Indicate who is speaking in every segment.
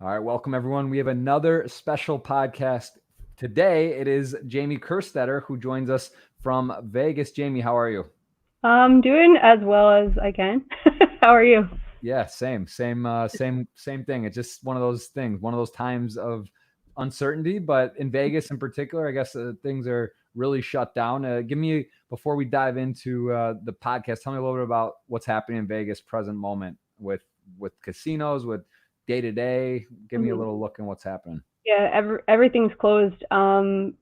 Speaker 1: All right, welcome everyone. We have another special podcast today. It is Jamie Kerstetter who joins us from Vegas. Jamie, how are you?
Speaker 2: I'm doing as well as I can. How are you?
Speaker 1: Yeah, same thing. It's just one of those things, one of those times of uncertainty. But in Vegas, in particular, I guess things are really shut down. Give me before we dive into the podcast. Tell me a little bit about what's happening in Vegas, present moment with casinos, with day to day. Give me a
Speaker 2: Mhm.
Speaker 1: little look in what's happening.
Speaker 2: Yeah, everything's closed,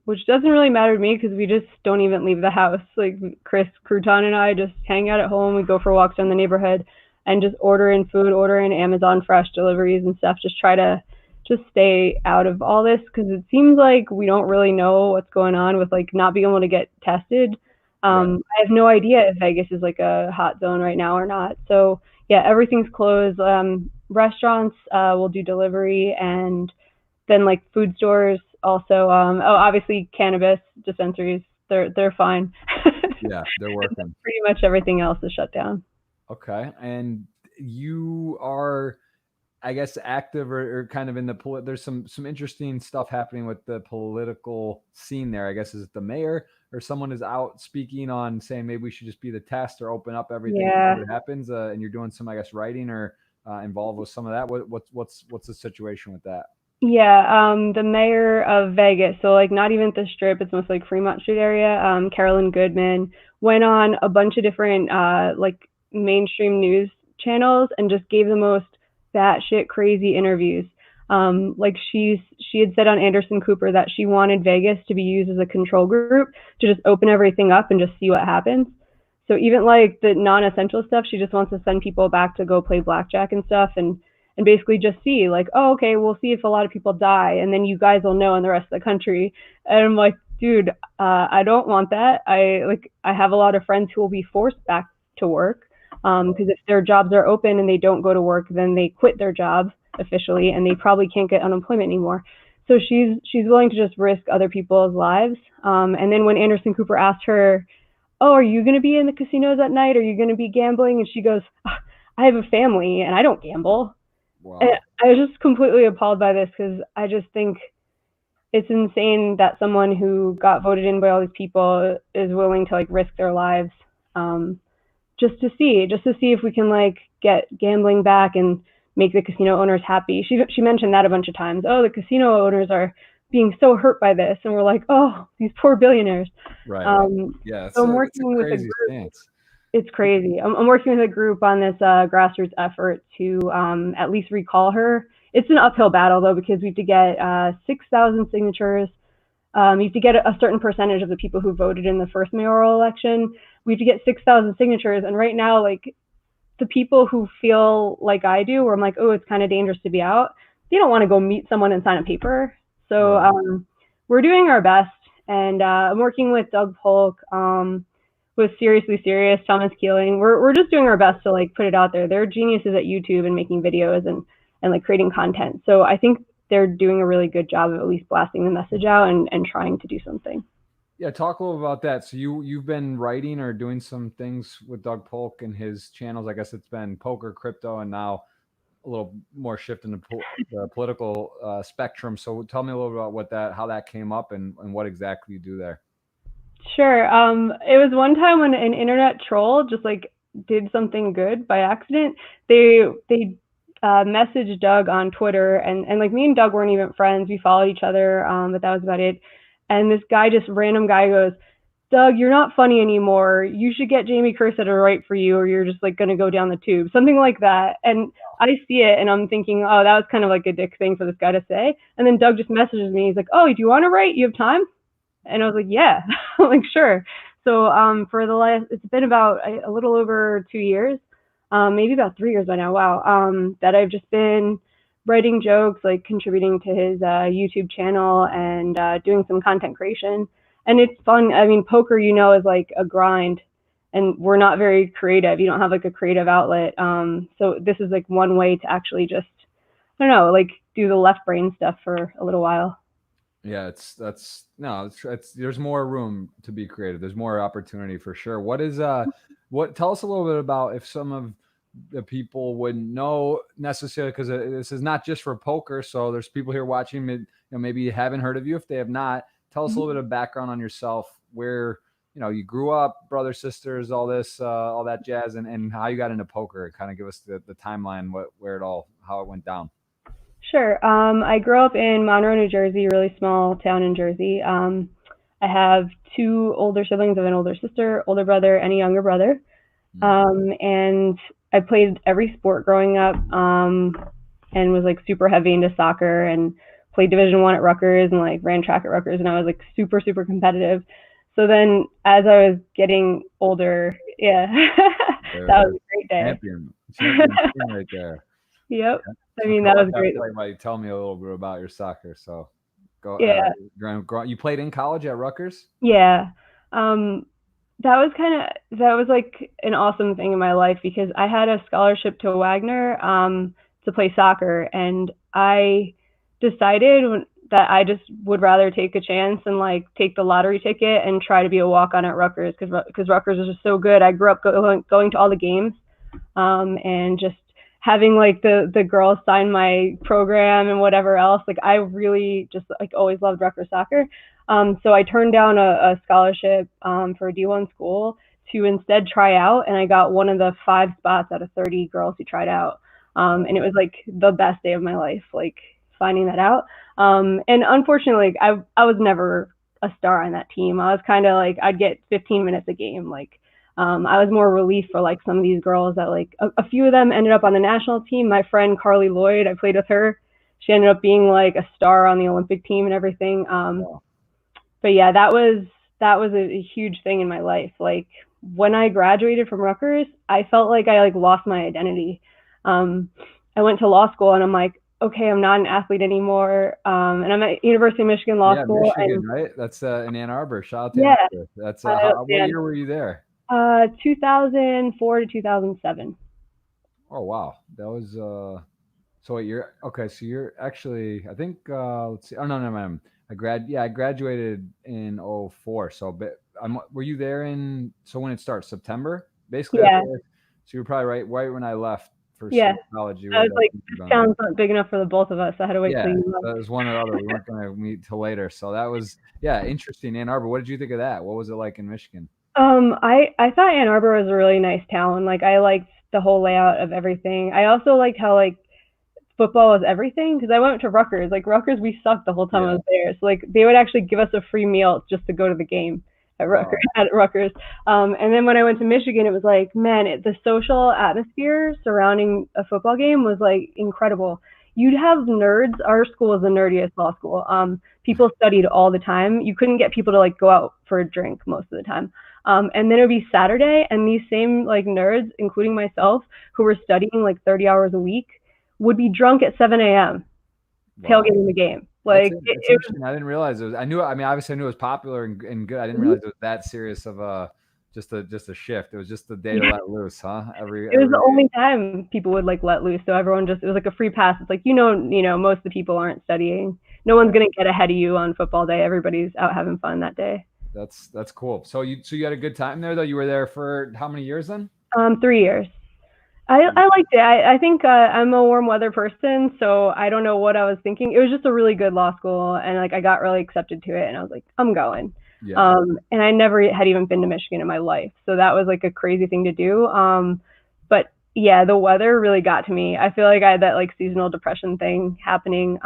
Speaker 2: which doesn't really matter to me because we just don't even leave the house. Like Chris Crouton and I just hang out at home. We go for walks around the neighborhood and just order in food, order in Amazon Fresh deliveries and stuff. Just try to just stay out of all this because it seems like we don't really know what's going on with like not being able to get tested.
Speaker 1: Right.
Speaker 2: I have no idea if Vegas is like a hot zone right now or not. So yeah, everything's closed. Restaurants will do delivery and then like food stores also. Obviously cannabis dispensaries, they're fine.
Speaker 1: Yeah, they're working.
Speaker 2: Pretty much everything else is shut down.
Speaker 1: Okay. And you are, I guess, active or kind of in the there's some interesting stuff happening with the political scene there. I guess is it the mayor or someone is out speaking on saying maybe we should just be the test or open up everything and see
Speaker 2: Yeah.
Speaker 1: what happens. And you're doing some, I guess, writing or involved with some of that. What's the situation with that?
Speaker 2: Yeah, the mayor of Vegas, so like not even at the strip, it's mostly like Fremont Street area. Carolyn Goodman went on a bunch of different like mainstream news channels and just gave the most batshit crazy interviews. Like she had said on Anderson Cooper that she wanted Vegas to be used as a control group to just open everything up and just see what happens. So even like the non-essential stuff, she just wants to send people back to go play blackjack and stuff and basically just see like, oh, okay, we'll see if a lot of people die, and then you guys will know in the rest of the country. And I'm like, dude, I don't want that. I have a lot of friends who will be forced back to work because if their jobs are open and they don't go to work, then they quit their job officially, and they probably can't get unemployment anymore. So she's willing to just risk other people's lives. And then when Anderson Cooper asked her, "Oh, are you going to be in the casinos at night? Are you going to be gambling?" and she goes, "I have a family and I don't gamble." And
Speaker 1: Wow.
Speaker 2: I was just completely appalled by this because I just think it's insane that someone who got voted in by all these people is willing to like risk their lives um, just to see if we can like get gambling back and make the casino owners happy. She mentioned that a bunch of times. Oh, the casino owners are being so hurt by this, and we're like, oh, these poor billionaires.
Speaker 1: Right.
Speaker 2: Um,
Speaker 1: Yeah,
Speaker 2: so I'm
Speaker 1: it's a
Speaker 2: working with a
Speaker 1: crazy
Speaker 2: group.
Speaker 1: stance.
Speaker 2: It's crazy. I'm working with a group on this grassroots effort to at least recall her. It's an uphill battle though because we have to get 6,000 signatures. You have to get a certain percentage of the people who voted in the first mayoral election. We have to get 6,000 signatures, and right now, like the people who feel like I do, where I'm like, oh, it's kind of dangerous to be out. They don't want to go meet someone and sign a paper. So
Speaker 1: Right.
Speaker 2: we're doing our best, and I'm working with Doug Polk. With Seriously Serious, Thomas Keeling. We're just doing our best to like put it out there. They're geniuses at YouTube and making videos and like creating content. So I think they're doing a really good job of at least blasting the message out and trying to do something.
Speaker 1: Yeah, talk a little about that. So you've been writing or doing some things with Doug Polk and his channels. I guess it's been poker, crypto, and now a little more shift in the political spectrum. So tell me a little bit about how that came up and what exactly you do there.
Speaker 2: Sure. It was one time when an internet troll just like did something good by accident. They messaged Doug on Twitter, and like me and Doug weren't even friends. We followed each other, but that was about it. And this guy, just random guy, goes, "Doug, you're not funny anymore. You should get Jamie Cursor to write for you, or you're just like gonna go down the tube." Something like that. And I see it, and I'm thinking, oh, that was kind of like a dick thing for this guy to say. And then Doug just messages me. He's like, "Oh, do you want to write? You have time?" And I was like, yeah, like sure. So for the last, it's been about a little over 2 years, maybe about 3 years by now. Wow, that I've just been writing jokes, like contributing to his YouTube channel and doing some content creation. And it's fun. I mean, poker, is like a grind, and we're not very creative. You don't have like a creative outlet. So this is like one way to actually just, I don't know, like do the left brain stuff for a little while.
Speaker 1: Yeah, it's that's no, it's there's more room to be creative. There's more opportunity for sure. What tell us a little bit about if some of the people wouldn't know necessarily, because this is not just for poker. So there's people here watching, you know, maybe you haven't heard of you. If they have not, tell us a little bit of background on yourself, where, you know, you grew up, brothers, sisters, all this, all that jazz, and how you got into poker. Kind of give us the timeline, how it went down.
Speaker 2: Sure. I grew up in Monroe, New Jersey, a really small town in Jersey. I have two older siblings. I have an older sister, older brother, and a younger brother. And I played every sport growing up, and was like super heavy into soccer, and played Division I at Rutgers, and like ran track at Rutgers, and I was like super, super competitive. So then as I was getting older, yeah, that was a great day.
Speaker 1: Champion right there.
Speaker 2: Yep. I mean, that was great.
Speaker 1: Tell me a little bit about your soccer. So go.
Speaker 2: Yeah.
Speaker 1: You played in college at Rutgers?
Speaker 2: Yeah. That was like an awesome thing in my life, because I had a scholarship to Wagner to play soccer, and I decided that I just would rather take a chance and like take the lottery ticket and try to be a walk-on at Rutgers, because Rutgers was just so good. I grew up going to all the games, and just having like the girls sign my program and whatever else. Like I really just like always loved Rutgers soccer. So I turned down a scholarship for a D1 school to instead try out, and I got one of the 5 spots out of 30 girls who tried out. And it was like the best day of my life, like finding that out. And unfortunately, I was never a star on that team. I was kind of like, I'd get 15 minutes a game. Like I was more relief for like some of these girls that like a few of them ended up on the national team. My friend Carly Lloyd, I played with her. She ended up being like a star on the Olympic team and everything. But yeah, that was a huge thing in my life. Like when I graduated from Rutgers, I felt like I like lost my identity. I went to law school, and I'm like, okay, I'm not an athlete anymore. And I'm at University of Michigan Law School.
Speaker 1: Michigan,
Speaker 2: and,
Speaker 1: right? That's in Ann Arbor. Shout out to Ann Arbor. That's what year were you there?
Speaker 2: 2004 to 2007.
Speaker 1: Oh wow, that was so you're okay. So you're actually, I think let's see. Oh no, no, I graduated in 04. So were you there so when it starts, September? Basically,
Speaker 2: yeah.
Speaker 1: So you're probably right when I left for college.
Speaker 2: I was like, this sounds not big enough for the both of us. I had to wait till you left.
Speaker 1: That was one or the other. We weren't going to meet till later. So that was, interesting. Ann Arbor. What did you think of that? What was it like in Michigan?
Speaker 2: I thought Ann Arbor was a really nice town. Like I liked the whole layout of everything. I also liked how like football was everything, because I went to Rutgers. Like Rutgers, we sucked the whole time I was there. So like they would actually give us a free meal just to go to the game at Rutgers. And then when I went to Michigan, it was like, man, the social atmosphere surrounding a football game was like incredible. You'd have nerds. Our school was the nerdiest law school. People studied all the time. You couldn't get people to like go out for a drink most of the time. And then it would be Saturday, and these same like nerds, including myself, who were studying like 30 hours a week, would be drunk at 7 a.m. tailgating the game. Like it was,
Speaker 1: I didn't realize it was. Obviously I knew it was popular and good. I didn't realize it was that serious of just a shift. It was just the day to let loose, huh?
Speaker 2: It was the only time people would like let loose. So everyone it was like a free pass. It's like, most of the people aren't studying. No one's gonna get ahead of you on football day. Everybody's out having fun that day.
Speaker 1: That's cool. So you had a good time there, though. You were there for how many years then?
Speaker 2: 3 years. I liked it. I think I'm a warm weather person, so I don't know what I was thinking. It was just a really good law school, and like I got really accepted to it, and I was like, I'm going. Yeah. And I never had even been to Michigan in my life, so that was like a crazy thing to do. But yeah, the weather really got to me. I feel like I had that like seasonal depression thing happening.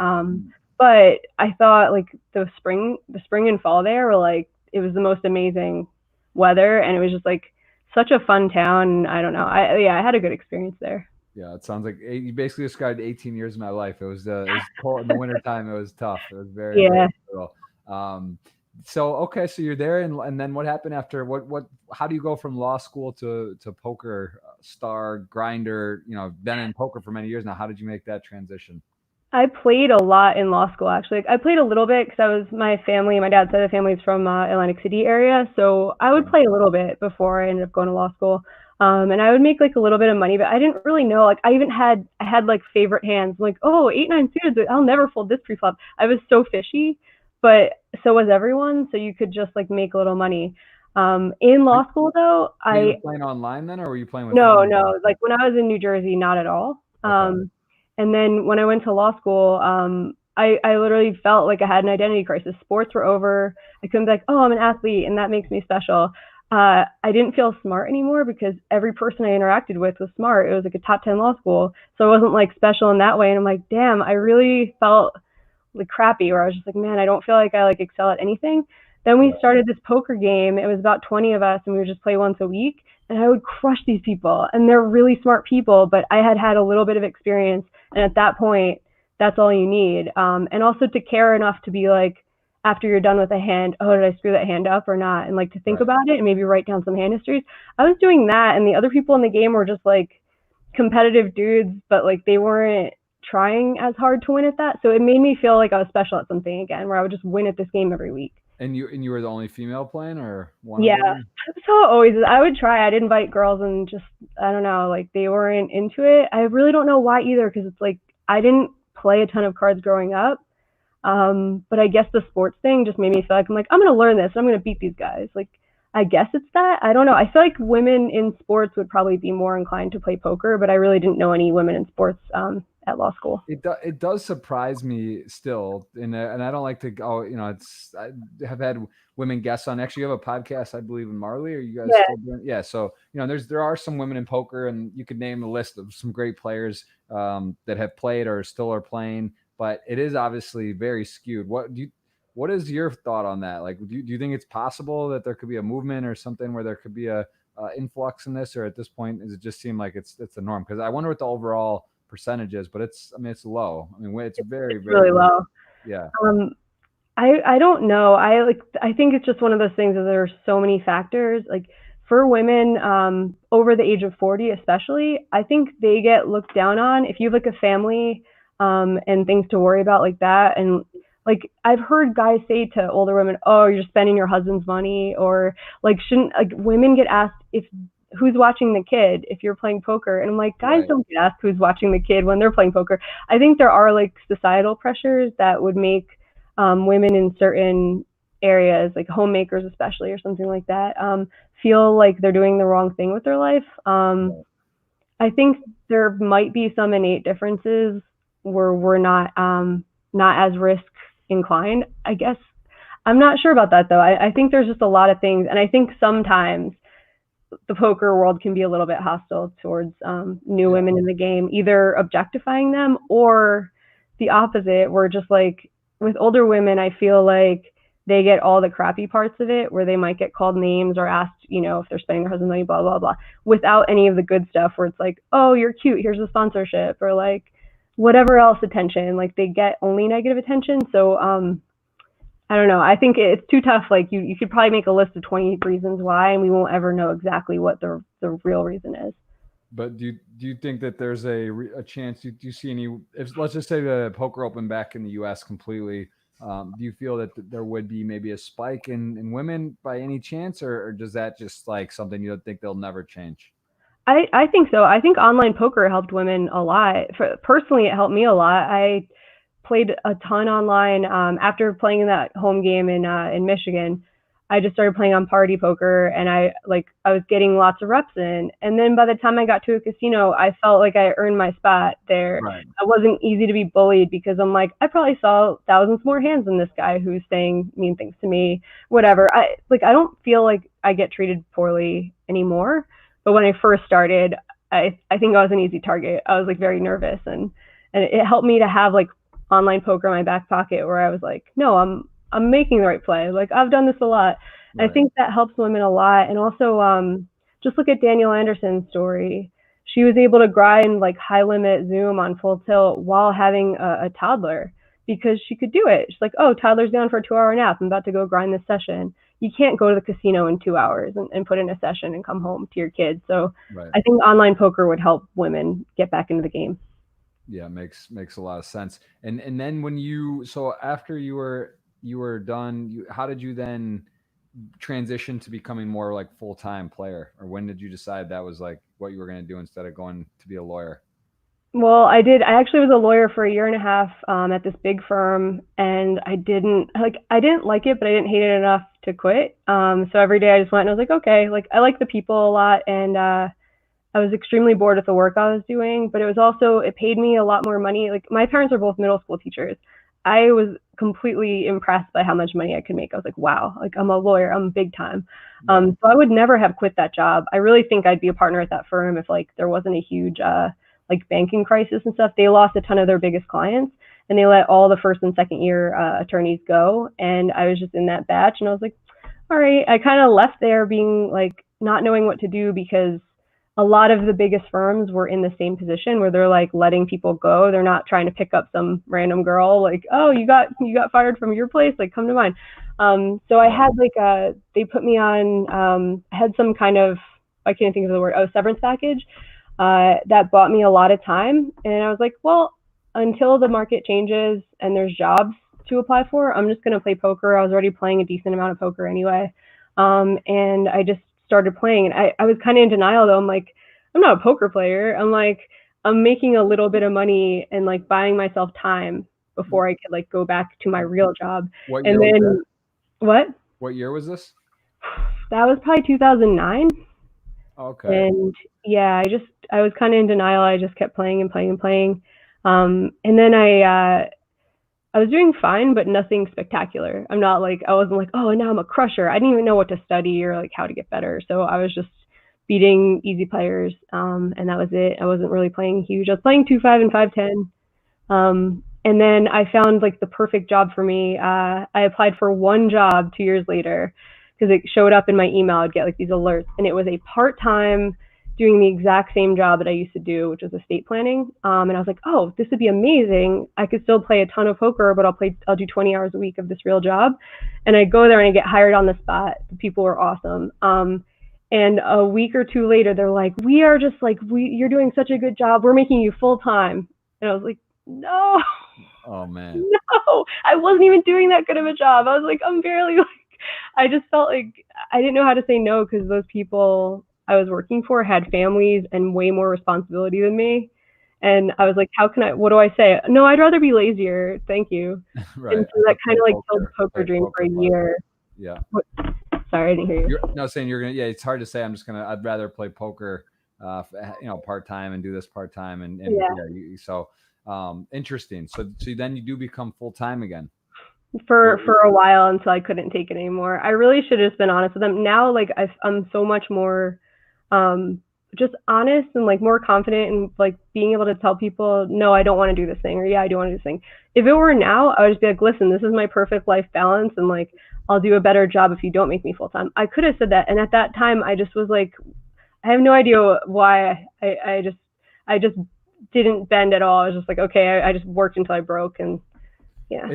Speaker 2: But I thought like the spring and fall there were like, it was the most amazing weather, and it was just like such a fun town. I don't know. I had a good experience there.
Speaker 1: Yeah, it sounds like you basically described 18 years of my life. It was cold in the wintertime. It was tough. It was very brutal. So okay, so you're there, and then what happened after? How do you go from law school to poker star grinder? Been in poker for many years now. How did you make that transition?
Speaker 2: I played a lot in law school, actually. I played a little bit because my dad's side of the family is from Atlantic City area. So I would play a little bit before I ended up going to law school. And I would make like a little bit of money, but I didn't really know. Like I had like favorite hands. I'm like, oh, 8-9 suited, I'll never fold this pre-flop. I was so fishy, but so was everyone. So you could just like make a little money. In law school, though,
Speaker 1: You were playing online then, or were you playing with
Speaker 2: no,
Speaker 1: friends?
Speaker 2: no, like when I was in New Jersey, not at all.
Speaker 1: Okay.
Speaker 2: And then when I went to law school, I literally felt like I had an identity crisis. Sports were over. I couldn't be like, oh, I'm an athlete and that makes me special. I didn't feel smart anymore because every person I interacted with was smart. It was like a top 10 law school. So I wasn't like special in that way. And I'm like, damn, I really felt like crappy, where I was just like, man, I don't feel like I like excel at anything. Then we started this poker game. It was about 20 of us and we would just play once a week. And I would crush these people. And they're really smart people, but I had had a little bit of experience. And at that point, that's all you need. And also to care enough to be like, after you're done with a hand, oh, did I screw that hand up or not? And like to think about it and maybe write down some hand histories. I was doing that. And the other people in the game were just like competitive dudes, but like they weren't trying as hard to win at that. So it made me feel like I was special at something again, where I would just win at this game every week.
Speaker 1: And you were the only female playing, or one
Speaker 2: Yeah,
Speaker 1: of them?
Speaker 2: that's how it always is. I would try. I'd invite girls and just, I don't know, like they weren't into it. I really don't know why either, because it's like I didn't play a ton of cards growing up. But I guess the sports thing just made me feel like I'm going to learn this. I'm going to beat these guys. Like, I guess it's that. I don't know. I feel like women in sports would probably be more inclined to play poker, but I really didn't know any women in sports at law school.
Speaker 1: It does surprise me still, and I don't like to go. I have had women guests on. Actually, you have a podcast, I believe, in Marley. Are you guys still doing? Yeah. So there are some women in poker, and you could name a list of some great players that have played or still are playing. But it is obviously very skewed. What is your thought on that? Like, do you think it's possible that there could be a movement or something where there could be a influx in this, or at this point, does it just seem like it's the norm? Because I wonder what the overall percentages, but it's low. I mean, it's very,
Speaker 2: It's
Speaker 1: very
Speaker 2: really low.
Speaker 1: Yeah.
Speaker 2: I don't know. I think it's just one of those things that there are so many factors. Like for women over the age of 40, especially, I think they get looked down on if you have like a family and things to worry about like that. And like I've heard guys say to older women, "Oh, you're spending your husband's money," or like shouldn't like women get asked if who's watching the kid if you're playing poker. And I'm like, guys don't get asked who's watching the kid when they're playing poker. I think there are like societal pressures that would make women in certain areas, like homemakers especially, or something like that, feel like they're doing the wrong thing with their life. I think there might be some innate differences where we're not as risk inclined, I guess. I'm not sure about that though. I think there's just a lot of things, and I think sometimes the poker world can be a little bit hostile towards new women in the game, either objectifying them or the opposite, where just like with older women, I feel like they get all the crappy parts of it, where they might get called names or asked, if they're spending their husband's money, blah, blah, blah, without any of the good stuff where it's like, oh, you're cute, here's a sponsorship, or like whatever else attention. Like they get only negative attention. So I don't know. I think it's too tough. Like you could probably make a list of 20 reasons why, and we won't ever know exactly what the real reason is.
Speaker 1: But do you think that there's a chance? Do you see any? If let's just say the poker open back in the U.S. completely, do you feel that there would be maybe a spike in women by any chance, or does that just like something you don't think they'll never change?
Speaker 2: I think so. I think online poker helped women a lot. Personally, it helped me a lot. I played a ton online. After playing in that home game in Michigan, I just started playing on party poker, and I was getting lots of reps in. And then by the time I got to a casino, I felt like I earned my spot there.
Speaker 1: Right.
Speaker 2: I wasn't easy to be bullied because I'm like, I probably saw thousands more hands than this guy who's saying mean things to me. Whatever. I don't feel like I get treated poorly anymore. But when I first started, I think I was an easy target. I was like very nervous, and it helped me to have like online poker in my back pocket, where I was like, no, I'm making the right play. Like I've done this a lot. Right. I think that helps women a lot. And also just look at Danielle Anderson's story. She was able to grind like high limit Zoom on full tilt while having a toddler, because she could do it. She's like, oh, toddler's down for a 2-hour nap. I'm about to go grind this session. You can't go to the casino in 2 hours and put in a session and come home to your kids. So I think online poker would help women get back into the game.
Speaker 1: Yeah, makes a lot of sense. And then so after you were done, how did you then transition to becoming more like full-time player, or when did you decide that was like what you were going to do instead of going to be a lawyer?
Speaker 2: Well, I did. I actually was a lawyer for a year and a half at this big firm, and I didn't like it, but I didn't hate it enough to quit. So every day I just went and I was like, okay, like I like the people a lot, and I was extremely bored with the work I was doing, but it was also, it paid me a lot more money. Like my parents are both middle school teachers. I was completely impressed by how much money I could make. I was like, wow, like I'm a lawyer, I'm big time. So I would never have quit that job. I really think I'd be a partner at that firm if like there wasn't a huge like banking crisis and stuff. They lost a ton of their biggest clients and they let all the first and second year attorneys go. And I was just in that batch and I was like, all right. I kind of left there being like not knowing what to do because a lot of the biggest firms were in the same position where they're like letting people go. They're not trying to pick up some random girl like, oh, you got fired from your place, like come to mine. So I had like they put me on I had some kind of, I can't think of the word, severance package that bought me a lot of time. And I was like, well, until the market changes and there's jobs to apply for, I'm just going to play poker. I was already playing a decent amount of poker anyway. And I just started playing. And I was kind of in denial though. I'm like, I'm not a poker player. I'm like, I'm making a little bit of money and like buying myself time before I could like go back to my real job.
Speaker 1: What
Speaker 2: And
Speaker 1: year was
Speaker 2: then
Speaker 1: that?
Speaker 2: what?
Speaker 1: What year was this?
Speaker 2: That was probably 2009.
Speaker 1: Okay.
Speaker 2: And yeah, I was kind of in denial. I just kept playing and playing and playing. And then I was doing fine, but nothing spectacular. I wasn't like, oh, now I'm a crusher. I didn't even know what to study or like how to get better. So I was just beating easy players. And that was it. I wasn't really playing huge. I was playing 2-5 and 5-10. And then I found like the perfect job for me. I applied for one job 2 years later because it showed up in my email. I'd get like these alerts, and it was a part-time doing the exact same job that I used to do, which was estate planning. And I was like, oh, this would be amazing. I could still play a ton of poker, but I'll do 20 hours a week of this real job. And I go there and I get hired on the spot. The people were awesome. And a week or two later, they're like, we are just like, you're doing such a good job. We're making you full time. And I was like, no,
Speaker 1: Oh man.
Speaker 2: no, I wasn't even doing that good of a job. I was like, I'm barely like, I just felt like I didn't know how to say no because those people I was working for had families and way more responsibility than me. And I was like, what do I say? No, I'd rather be lazier. Thank you.
Speaker 1: Right.
Speaker 2: And
Speaker 1: I
Speaker 2: so that
Speaker 1: could
Speaker 2: kind
Speaker 1: play
Speaker 2: of like killed
Speaker 1: poker.
Speaker 2: the poker
Speaker 1: Play
Speaker 2: dream for
Speaker 1: poker
Speaker 2: a
Speaker 1: part.
Speaker 2: year.
Speaker 1: Yeah.
Speaker 2: Sorry, I didn't hear you.
Speaker 1: You're no saying you're gonna. Yeah, it's hard to say. I'd rather play poker, part time and do this part time and
Speaker 2: Yeah.
Speaker 1: so interesting. So then you do become full time again.
Speaker 2: For a while until I couldn't take it anymore. I really should have just been honest with them. Now, like I'm so much more just honest and like more confident and like being able to tell people, no, I don't want to do this thing, or yeah, I do want to do this thing. If it were now, I would just be like, listen, this is my perfect life balance, and like I'll do a better job if you don't make me full time. I could have said that, and at that time, I just was like, I have no idea why. I just didn't bend at all. I was just like, okay, I just worked until I broke, and yeah.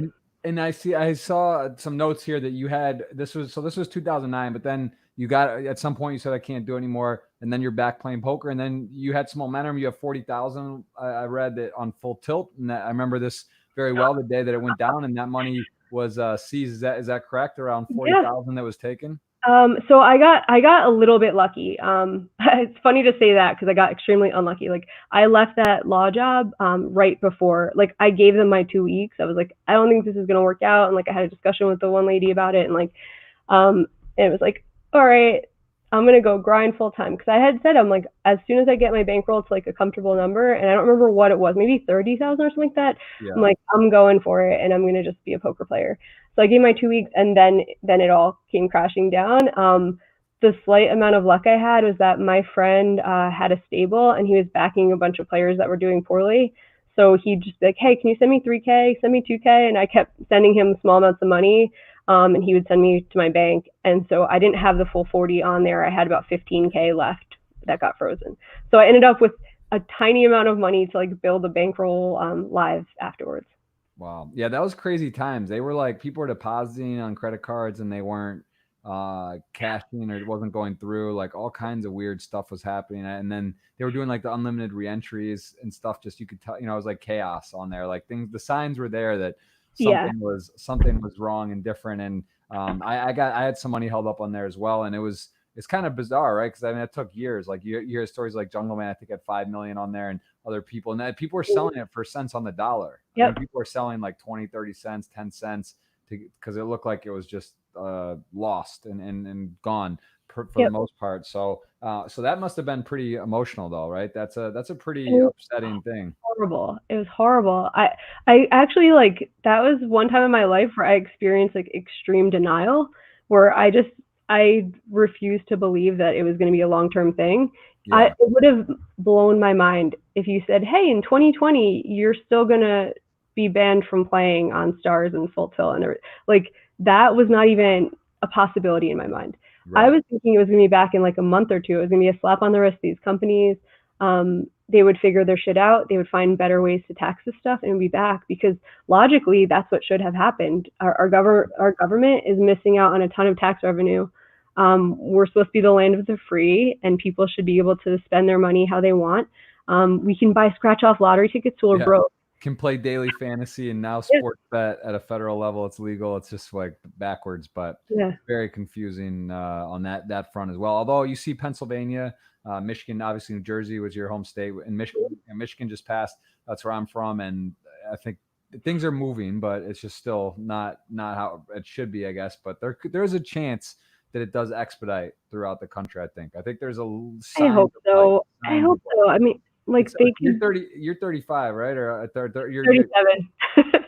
Speaker 1: And I saw some notes here that you had this was 2009, but then you got at some point you said I can't do it anymore, and then you're back playing poker, and then you had some momentum. You have 40,000. I read that on Full Tilt, and I remember this very well the day that it went down, and that money was seized. Is that correct? Around 40,000 that was taken.
Speaker 2: So I got a little bit lucky. It's funny to say that because I got extremely unlucky. Like I left that law job right before, like I gave them my 2 weeks. I was like, I don't think this is gonna work out, and like I had a discussion with the one lady about it, and like, it was like, all right, I'm gonna go grind full time because I had said I'm like, as soon as I get my bankroll to like a comfortable number, and I don't remember what it was, maybe 30,000 or something like that.
Speaker 1: Yeah.
Speaker 2: I'm like, I'm going for it, and I'm gonna just be a poker player. So I gave my 2 weeks, and then it all came crashing down. The slight amount of luck I had was that my friend had a stable, and he was backing a bunch of players that were doing poorly. So he'd just be like, hey, can you send me 3K, send me 2K? And I kept sending him small amounts of money, and he would send me to my bank. And so I didn't have the full 40 on there. I had about 15K left that got frozen. So I ended up with a tiny amount of money to like build a bankroll live afterwards.
Speaker 1: Wow. Yeah, that was crazy times. They were like people were depositing on credit cards and they weren't cashing, or it wasn't going through. Like all kinds of weird stuff was happening. And then they were doing like the unlimited reentries and stuff. Just you could tell, it was like chaos on there. Like the signs were there that something was wrong and different. And I had some money held up on there as well. And it's kind of bizarre, right? Because I mean, it took years. Like you hear stories like Jungle Man, I think had 5 million on there, and other people, and that people are selling it for cents on the dollar. I mean,
Speaker 2: Yep.
Speaker 1: people are selling like 20, 30 cents, 10 cents because it looked like it was just lost and gone for the
Speaker 2: Yep.
Speaker 1: most part. So so that must have been pretty emotional though, right? That's a
Speaker 2: It
Speaker 1: pretty
Speaker 2: was
Speaker 1: upsetting thing.
Speaker 2: horrible. It was horrible. I actually like that was one time in my life where I experienced like extreme denial, where I refused to believe that it was going to be a long-term thing.
Speaker 1: Yeah.
Speaker 2: It would have blown my mind if you said, "Hey, in 2020, you're still going to be banned from playing on Stars and Full Tilt," and like that was not even a possibility in my mind. I
Speaker 1: Right.
Speaker 2: was thinking it was going to be back in like a month or two. It was going to be a slap on the wrist to these companies. They would figure their shit out. They would find better ways to tax this stuff and be back, because logically that's what should have happened. Our government is missing out on a ton of tax revenue. We're supposed to be the land of the free, and people should be able to spend their money how they want. We can buy scratch off lottery tickets till we're
Speaker 1: Yeah.
Speaker 2: broke.
Speaker 1: Can play daily fantasy, and now
Speaker 2: Yeah.
Speaker 1: sports bet at a federal level, it's legal. It's just like backwards, but
Speaker 2: Yeah.
Speaker 1: very confusing on that front as well. Although you see Pennsylvania, Michigan, obviously New Jersey was your home state, and Michigan just passed. That's where I'm from, and I think things are moving, but it's just still not how it should be, I guess. But there's a chance that it does expedite throughout the country. I think there's a
Speaker 2: I
Speaker 1: signs
Speaker 2: hope
Speaker 1: of life.
Speaker 2: so. I
Speaker 1: Signs of
Speaker 2: hope
Speaker 1: life.
Speaker 2: so. I mean, like
Speaker 1: It's
Speaker 2: they
Speaker 1: you're
Speaker 2: can
Speaker 1: 30, you're 35, right? Or you're
Speaker 2: 37.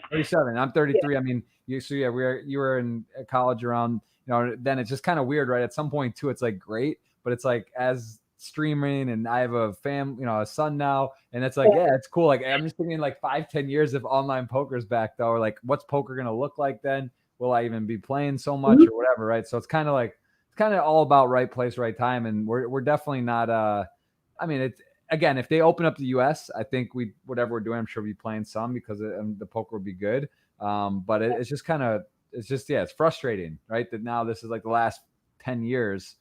Speaker 1: 37. I'm
Speaker 2: Yeah.
Speaker 1: 33. I mean, so yeah, you were in college around, then it's just kind of weird, right? At some point too, it's like great, but it's like as streaming, and I have a a son now, and it's like, yeah, it's cool. Like I'm just thinking like 5, 10 years if online poker's back though, or like what's poker gonna look like then? Will I even be playing so much
Speaker 2: Mhm.
Speaker 1: or whatever, right? So it's kind of like it's kind of all about right place, right time, and we're definitely not I mean, it's again, if they open up the U.S., I think whatever we're doing, I'm sure we'll be playing some because the poker will be good. But it's just kind of it's just it's frustrating, right? That now this is like the last 10 years.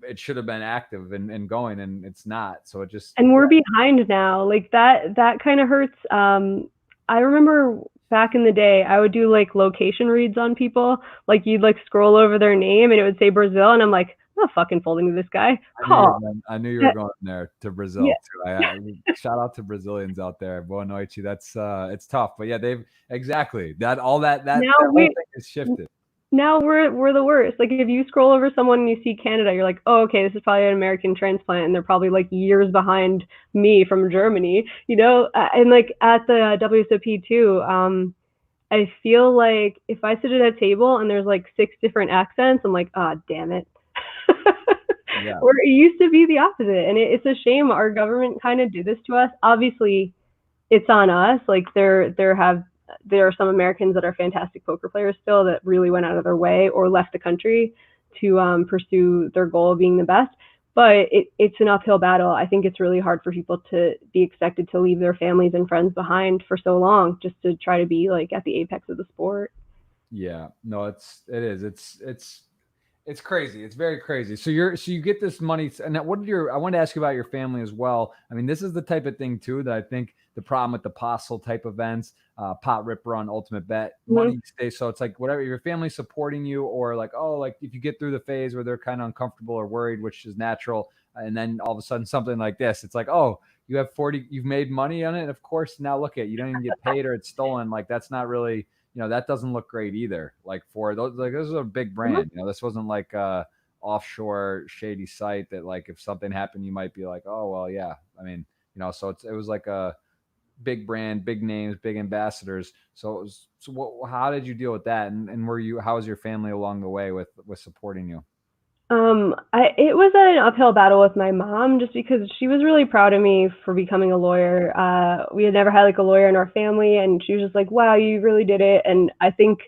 Speaker 1: It should have been active and going, and it's not. So it just
Speaker 2: And we're behind now. Like that kind of hurts. I remember back in the day, I would do like location reads on people. Like you'd like scroll over their name and it would say Brazil, and I'm like, I'm not fucking folding to this guy. Call.
Speaker 1: I knew you were
Speaker 2: Yeah.
Speaker 1: going there to
Speaker 2: Yeah.
Speaker 1: Brazil too. Shout out to Brazilians out there. Boa noite. That's it's tough, but yeah, they've exactly that all that
Speaker 2: Now
Speaker 1: whole
Speaker 2: we
Speaker 1: thing has shifted.
Speaker 2: now we're the worst. Like if you scroll over someone and you see Canada, you're like, oh, okay, this is probably an American transplant, and they're probably like years behind me from Germany, and like at the WSOP too. I feel like if I sit at a table and there's like 6 different accents, I'm like, ah, oh, damn it.
Speaker 1: Yeah.
Speaker 2: Where it used to be the opposite, and it's a shame our government kind of did this to us. Obviously, it's on us. Like there are some Americans that are fantastic poker players still that really went out of their way or left the country to pursue their goal of being the best. But it's an uphill battle. I think it's really hard for people to be expected to leave their families and friends behind for so long just to try to be like at the apex of the sport.
Speaker 1: Yeah. No, it is. It's crazy. It's very crazy. So you get this money, and I wanted to ask you about your family as well. I mean, this is the type of thing too that I think the problem with the Postle type events, pot ripper on Ultimate Bet,
Speaker 2: Mm-hmm.
Speaker 1: money stays. So it's like whatever your family supporting you, or like like if you get through the phase where they're kind of uncomfortable or worried, which is natural, and then all of a sudden something like this, it's like, oh, you've made money on it, and of course now look at you don't even get paid or it's stolen. Like that's not really that doesn't look great either. Like for those, like this is a big brand. This wasn't like a offshore shady site that like if something happened, you might be like, oh well, yeah. I mean, so it was like a big brand, big names, big ambassadors. How did you deal with that? And how was your family along the way with supporting you?
Speaker 2: It was an uphill battle with my mom just because she was really proud of me for becoming a lawyer. We had never had like a lawyer in our family, and she was just like, "Wow, you really did it." And I think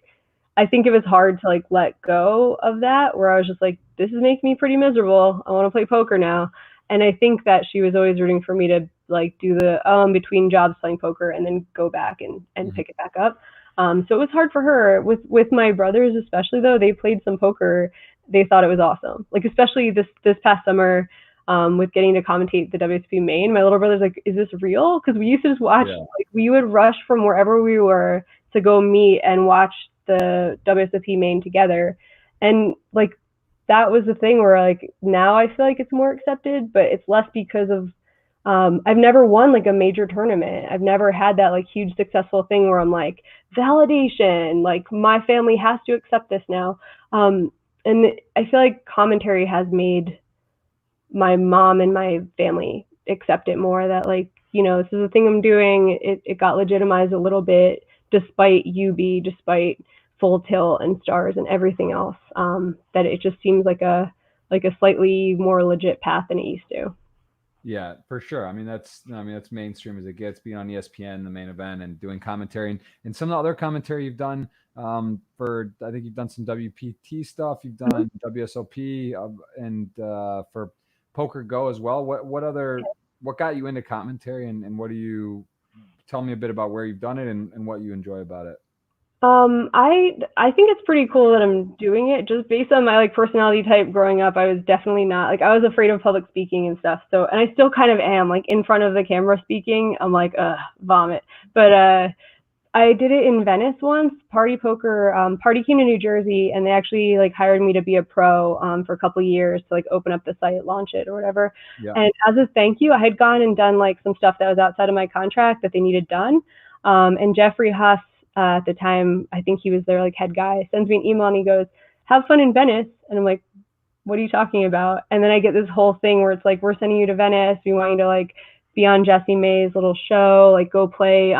Speaker 2: it was hard to like let go of that, where I was just like, "This is making me pretty miserable. I want to play poker now." And I think that she was always rooting for me to like do the between jobs playing poker and then go back and pick it back up. So it was hard for her. With my brothers especially though, they played some poker. They thought it was awesome. Like especially this past summer, with getting to commentate the WSP main, my little brother's like, "Is this real?" Because we used to just watch.
Speaker 1: Yeah.
Speaker 2: Like we would rush from wherever we were to go meet and watch the WSP main together, and like that was the thing where like now I feel like it's more accepted, but it's less because of I've never won like a major tournament. I've never had that like huge successful thing where I'm like, validation, like my family has to accept this now. And I feel like commentary has made my mom and my family accept it more, that like, this is the thing I'm doing. It got legitimized a little bit despite despite Full Tilt and Stars and everything else. That it just seems like a slightly more legit path than it used to.
Speaker 1: Yeah, for sure. That's mainstream as it gets, being on ESPN, the main event, and doing commentary, and some of the other commentary you've done. For I think you've done some WPT stuff, you've done WSOP, and for Poker Go as well. What got you into commentary, and what do you tell me a bit about where you've done it and what you enjoy about it?
Speaker 2: I think it's pretty cool that I'm doing it, just based on my like personality type. Growing up, I was definitely not like, I was afraid of public speaking and stuff. So, and I still kind of am, like in front of the camera speaking, I'm like, vomit. But I did it in Venice once, Party Poker. Party came to New Jersey, and they actually like hired me to be a pro for a couple of years to like open up the site, launch it or whatever.
Speaker 1: Yeah.
Speaker 2: And as a thank you, I had gone and done like some stuff that was outside of my contract that they needed done. And Jeffrey Huss, at the time, I think he was their like head guy, sends me an email and he goes, "Have fun in Venice." And I'm like, "What are you talking about?" And then I get this whole thing where it's like, "We're sending you to Venice. We want you to like be on Jessie May's little show, like go play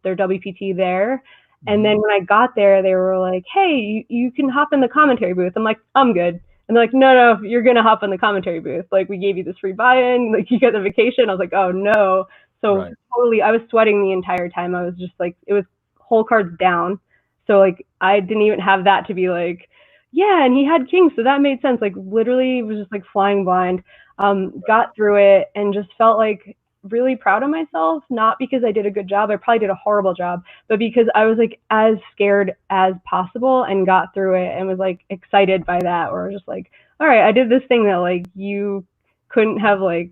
Speaker 2: their WPT there." And then when I got there, they were like, "Hey, you can hop in the commentary booth." I'm like, "I'm good." And they're like, "No, you're going to hop in the commentary booth. Like, we gave you this free buy-in. Like, you get the vacation." I was like, "Oh, no." So
Speaker 1: Right.
Speaker 2: totally, I was sweating the entire time. I was just like, it was whole cards down. So, like, I didn't even have that to be like, yeah, and he had kings, so that made sense. Like, literally was just like flying blind. Got through it and just felt like really proud of myself, not because I did a good job. I probably did a horrible job, but because I was like as scared as possible and got through it and was like excited by that, or just like, all right, I did this thing that like you couldn't have like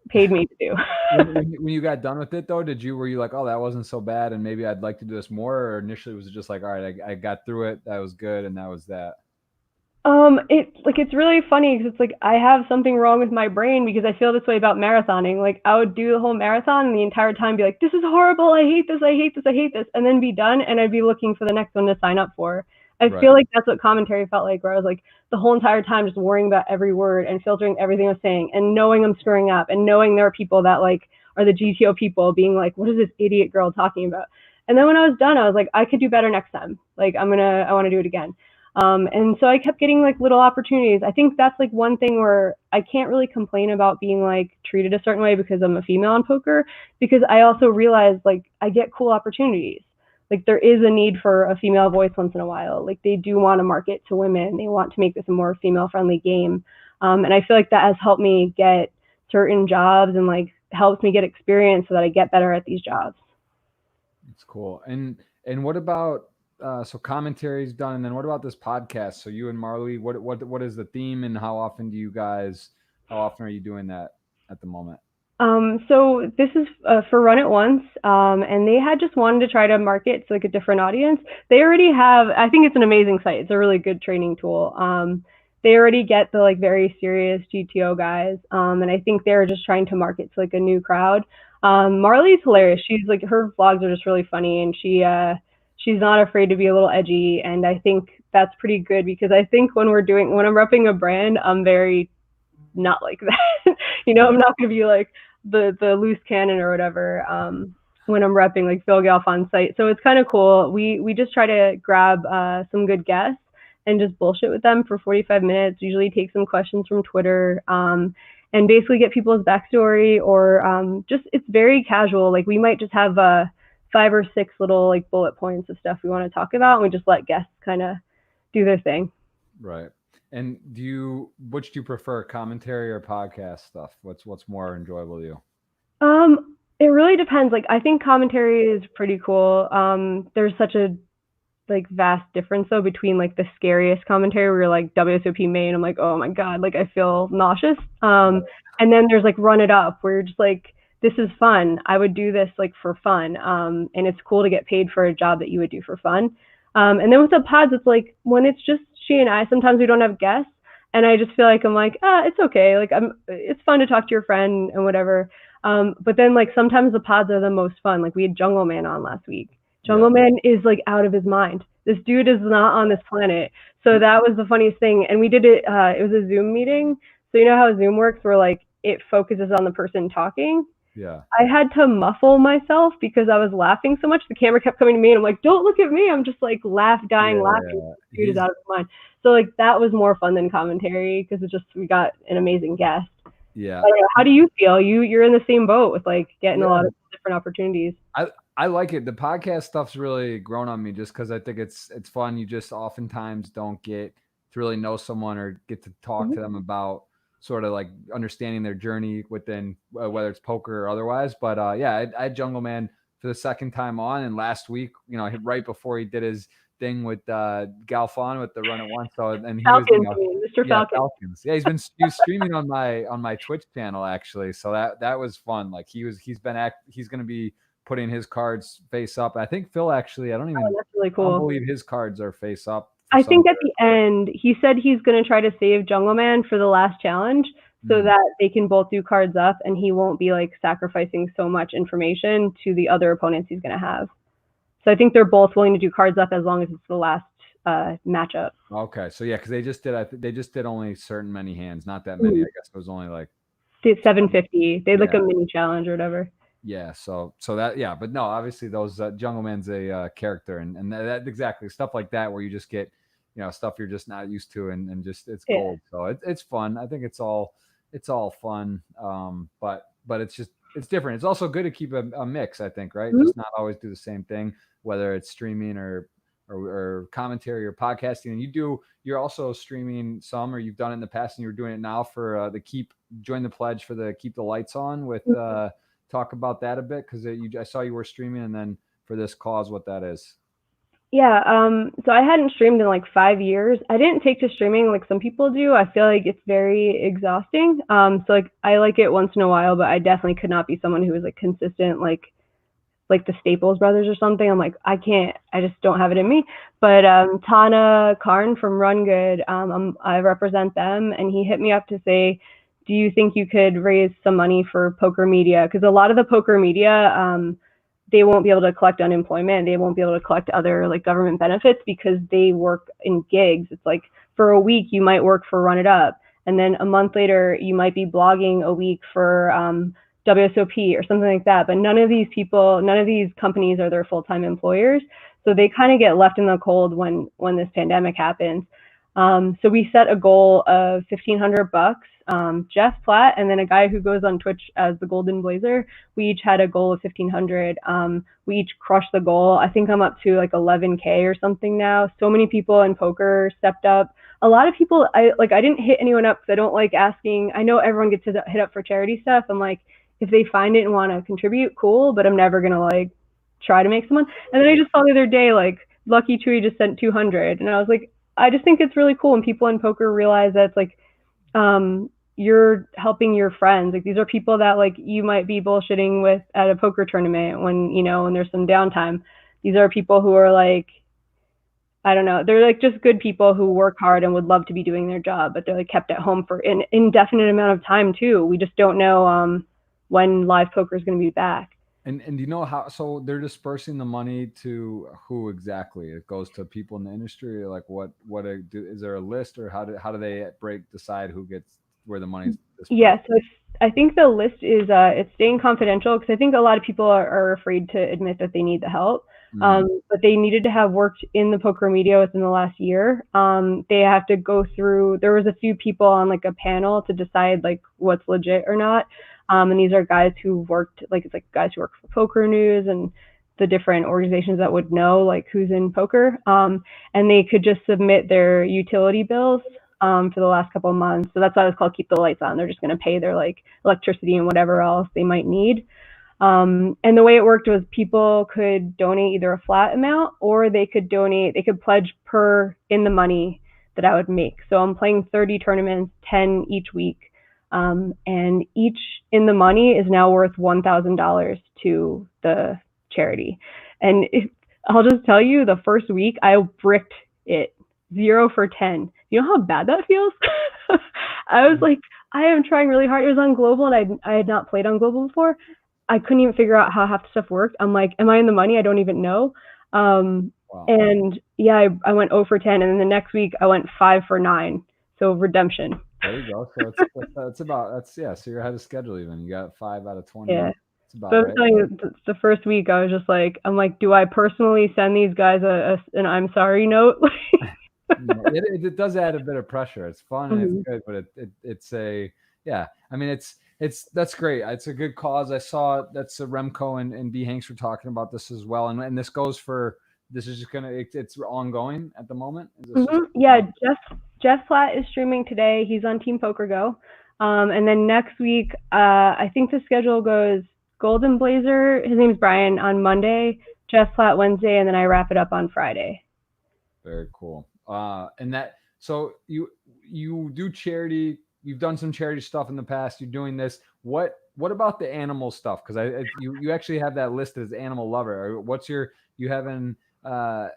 Speaker 2: paid me to do.
Speaker 1: When you got done with it though, were you like, oh, that wasn't so bad and maybe I'd like to do this more? Or initially was it just like, all right, I got through it, that was good, and that was that?
Speaker 2: It's really funny because it's like I have something wrong with my brain, because I feel this way about marathoning. Like, I would do the whole marathon and the entire time be like, "This is horrible. I hate this. I hate this. I hate this," and then be done, and I'd be looking for the next one to sign up for. I
Speaker 1: Right.
Speaker 2: feel like that's what commentary felt like, where I was like the whole entire time just worrying about every word and filtering everything I was saying and knowing I'm screwing up and knowing there are people that like are the GTO people being like, "What is this idiot girl talking about?" And then when I was done, I was like, I could do better next time. Like, I want to do it again. And so I kept getting like little opportunities. I think that's like one thing where I can't really complain about being like treated a certain way because I'm a female in poker, because I also realized like I get cool opportunities. Like, there is a need for a female voice once in a while. Like, they do want to market to women. They want to make this a more female friendly game. And I feel like that has helped me get certain jobs and like helps me get experience so that I get better at these jobs.
Speaker 1: It's cool. And what about so commentary's done, and then what about this podcast? So you and Marley, what is the theme, and how often are you doing that at the moment?
Speaker 2: So this is for Run It Once, and they had just wanted to try to market to like a different audience. They already have, I think it's an amazing site. It's a really good training tool. They already get the like very serious GTO guys, and I think they're just trying to market to like a new crowd. Marley's hilarious. She's like, her vlogs are just really funny, and she's not afraid to be a little edgy, and I think that's pretty good, because I think when I'm repping a brand, I'm very not like that. I'm not going to be like the loose cannon or whatever when I'm repping like Phil Gelf on site. So it's kind of cool. We just try to grab some good guests and just bullshit with them for 45 minutes. Usually take some questions from Twitter and basically get people's backstory, or just, it's very casual. Like, we might just have 5 or 6 little like bullet points of stuff we want to talk about, and we just let guests kind of do their thing.
Speaker 1: Right. And which do you prefer, commentary or podcast stuff? What's more enjoyable to you?
Speaker 2: It really depends. Like, I think commentary is pretty cool. There's such a like vast difference though between like the scariest commentary where you're like WSOP main, I'm like, oh my god, like I feel nauseous. And then there's like Run It Up, where you're just like, this is fun. I would do this like for fun. And it's cool to get paid for a job that you would do for fun. And then with the pods, it's like when it's just she and I, sometimes we don't have guests. And I just feel like I'm like, it's okay. Like, it's fun to talk to your friend and whatever. But then like sometimes the pods are the most fun. Like we had Jungle Man on last week. Jungle Man is like out of his mind. This dude is not on this planet. So that was the funniest thing. And we did it, it was a Zoom meeting. So you know how Zoom works where like it focuses on the person talking?
Speaker 1: Yeah.
Speaker 2: I had to muffle myself because I was laughing so much. The camera kept coming to me and I'm like, don't look at me. I'm just like dying laughing. Dude is out of his mind. So like that was more fun than commentary because we got an amazing guest.
Speaker 1: Yeah.
Speaker 2: But, how do you feel? You're in the same boat with like getting a lot of different opportunities.
Speaker 1: I like it. The podcast stuff's really grown on me just because I think it's fun. You just oftentimes don't get to really know someone or get to talk to them about sort of like understanding their journey within whether it's poker or otherwise. But I had Jungle Man for the second time on, and last week, right before he did his thing with Galfon with the Run It Once. So and he
Speaker 2: Falcons,
Speaker 1: was
Speaker 2: Mr. Falcon.
Speaker 1: Falcons. Yeah, he was streaming on my Twitch channel actually. So that was fun. Like he's going to be putting his cards face up. I think Phil actually, that's really cool. I don't believe his cards are face up.
Speaker 2: I think at the end, he said he's going to try to save Jungle Man for the last challenge so that they can both do cards up and he won't be like sacrificing so much information to the other opponents he's going to have. So I think they're both willing to do cards up as long as it's the last matchup.
Speaker 1: Okay. So yeah, because they just did only certain many hands, not that many. I guess it was only like
Speaker 2: 750. They had like a mini challenge or whatever.
Speaker 1: Yeah, so that but no, obviously those Jungle Man's a character, and that exactly stuff like that where you just get stuff you're just not used to, and just it's gold. So it's fun. I think it's all fun, but it's different. It's also good to keep a mix. I think just not always do the same thing, whether it's streaming or commentary or podcasting. And you're also streaming some, or you've done it in the past, and you're doing it now for join the pledge for the Keep the Lights On with. Talk about that a bit because I saw you were streaming, and then for this cause, what that is.
Speaker 2: Yeah, so I hadn't streamed in like 5 years. I didn't take to streaming like some people do. I feel like it's very exhausting. So like I like it once in a while, but I definitely could not be someone who was like consistent, like the Staples brothers or something. I'm like, I just don't have it in me. But Tana Karn from Run Good, I represent them, and he hit me up to say, do you think you could raise some money for poker media? Because a lot of the poker media, they won't be able to collect unemployment. They won't be able to collect other like government benefits because they work in gigs. It's like for a week, you might work for Run It Up. And then a month later, you might be blogging a week for WSOP or something like that. But none of these companies are their full-time employers. So they kind of get left in the cold when this pandemic happens. So we set a goal of $1,500. Jeff Platt and then a guy who goes on Twitch as the Golden Blazer, we each had a goal of 1,500. We each crushed the goal. I think I'm up to like 11K or something now. So many people in poker stepped up. A lot of people, I didn't hit anyone up because I don't like asking. I know everyone gets hit up for charity stuff. I'm like, if they find it and want to contribute, cool, but I'm never going to like try to make someone. And then I just saw the other day, like Lucky Chewy just sent 200. And I was like, I just think it's really cool when people in poker realize that it's like, you're helping your friends. Like these are people that like you might be bullshitting with at a poker tournament when there's some downtime. These are people who are like, I don't know, they're like just good people who work hard and would love to be doing their job, but they're like kept at home for an indefinite amount of time too. We just don't know when live poker is going to be back.
Speaker 1: And do you know how? So they're dispersing the money to who exactly? It goes to people in the industry, or like is there a list, or how do they decide who gets where the money's dispersed?
Speaker 2: Yeah, so I think the list is it's staying confidential because I think a lot of people are afraid to admit that they need the help. But they needed to have worked in the poker media within the last year. They have to go through. There was a few people on like a panel to decide like what's legit or not. And these are guys who worked, like it's like guys who work for Poker News and the different organizations that would know like who's in poker. And they could just submit their utility bills for the last couple of months. So that's why it's called Keep the Lights On. They're just going to pay their like electricity and whatever else they might need. And the way it worked was people could donate either a flat amount or they could pledge per in the money that I would make. So I'm playing 30 tournaments, 10 each week. And each in the money is now worth $1,000 to the charity. And I'll just tell you, the first week I bricked it 0 for 10. You know how bad that feels? I was like, I am trying really hard. It was on Global, and I had not played on Global before. I couldn't even figure out how half the stuff worked. I'm like, am I in the money? I don't even know.
Speaker 1: Wow.
Speaker 2: And yeah, I went 0 for 10, and then the next week I went 5 for 9. So redemption.
Speaker 1: There you go. So it's about yeah. So you're ahead of schedule even. You got 5 out of 20.
Speaker 2: Yeah.
Speaker 1: It's about
Speaker 2: So I was
Speaker 1: right.
Speaker 2: telling you, the first week I was just like, I'm like, do I personally send these guys an I'm sorry note?
Speaker 1: It does add a bit of pressure. It's fun and it's good, but it's yeah. I mean, that's great. It's a good cause. I saw that's Remco and B Hanks were talking about this as well, and this goes for this is just it's ongoing at the moment.
Speaker 2: Yeah, Jeff Platt is streaming today. He's on Team Poker Go, and then next week, I think the schedule goes Golden Blazer. His name's Brian on Monday, Jeff Platt Wednesday, and then I wrap it up on Friday.
Speaker 1: Very cool. And that so you do charity. You've done some charity stuff in the past. You're doing this. What about the animal stuff? Because you actually have that listed as animal lover. What's you having? Do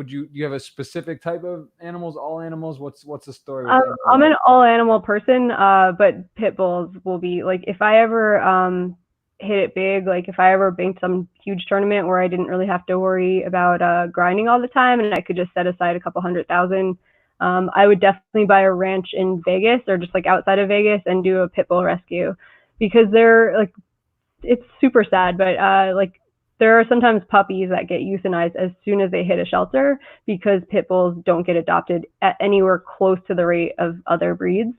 Speaker 1: you have a specific type of animals? All animals? What's the story?
Speaker 2: I'm an all animal person, but pit bulls will be like if I ever hit it big, like if I ever banked some huge tournament where I didn't really have to worry about grinding all the time and I could just set aside a couple $100,000, I would definitely buy a ranch in Vegas or just like outside of Vegas and do a pit bull rescue, because they're like, it's super sad, but like there are sometimes puppies that get euthanized as soon as they hit a shelter because pit bulls don't get adopted at anywhere close to the rate of other breeds,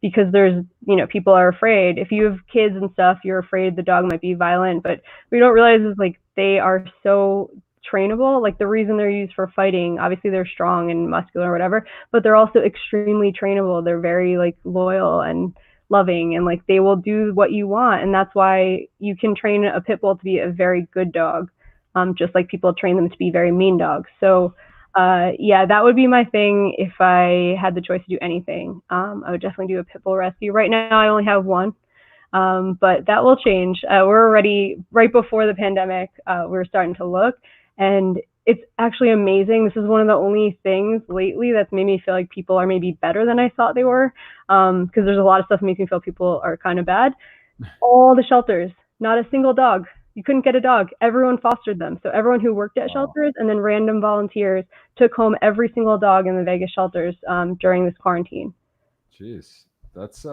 Speaker 2: because there's, people are afraid. If you have kids and stuff, you're afraid the dog might be violent, but we don't realize is like they are so trainable. Like the reason they're used for fighting, obviously they're strong and muscular or whatever, but they're also extremely trainable. They're very like loyal and loving, and like they will do what you want, and that's why you can train a pit bull to be a very good dog, just like people train them to be very mean dogs. So yeah, that would be my thing if I had the choice to do anything. I would definitely do a pit bull rescue. Right now I only have one, but that will change. We're already right before the pandemic. We're starting to look, and it's actually amazing. This is one of the only things lately that's made me feel like people are maybe better than I thought they were, because there's a lot of stuff that makes me feel people are kind of bad. All the shelters, not a single dog. You couldn't get a dog. Everyone fostered them. So everyone who worked at shelters and then random volunteers took home every single dog in the Vegas shelters during this quarantine.
Speaker 1: Jeez, that's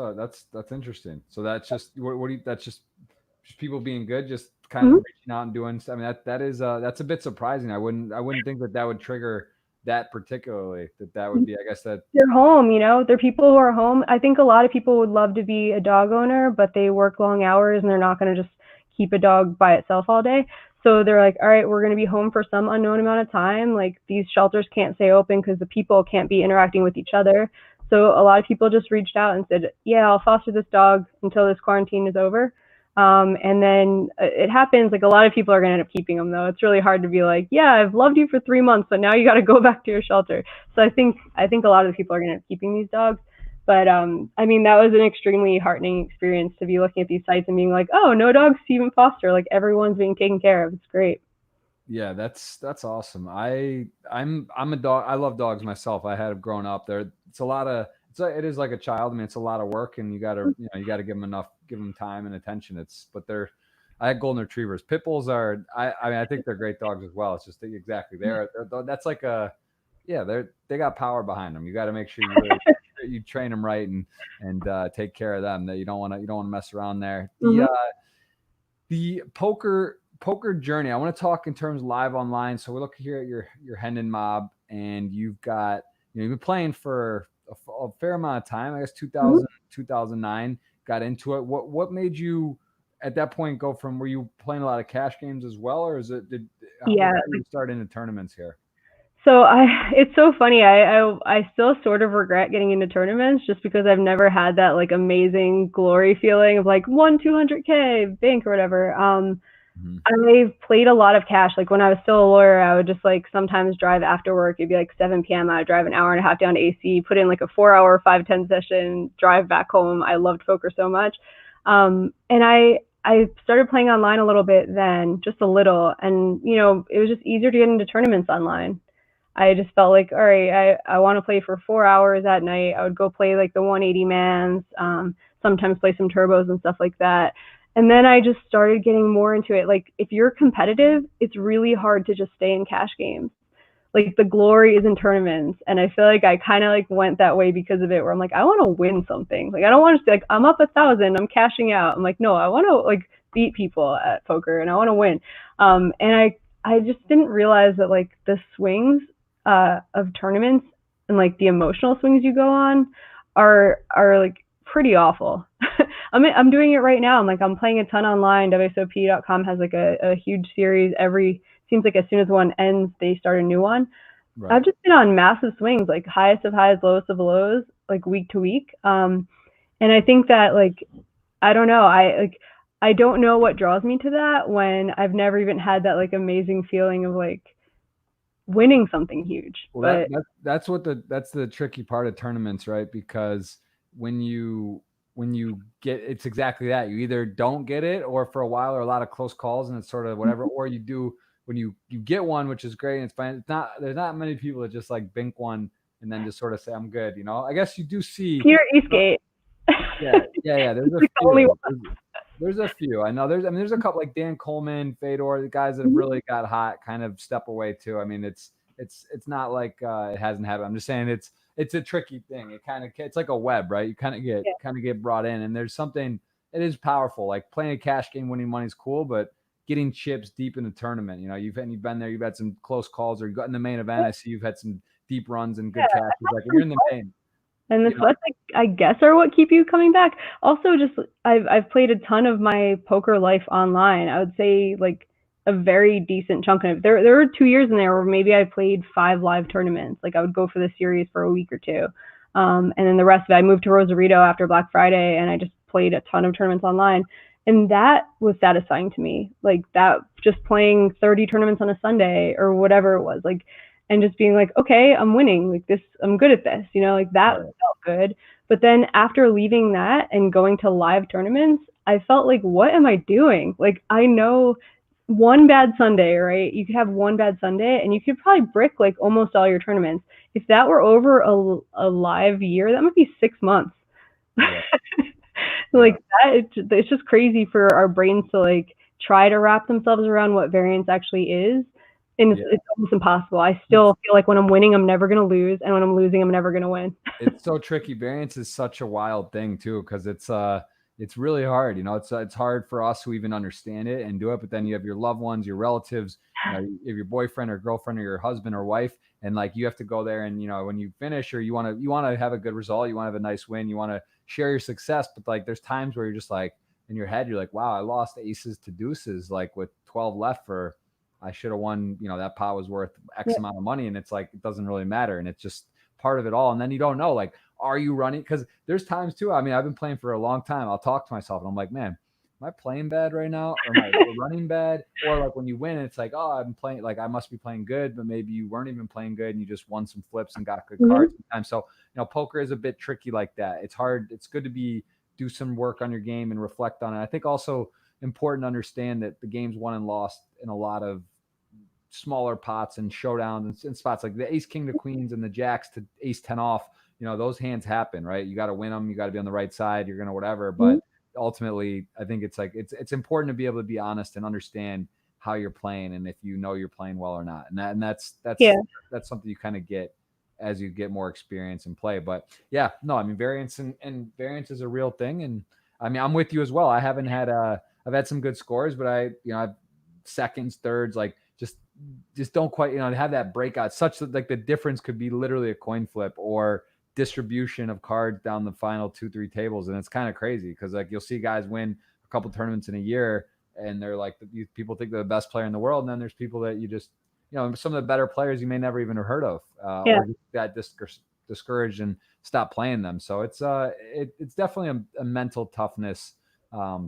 Speaker 1: interesting. So that's just what do you? That's just people being good, just kind of reaching out and doing. I mean, that's a bit surprising. I wouldn't think that would trigger that particularly. That would be, I guess that
Speaker 2: they're home. They're people who are home. I think a lot of people would love to be a dog owner, but they work long hours and they're not going to just keep a dog by itself all day. So they're like, all right, we're going to be home for some unknown amount of time. Like these shelters can't stay open because the people can't be interacting with each other. So a lot of people just reached out and said, yeah, I'll foster this dog until this quarantine is over. And then it happens, like a lot of people are going to end up keeping them though. It's really hard to be like, yeah, I've loved you for 3 months, but now you got to go back to your shelter. So I think a lot of the people are going to end up keeping these dogs. But I mean, that was an extremely heartening experience to be looking at these sites and being like, oh, no dogs to even foster. Like everyone's being taken care of. It's great.
Speaker 1: Yeah, that's awesome. I'm a dog. I love dogs myself. I had grown up there. It's a lot of, it is like a child. I mean, it's a lot of work, and you gotta give them time and attention. I had golden retrievers. Pit bulls are, I mean, I think they're great dogs as well. It's just exactly that's like they got power behind them. You got to make sure you train them right and take care of them. That you don't want to mess around there. The poker journey. I want to talk in terms live online. So we're looking here at your Hendon mob, and you've got you've been playing for a fair amount of time. I guess 2009 got into it. What made you at that point go from, were you playing a lot of cash games as well, or did you start into tournaments here?
Speaker 2: So it's so funny. I still sort of regret getting into tournaments just because I've never had that like amazing glory feeling of like won 200K bank or whatever. I've played a lot of cash. Like when I was still a lawyer, I would just like sometimes drive after work. It'd be like 7 p.m. I would drive an hour and a half down to AC, put in like a 4-hour 5-10 session, drive back home. I loved poker so much. And I started playing online a little bit then, just a little. And, it was just easier to get into tournaments online. I just felt like, all right, I want to play for 4 hours at night. I would go play like the 180 mans, sometimes play some turbos and stuff like that. And then I just started getting more into it. Like if you're competitive, it's really hard to just stay in cash games. Like the glory is in tournaments, and I feel like I kind of like went that way because of it, where I'm like, I want to win something. Like I don't want to be like, I'm up 1,000, I'm cashing out. I'm like, no, I want to like beat people at poker and I want to win. And I just didn't realize that like the swings of tournaments and like the emotional swings you go on are like pretty awful. I'm doing it right now. I'm playing a ton online. WSOP.com has like a huge series. Seems like as soon as one ends, they start a new one. Right. I've just been on massive swings, like highest of highs, lowest of lows, like week to week. And I think that like, I don't know, I don't know what draws me to that when I've never even had that like amazing feeling of like winning something huge.
Speaker 1: Well, that's the tricky part of tournaments, right? Because when you get, it's exactly that. You either don't get it, or for a while or a lot of close calls and it's sort of whatever, or you do when you get one, which is great and it's fine. There's not many people that just like bink one and then just sort of say I'm good, you know. I guess you do see
Speaker 2: Pure Eastgate.
Speaker 1: Yeah. There's a few. There's a few. I know there's a couple like Dan Coleman, Fedor, the guys that have really got hot, kind of step away too. I mean, it's not like it hasn't happened. I'm just saying it's a tricky thing. It's like a web, right? You kind of get brought in, and there's something. It is powerful. Like playing a cash game, winning money is cool, but getting chips deep in the tournament, you know, you've been there, you've had some close calls, or you got in the main event. I see you've had some deep runs and good cashes. Like you're in the main.
Speaker 2: And the sweats, like, I guess, are what keep you coming back. Also, just I've played a ton of my poker life online. I would say like a very decent chunk of it. There were 2 years in there where maybe I played 5 live tournaments. Like I would go for the series for a week or two, and then the rest of it, I moved to Rosarito after Black Friday, and I just played a ton of tournaments online. And that was satisfying to me. Like that, just playing 30 tournaments on a Sunday or whatever it was, like. And just being like, okay, I'm winning, like this, I'm good at this, you know, like that felt good. But then after leaving that and going to live tournaments, I felt like, what am I doing? Like, I know one bad Sunday, right? You could have one bad Sunday and you could probably brick like almost all your tournaments. If that were over a live year, that might be 6 months. Yeah. Like that, it's just crazy for our brains to like try to wrap themselves around what variance actually is. And it's almost impossible. I still feel like when I'm winning, I'm never going to lose. And when I'm losing, I'm never going to win.
Speaker 1: It's so tricky. Variance is such a wild thing too, because it's really hard. You know, it's hard for us who even understand it and do it. But then you have your loved ones, your relatives, you know, you have your boyfriend or girlfriend or your husband or wife. And like, you have to go there and, you know, when you finish or you want to have a good result, you want to have a nice win, you want to share your success. But like, there's times where you're just like, in your head, you're like, wow, I lost aces to deuces, like with 12 left I should have won, you know, that pot was worth X amount of money. And it's like, it doesn't really matter. And it's just part of it all. And then you don't know, like, are you running? Because there's times too. I mean, I've been playing for a long time. I'll talk to myself and I'm like, man, am I playing bad right now? Or am I running bad? Or like when you win, it's like, oh, I'm playing, like I must be playing good, but maybe you weren't even playing good and you just won some flips and got good cards sometimes. So, you know, poker is a bit tricky like that. It's hard. It's good to do some work on your game and reflect on it. I think also important to understand that the game's won and lost in a lot of smaller pots and showdowns and spots like the ace king to queens and the jacks to ace 10 off. You know, those hands happen, right? You got to win them, you got to be on the right side, you're gonna whatever. But ultimately, I think it's like it's important to be able to be honest and understand how you're playing and if you know you're playing well or not. And that's something you kind of get as you get more experience and play. But yeah, no, I mean, variance and variance is a real thing. And I mean, I'm with you as well. I haven't had I've had some good scores, but I've seconds, thirds, like just don't quite, you know, have that breakout such that like the difference could be literally a coin flip or distribution of cards down the final 2-3 tables. And it's kind of crazy because like you'll see guys win a couple tournaments in a year and they're like, people think they're the best player in the world. And then there's people that you just, you know, some of the better players you may never even have heard of or got discouraged and stop playing them. So it's definitely a mental toughness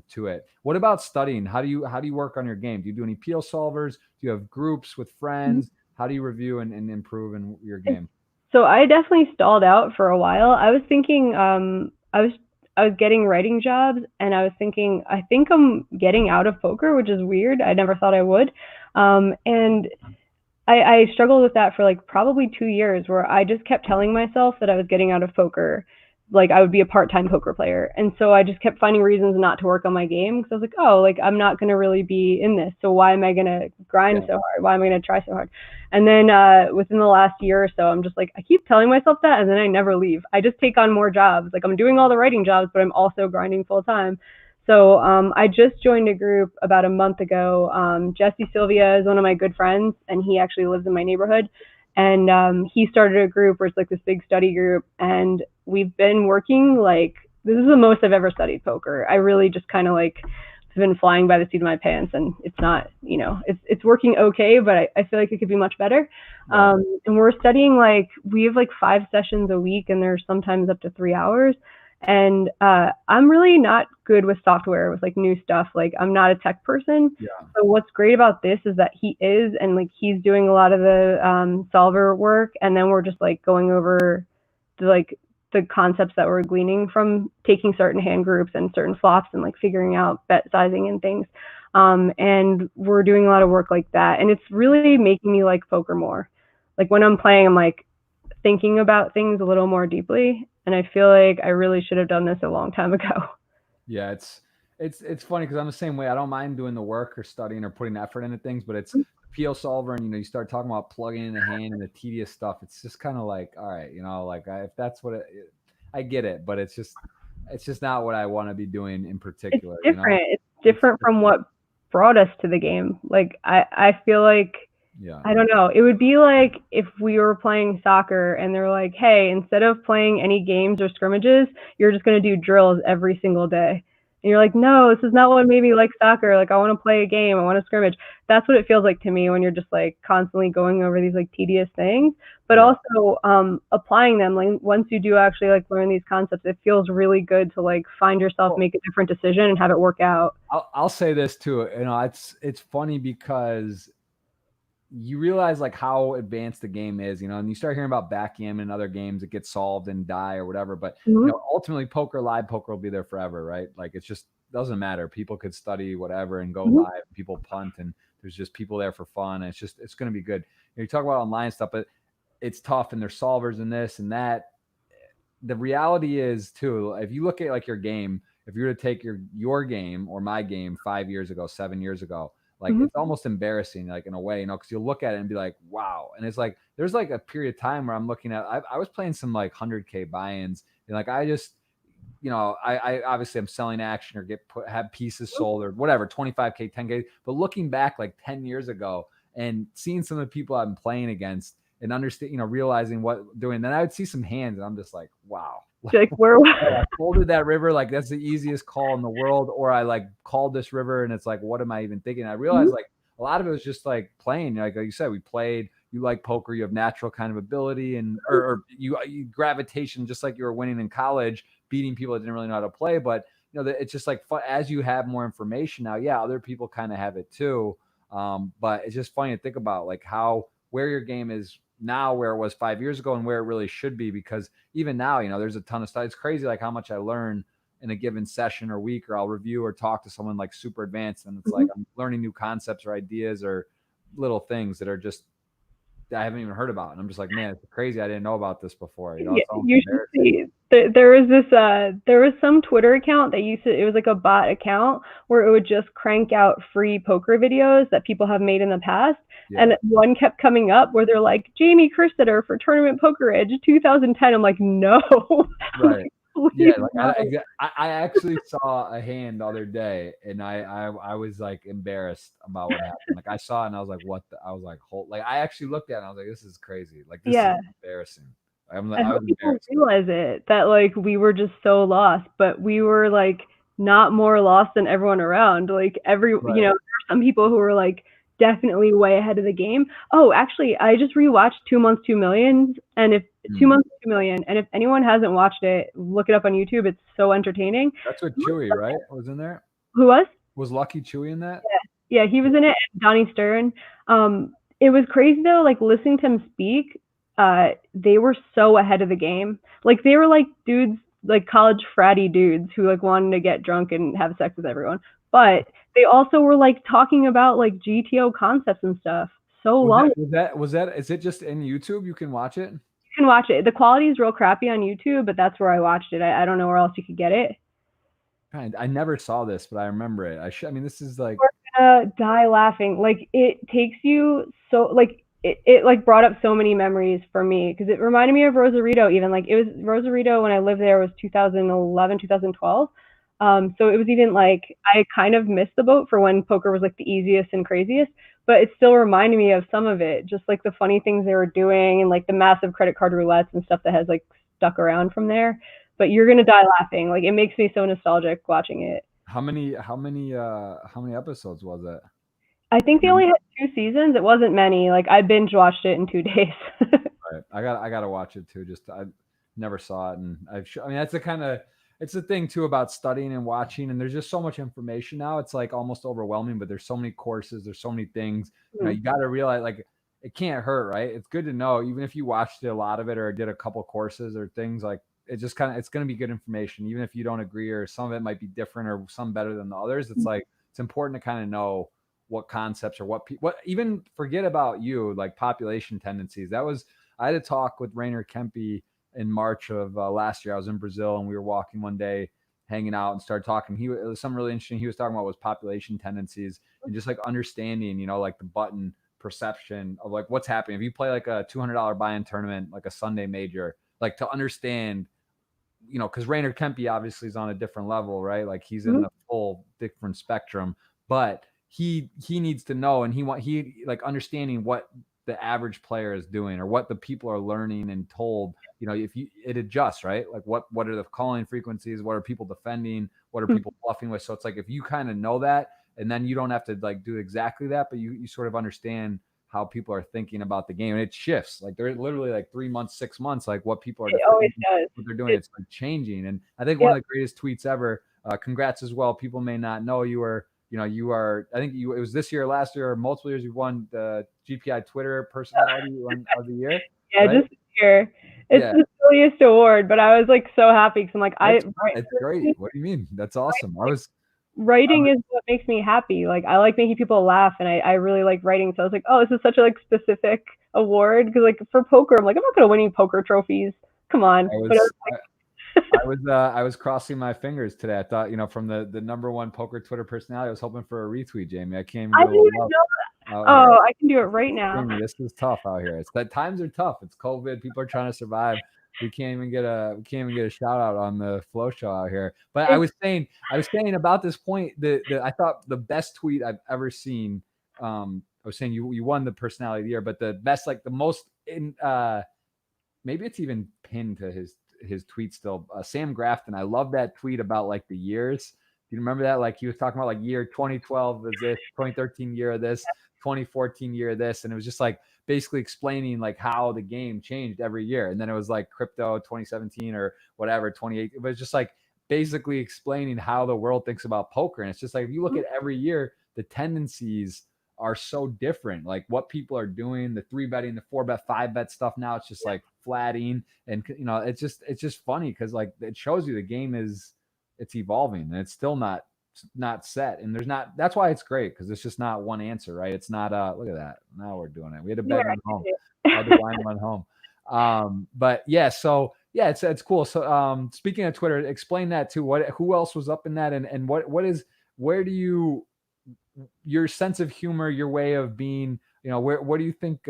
Speaker 1: to it. What about studying? How do you work on your game? Do you do any PO solvers? Do you have groups with friends? How do you review and improve in your game?
Speaker 2: So I definitely stalled out for a while. I was thinking, I was getting writing jobs and I was thinking, I think I'm getting out of poker, which is weird. I never thought I would. And I struggled with that for like probably 2 years, where I just kept telling myself that I was getting out of poker. Like I would be a part-time poker player. And so I just kept finding reasons not to work on my game, because I was like, oh, like I'm not going to really be in this. So why am I going to grind so hard? Why am I going to try so hard? And then within the last year or so, I'm just like, I keep telling myself that, and then I never leave. I just take on more jobs. Like I'm doing all the writing jobs, but I'm also grinding full time. So I just joined a group about a month ago. Jesse Sylvia is one of my good friends, and he actually lives in my neighborhood. And he started a group where it's like this big study group, and we've been working like, this is the most I've ever studied poker. I really just kind of like been flying by the seat of my pants, and it's not, it's working okay, but I feel like it could be much better. Right. And we're studying, like, we have like 5 sessions a week, and there's sometimes up to 3 hours. And I'm really not good with software, with like new stuff. Like I'm not a tech person. Yeah. So what's great about this is that he is, and like he's doing a lot of the solver work, and then we're just like going over the concepts that we're gleaning from taking certain hand groups and certain flops, and like figuring out bet sizing and things. And we're doing a lot of work like that, and it's really making me like poker more. Like when I'm playing, I'm like thinking about things a little more deeply. And I feel like I really should have done this a long time ago.
Speaker 1: Yeah, it's funny because I'm the same way. I don't mind doing the work or studying or putting effort into things, but it's PL solver, and you start talking about plugging in the hand and the tedious stuff. It's just kind of like, all right, like if that's what I get it, but it's just not what I want to be doing in particular.
Speaker 2: It's different. It's different from what brought us to the game. Like I feel like, yeah, I don't know. It would be like if we were playing soccer and they're like, hey, instead of playing any games or scrimmages, you're just going to do drills every single day. And you're like, no, this is not what made me like soccer. Like, I want to play a game. I want to scrimmage. That's what it feels like to me when you're just like constantly going over these like tedious things, but also applying them. Like once you do actually like learn these concepts, it feels really good to like find yourself, make a different decision, and have it work out.
Speaker 1: I'll say this too. It's funny because you realize like how advanced the game is, and you start hearing about backgammon and other games that get solved and die or whatever. But ultimately live poker will be there forever, right? Like it just doesn't matter. People could study whatever and go live. People punt, and there's just people there for fun. And it's going to be good. You talk about online stuff, but it's tough, and there's solvers and this and that. The reality is too, if you look at like your game, if you were to take your game or my game 5 years ago, 7 years ago, like it's almost embarrassing, like in a way, because you'll look at it and be like, wow. And it's like, there's like a period of time where I'm looking at, I was playing some like 100K buy-ins, and like, I just, I obviously I'm selling action or have pieces sold or whatever, 25K, 10K. But looking back like 10 years ago and seeing some of the people I'm playing against and understand, realizing what doing, then I would see some hands and I'm just like, wow.
Speaker 2: Like where
Speaker 1: I folded that river, like that's the easiest call in the world, or I like called this river, and it's like, what am I even thinking? I realized like a lot of it was just like playing, like you said, we played. You like poker, you have natural kind of ability, and or you gravitation, just like you were winning in college, beating people that didn't really know how to play. But it's just like fun, as you have more information now. Yeah, other people kind of have it too, but it's just funny to think about like where your game is now, where it was 5 years ago, and where it really should be. Because even now, there's a ton of stuff. It's crazy like how much I learn in a given session or week, or I'll review or talk to someone like super advanced, and it's like I'm learning new concepts or ideas or little things that are just I haven't even heard about. And I'm just like, man, it's crazy. I didn't know about this before.
Speaker 2: You should see. There was some Twitter account that it was like a bot account where it would just crank out free poker videos that people have made in the past. Yeah. And one kept coming up where they're like, Jamie Kerstetter for Tournament Poker Edge 2010. I'm like, no.
Speaker 1: Right. Yeah, like I actually saw a hand the other day, and I was like embarrassed about what happened. Like I saw it and I was like, what? I was like, like I actually looked at it and I was like, this is crazy. Like this is embarrassing. I'm like, I hope people
Speaker 2: realize it, that like we were just so lost, but we were like not more lost than everyone around. Like there are some people who were like definitely way ahead of the game. Oh, actually, I just rewatched 2 Months, 2 Million, and if 2 Months, 2 Million, and if anyone hasn't watched it, look it up on YouTube. It's so entertaining.
Speaker 1: That's what Chewy, right, was in there.
Speaker 2: Who was?
Speaker 1: Was Lucky Chewy in that?
Speaker 2: Yeah, he was in it. And Donnie Stern. It was crazy though. Like listening to him speak, they were so ahead of the game. Like they were like dudes, like college fratty dudes who like wanted to get drunk and have sex with everyone, but they also were like talking about like GTO concepts and stuff. so long.
Speaker 1: Is it just in YouTube? You can watch it?
Speaker 2: You can watch it. The quality is real crappy on YouTube, but that's where I watched it. I don't know where else you could get it.
Speaker 1: I never saw this, but I remember it. I mean, this is like,
Speaker 2: We're gonna die laughing. Like, it takes you so, like, it like brought up so many memories for me because it reminded me of Rosarito. Even like, it was Rosarito when I lived there was 2011, 2012. So it was even like I kind of missed the boat for when poker was like the easiest and craziest, but it still reminded me of some of it, just like the funny things they were doing and like the massive credit card roulettes and stuff that has like stuck around from there. But you're gonna die laughing. Like, it makes me so nostalgic watching it.
Speaker 1: how many episodes was it?
Speaker 2: I think they only had 2 seasons. It wasn't many. Like, I binge watched it in 2 days.
Speaker 1: Right. I gotta watch it too. Just I never saw it, and I mean, that's the kind of, it's the thing too about studying and watching, and there's just so much information now. It's like almost overwhelming, but there's so many courses, there's so many things. You know, you got to realize, like, it can't hurt, right? It's good to know, even if you watched a lot of it or did a couple courses or things, like, it just kind of, it's going to be good information, even if you don't agree or some of it might be different or some better than the others. It's like, it's important to kind of know what concepts or what even forget about you, like population tendencies. I had a talk with Rainer Kempe in March of last year. I was in Brazil and we were walking one day, hanging out, and started talking. It was something really interesting. He was talking about was population tendencies and just like understanding, you know, like the button perception of like what's happening. If you play like a $200 buy-in tournament, like a Sunday major, like to understand, you know, because Rainer Kempe obviously is on a different level, right? Like he's in the full different spectrum, but he needs to know, and he like understanding what the average player is doing or what the people are learning and told. You know, if it adjusts, right? Like what are the calling frequencies? What are people defending? What are people bluffing with? So it's like, if you kind of know that, and then you don't have to like do exactly that, but you sort of understand how people are thinking about the game, and it shifts. Like they're literally like 3 months, 6 months, like what people are,
Speaker 2: always does.
Speaker 1: what they're doing. It's like changing. And I think one of the greatest tweets ever, congrats as well. People may not know you are, I think it was this year, last year, or multiple years, you won the GPI Twitter personality of the year.
Speaker 2: Yeah, right? Just this year. It's the silliest award, but I was like so happy because I'm like,
Speaker 1: it's great. What do you mean? That's awesome.
Speaker 2: Writing is what makes me happy. Like, I like making people laugh, and I really like writing. So I was like, oh, this is such a like specific award, because like for poker, I'm like, I'm not gonna win any poker trophies. Come on.
Speaker 1: I was crossing my fingers today. I thought, you know, from the number one poker Twitter personality, I was hoping for a retweet, Jamie. I can't even
Speaker 2: know that. Oh, I can do it right now.
Speaker 1: Jamie, this is tough out here. It's that times are tough. It's COVID. People are trying to survive. We can't even get a shout out on the Flow Show out here. But I was saying about this point that I thought the best tweet I've ever seen. I was saying you won the personality of the year, but the best, like the most in maybe it's even pinned to his tweet still. Sam Grafton. I love that tweet about like the years. Do you remember that? Like he was talking about like year 2012 is this, 2013 year of this, 2014 year of this, and it was just like basically explaining like how the game changed every year. And then it was like crypto 2017 or whatever 28. It was just like basically explaining how the world thinks about poker. And it's just like, if you look at every year, the tendencies are so different. Like what people are doing, the 3-betting, the 4-bet, 5-bet stuff. Now it's just like flatting, and you know, it's just funny because like it shows you the game it's evolving, and it's still not set, and that's why it's great, because it's just not one answer, right? It's not look at that, now we're doing it. We had to beg one home. I had to wind one home. But yeah, so yeah, it's cool. So speaking of Twitter, explain that too. Who else was up in that, and where do you, your sense of humor, your way of being, you know, what do you think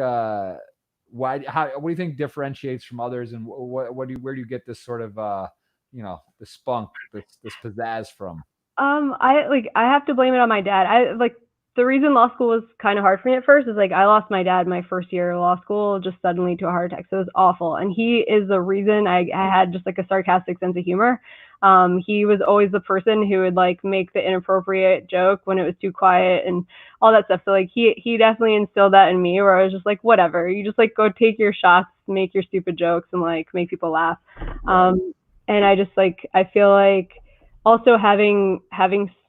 Speaker 1: what do you think differentiates from others, and where do you get this sort of you know, the spunk, this pizzazz from?
Speaker 2: I have to blame it on my dad. The reason law school was kind of hard for me at first is like I lost my dad my first year of law school just suddenly to a heart attack. So it was awful. And he is the reason I had just like a sarcastic sense of humor. He was always the person who would like make the inappropriate joke when it was too quiet and all that stuff. So like he definitely instilled that in me, where I was just like, whatever, you just like go take your shots, make your stupid jokes, and like make people laugh. And I just like, I feel like also having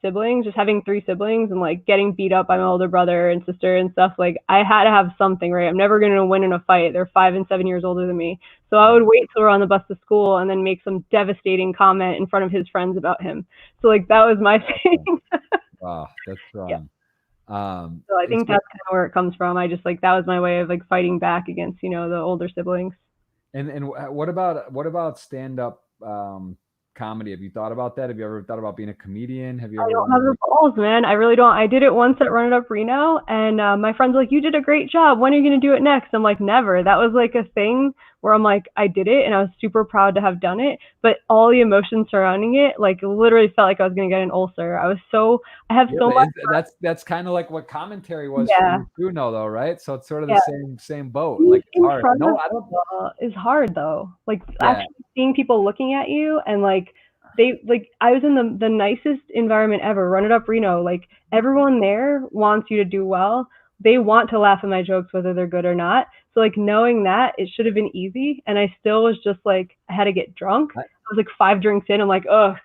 Speaker 2: siblings, just having 3 siblings and like getting beat up by my older brother and sister and stuff, like I had to have something, right? I'm never going to win in a fight. They're 5 and 7 years older than me. So I would wait till we're on the bus to school and then make some devastating comment in front of his friends about him. So like that was my thing.
Speaker 1: Wow, that's
Speaker 2: So I
Speaker 1: It's
Speaker 2: think that's kind of where it comes from. I just like that was my way of like fighting back against, you know, the older siblings.
Speaker 1: And what about stand up comedy? Have you thought about that? Have you ever thought about being a comedian? Have you
Speaker 2: I
Speaker 1: ever
Speaker 2: don't have
Speaker 1: wanted
Speaker 2: the
Speaker 1: to?
Speaker 2: balls, man. I really don't. I did it once at Run It Up Reno, and my friend's like, "You did a great job. When are you gonna do it next?" I'm like, "Never." That was like a thing where I'm like, I did it, and I was super proud to have done it. But all the emotions surrounding it, like, literally felt like I was gonna get an ulcer. I have
Speaker 1: Yeah,
Speaker 2: so
Speaker 1: but
Speaker 2: much.
Speaker 1: that's kind of like what commentary was for
Speaker 2: Yeah,
Speaker 1: you too, no, though, right? So it's sort of the
Speaker 2: yeah.
Speaker 1: same boat.
Speaker 2: Being
Speaker 1: Like it's
Speaker 2: in
Speaker 1: hard.
Speaker 2: front
Speaker 1: No,
Speaker 2: of
Speaker 1: I don't.
Speaker 2: people is hard though. Like
Speaker 1: Yeah,
Speaker 2: actually seeing people looking at you and like they like I was in the nicest environment ever. Run It Up Reno. Like everyone there wants you to do well. They want to laugh at my jokes whether they're good or not. So like knowing that it should have been easy and I still was just like I had to get drunk.
Speaker 1: I,
Speaker 2: I was like 5 drinks in. I'm like, ugh.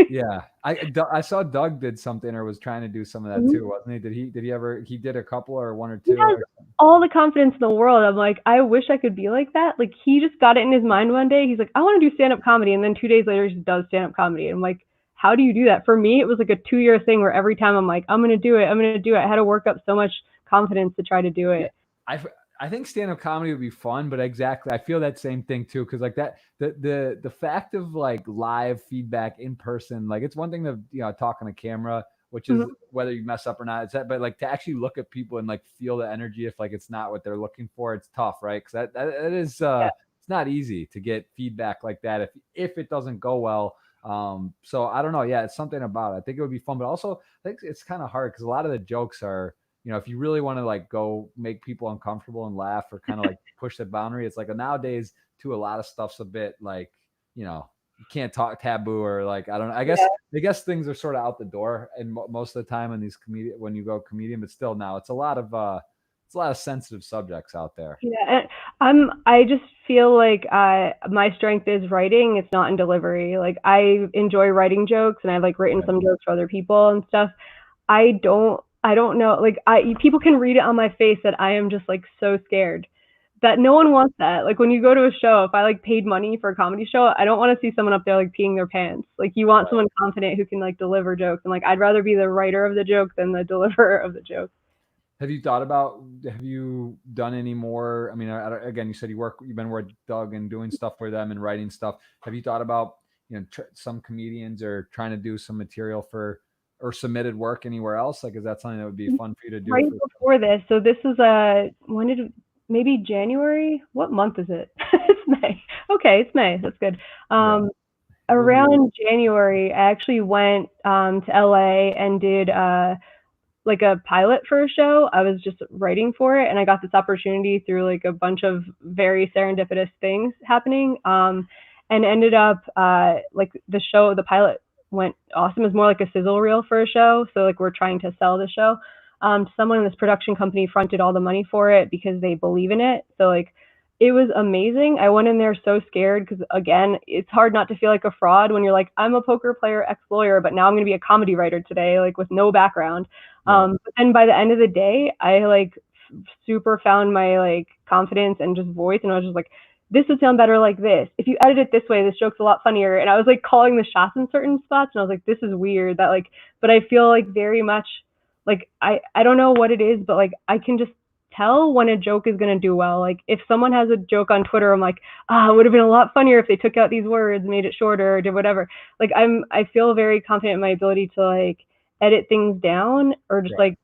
Speaker 1: yeah. I saw Doug did something or was trying to do some of that too, wasn't he? Did he ever? He did a couple or one or
Speaker 2: He
Speaker 1: two
Speaker 2: has
Speaker 1: or
Speaker 2: all the confidence in the world. I'm like, I wish I could be like that. Like he just got it in his mind one day. He's like, I want to do stand up comedy, and then 2 days later he does stand up comedy. And I'm like, how do you do that? For me, it was like a 2 year thing where every time I'm like, I'm gonna do it, I'm gonna do it. I had to work up so much confidence to try to do
Speaker 1: yeah.
Speaker 2: it.
Speaker 1: I I think stand-up comedy would be fun, but exactly, I feel that same thing too. Because like that, the fact of like live feedback in person, like it's one thing to talk on a camera, which is
Speaker 2: Mm-hmm.
Speaker 1: whether you mess up or not. It's that, but like to actually look at people and like feel the energy if like it's not what they're looking for, it's tough, right? Because that is
Speaker 2: Yeah,
Speaker 1: it's not easy to get feedback like that if it doesn't go well. So I don't know. Yeah, it's something about it. I think it would be fun, but also I think it's kind of hard because a lot of the jokes are if you really want to like go make people uncomfortable and laugh or kind of like push the boundary, it's like nowadays too, a lot of stuff's a bit like, you can't talk taboo or like, I don't know.
Speaker 2: yeah.
Speaker 1: I guess things are sort of out the door and most of the time in these when you go comedian, but still now it's a lot of sensitive subjects out there.
Speaker 2: Yeah, I just feel like my strength is writing. It's not in delivery. Like I enjoy writing jokes, and I've like written
Speaker 1: Right.
Speaker 2: some jokes for other people and stuff. I don't know. Like people can read it on my face that I am just like so scared. That no one wants that. Like when you go to a show, if I like paid money for a comedy show, I don't want to see someone up there like peeing their pants. Like you want
Speaker 1: Right.
Speaker 2: someone confident who can like deliver jokes, and like I'd rather be the writer of the joke than the deliverer of the joke.
Speaker 1: Have you done any more? I mean, again, you said you've been with Doug and doing stuff for them and writing stuff. Have you thought about, some comedians are trying to do some material for or submitted work anywhere else? Like, is that something that would be fun for you to do
Speaker 2: Right
Speaker 1: for?
Speaker 2: before this, so this was when did maybe January? What month is it? It's May. Okay, it's May. That's good.
Speaker 1: Yeah.
Speaker 2: Um,
Speaker 1: We'll be,
Speaker 2: Around January, I actually went to LA and did like a pilot for a show. I was just writing for it, and I got this opportunity through like a bunch of very serendipitous things happening. And ended up like the pilot went awesome. It was more like a sizzle reel for a show. So like we're trying to sell the show. Someone in this production company fronted all the money for it because they believe in it. So like it was amazing. I went in there so scared because again, it's hard not to feel like a fraud when you're like, I'm a poker player, ex-lawyer, but now I'm going to be a comedy writer today, like with no background.
Speaker 1: right.
Speaker 2: But then by the end of the day, I like super found my like confidence and just voice, and I was just like, this would sound better like this. If you edit it this way, this joke's a lot funnier. And I was like calling the shots in certain spots, and I was like, this is weird. That like, but I feel like very much like I don't know what it is, but like I can just tell when a joke is gonna do well. Like if someone has a joke on Twitter, I'm like, it would have been a lot funnier if they took out these words, made it shorter, or did whatever. Like I feel very confident in my ability to like edit things down or just
Speaker 1: Right.
Speaker 2: like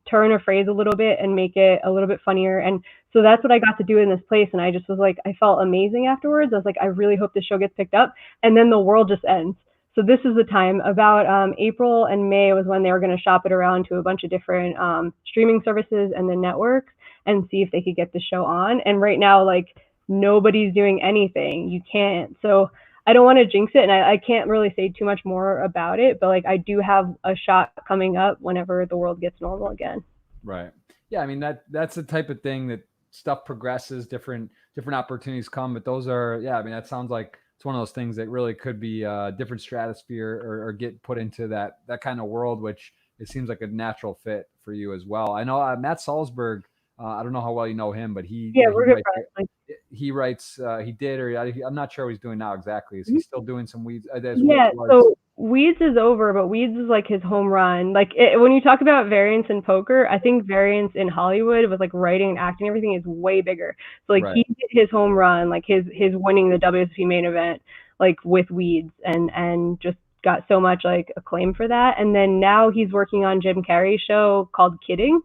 Speaker 2: turn a phrase a little bit and make it a little bit funnier. And so that's what I got to do in this place. And I just was like, I felt amazing afterwards. I was like, I really hope this show gets picked up. And then the world just ends. So this is the time about April and May was when they were going to shop it around to a bunch of different streaming services and the networks and see if they could get the show on. And right now, like nobody's doing anything. You can't. So I don't want to jinx it, and I can't really say too much more about it. But like I do have a shot coming up whenever the world gets normal again.
Speaker 1: Right. Yeah. I mean, that's the type of thing that stuff progresses, different opportunities come, but those are, yeah, I mean, that sounds like it's one of those things that really could be a different stratosphere or get put into that kind of world, which it seems like a natural fit for you as well. I know Matt Salzberg, I don't know how well you know him, but
Speaker 2: Yeah, we're good friends. Like,
Speaker 1: he writes, he did, or I'm not sure what he's doing now exactly. Is he still doing some weeds? As weeds
Speaker 2: yeah,
Speaker 1: was.
Speaker 2: so Weeds is over, but Weeds is like his home run. Like when you talk about variance in poker, I think variance in Hollywood with like writing and acting, everything is way bigger. So like he hit his home run, like his winning the WSOP main event, like with Weeds, and just got so much like acclaim for that. And then now he's working on Jim Carrey's show called Kidding.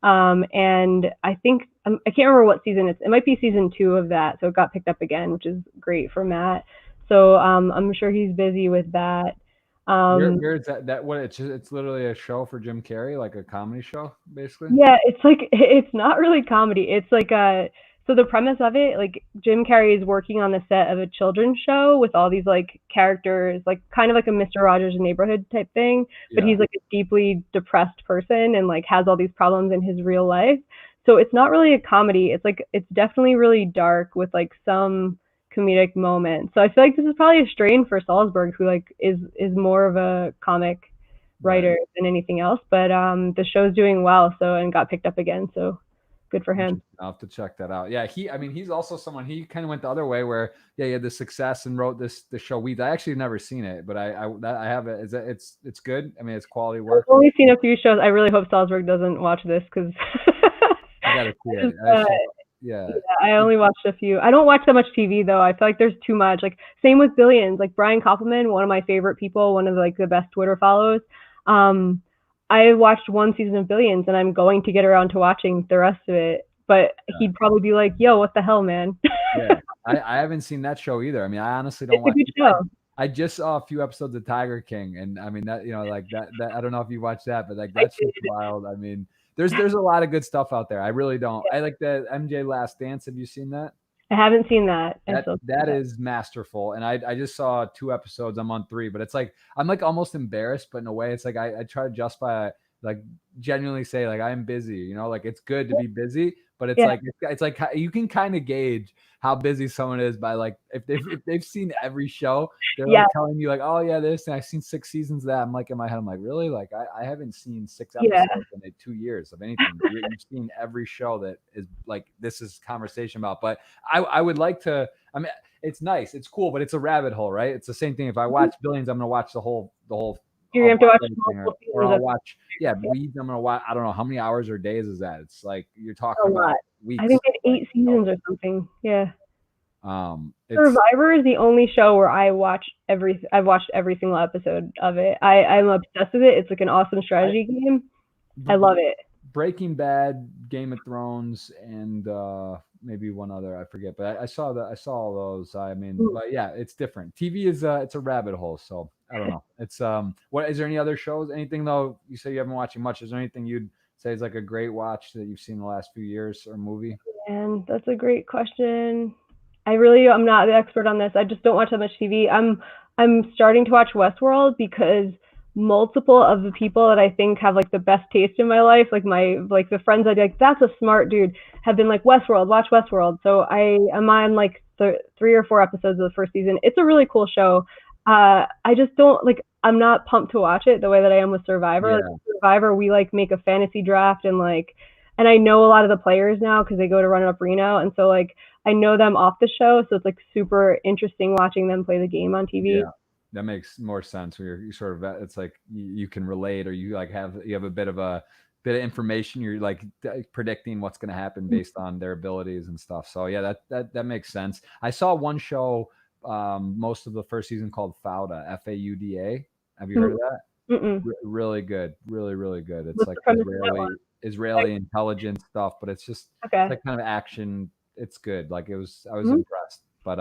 Speaker 2: And I think I can't remember what season it might be season 2 of that. So it got picked up again, which is great for Matt. So I'm sure he's busy with that.
Speaker 1: Where is that what it's literally a show for Jim Carrey, like a comedy show, basically?
Speaker 2: Yeah, it's like it's not really comedy. It's like so the premise of it, like Jim Carrey is working on the set of a children's show with all these like characters, like kind of like a Mr. Rogers' Neighborhood type thing, but he's like a deeply depressed person and like has all these problems in his real life. So it's not really a comedy. It's like it's definitely really dark with like some comedic moments. So I feel like this is probably a strain for Salzberg, who like is more of a comic writer than anything else. But the show's doing well, so and got picked up again. So good for him.
Speaker 1: I'll have to check that out. Yeah, he's also someone, he kind of went the other way where he had the success and wrote the show Weeds. I actually never seen it, but I have it. It's good. I mean, it's quality work.
Speaker 2: I've only seen a few shows. I really hope Salzberg doesn't watch this because
Speaker 1: I gotta see it. Yeah,
Speaker 2: I only watched a few. I don't watch that much TV though. I feel like there's too much. Like same with Billions. Like Brian Koppelman, one of my favorite people, one of like the best Twitter follows. I watched one season of Billions, and I'm going to get around to watching the rest of it. But he'd probably be like, "Yo, what the hell, man?"
Speaker 1: Yeah, I haven't seen that show either. I mean, I honestly don't watch. I just saw a few episodes of Tiger King, and I mean that like that I don't know if you watched that, but like that's wild. I mean, there's a lot of good stuff out there. I really don't. I like the MJ Last Dance. Have you seen that?
Speaker 2: I haven't seen that.
Speaker 1: That is masterful. And I just saw 2 episodes. I'm on 3, but it's like I'm like almost embarrassed, but in a way, it's like I try to justify, like genuinely say like I'm busy. You know, like it's good to be busy, but it's like you can kind of gauge how busy someone is by like if they've seen every show, they're like telling you like, oh yeah, this, and I've seen 6 seasons of that. I'm like in my head, I'm like, really? Like I haven't seen 6 episodes in 2 years of anything. You've seen every show that is like this is conversation about. But I would like to. I mean, it's nice, it's cool, but it's a rabbit hole, right? It's the same thing. If I watch Billions, I'm gonna watch the whole.
Speaker 2: You're gonna have to watch
Speaker 1: multiple seasons, or I'll watch Weeds. I'm gonna watch. I don't know how many hours or days is that. It's like you're talking about weeks.
Speaker 2: I think it's 8 seasons or something. Yeah.
Speaker 1: Survivor
Speaker 2: is the only show where I've watched every single episode of it. I'm obsessed with it. It's like an awesome strategy game. I love it.
Speaker 1: Breaking Bad, Game of Thrones, and maybe one other, I forget, but I saw all those. I mean, but yeah, it's different. TV is it's a rabbit hole, so I don't know. It's what is there any other shows? Anything though? You say you haven't been watching much. Is there anything you'd say is like a great watch that you've seen the last few years or movie?
Speaker 2: And that's a great question. I'm not the expert on this. I just don't watch that much TV. I'm starting to watch Westworld because multiple of the people that I think have like the best taste in my life, like the friends I'd like, that's a smart dude, have been like, Westworld, watch Westworld. So I am on like 3 or 4 episodes of the first season. It's a really cool show. I just don't like, I'm not pumped to watch it the way that I am with Survivor.
Speaker 1: Yeah.
Speaker 2: Like, Survivor, we like make a fantasy draft and I know a lot of the players now because they go to Run It Up Reno. And so like, I know them off the show. So it's like super interesting watching them play the game on TV.
Speaker 1: Yeah. That makes more sense where you sort of, it's like you can relate, or you like have a bit of information. You're like predicting what's going to happen based on their abilities and stuff. So yeah, that makes sense. I saw one show most of the first season called Fauda, Fauda. Have you heard of that? Really good, really good. It's like Israeli intelligence stuff, but it's just it's like kind of action. It's good. Like I was impressed. But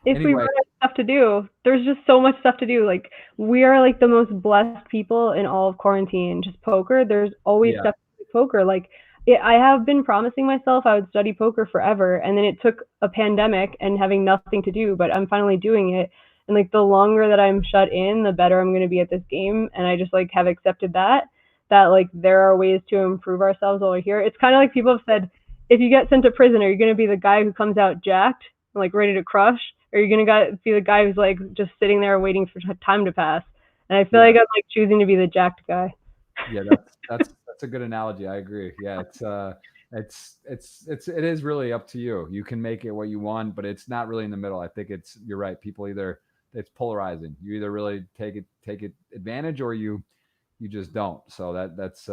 Speaker 2: anyway. We run out of stuff to do, there's just so much stuff to do. Like we are like the most blessed people in all of quarantine. Just poker. There's always stuff to do poker. Like I have been promising myself I would study poker forever, and then it took a pandemic and having nothing to do. But I'm finally doing it. And like the longer that I'm shut in, the better I'm going to be at this game. And I just like have accepted that like there are ways to improve ourselves while we're here. It's kind of like people have said, if you get sent to prison, are you going to be the guy who comes out jacked, like ready to crush? Or are you going to be the guy who's like just sitting there waiting for time to pass? And I feel like I'm like choosing to be the jacked guy.
Speaker 1: Yeah, that's a good analogy. I agree. Yeah, it is really up to you. You can make it what you want, but it's not really in the middle. I think you're right. People either it's polarizing. You either really take it advantage, or you just don't. So that's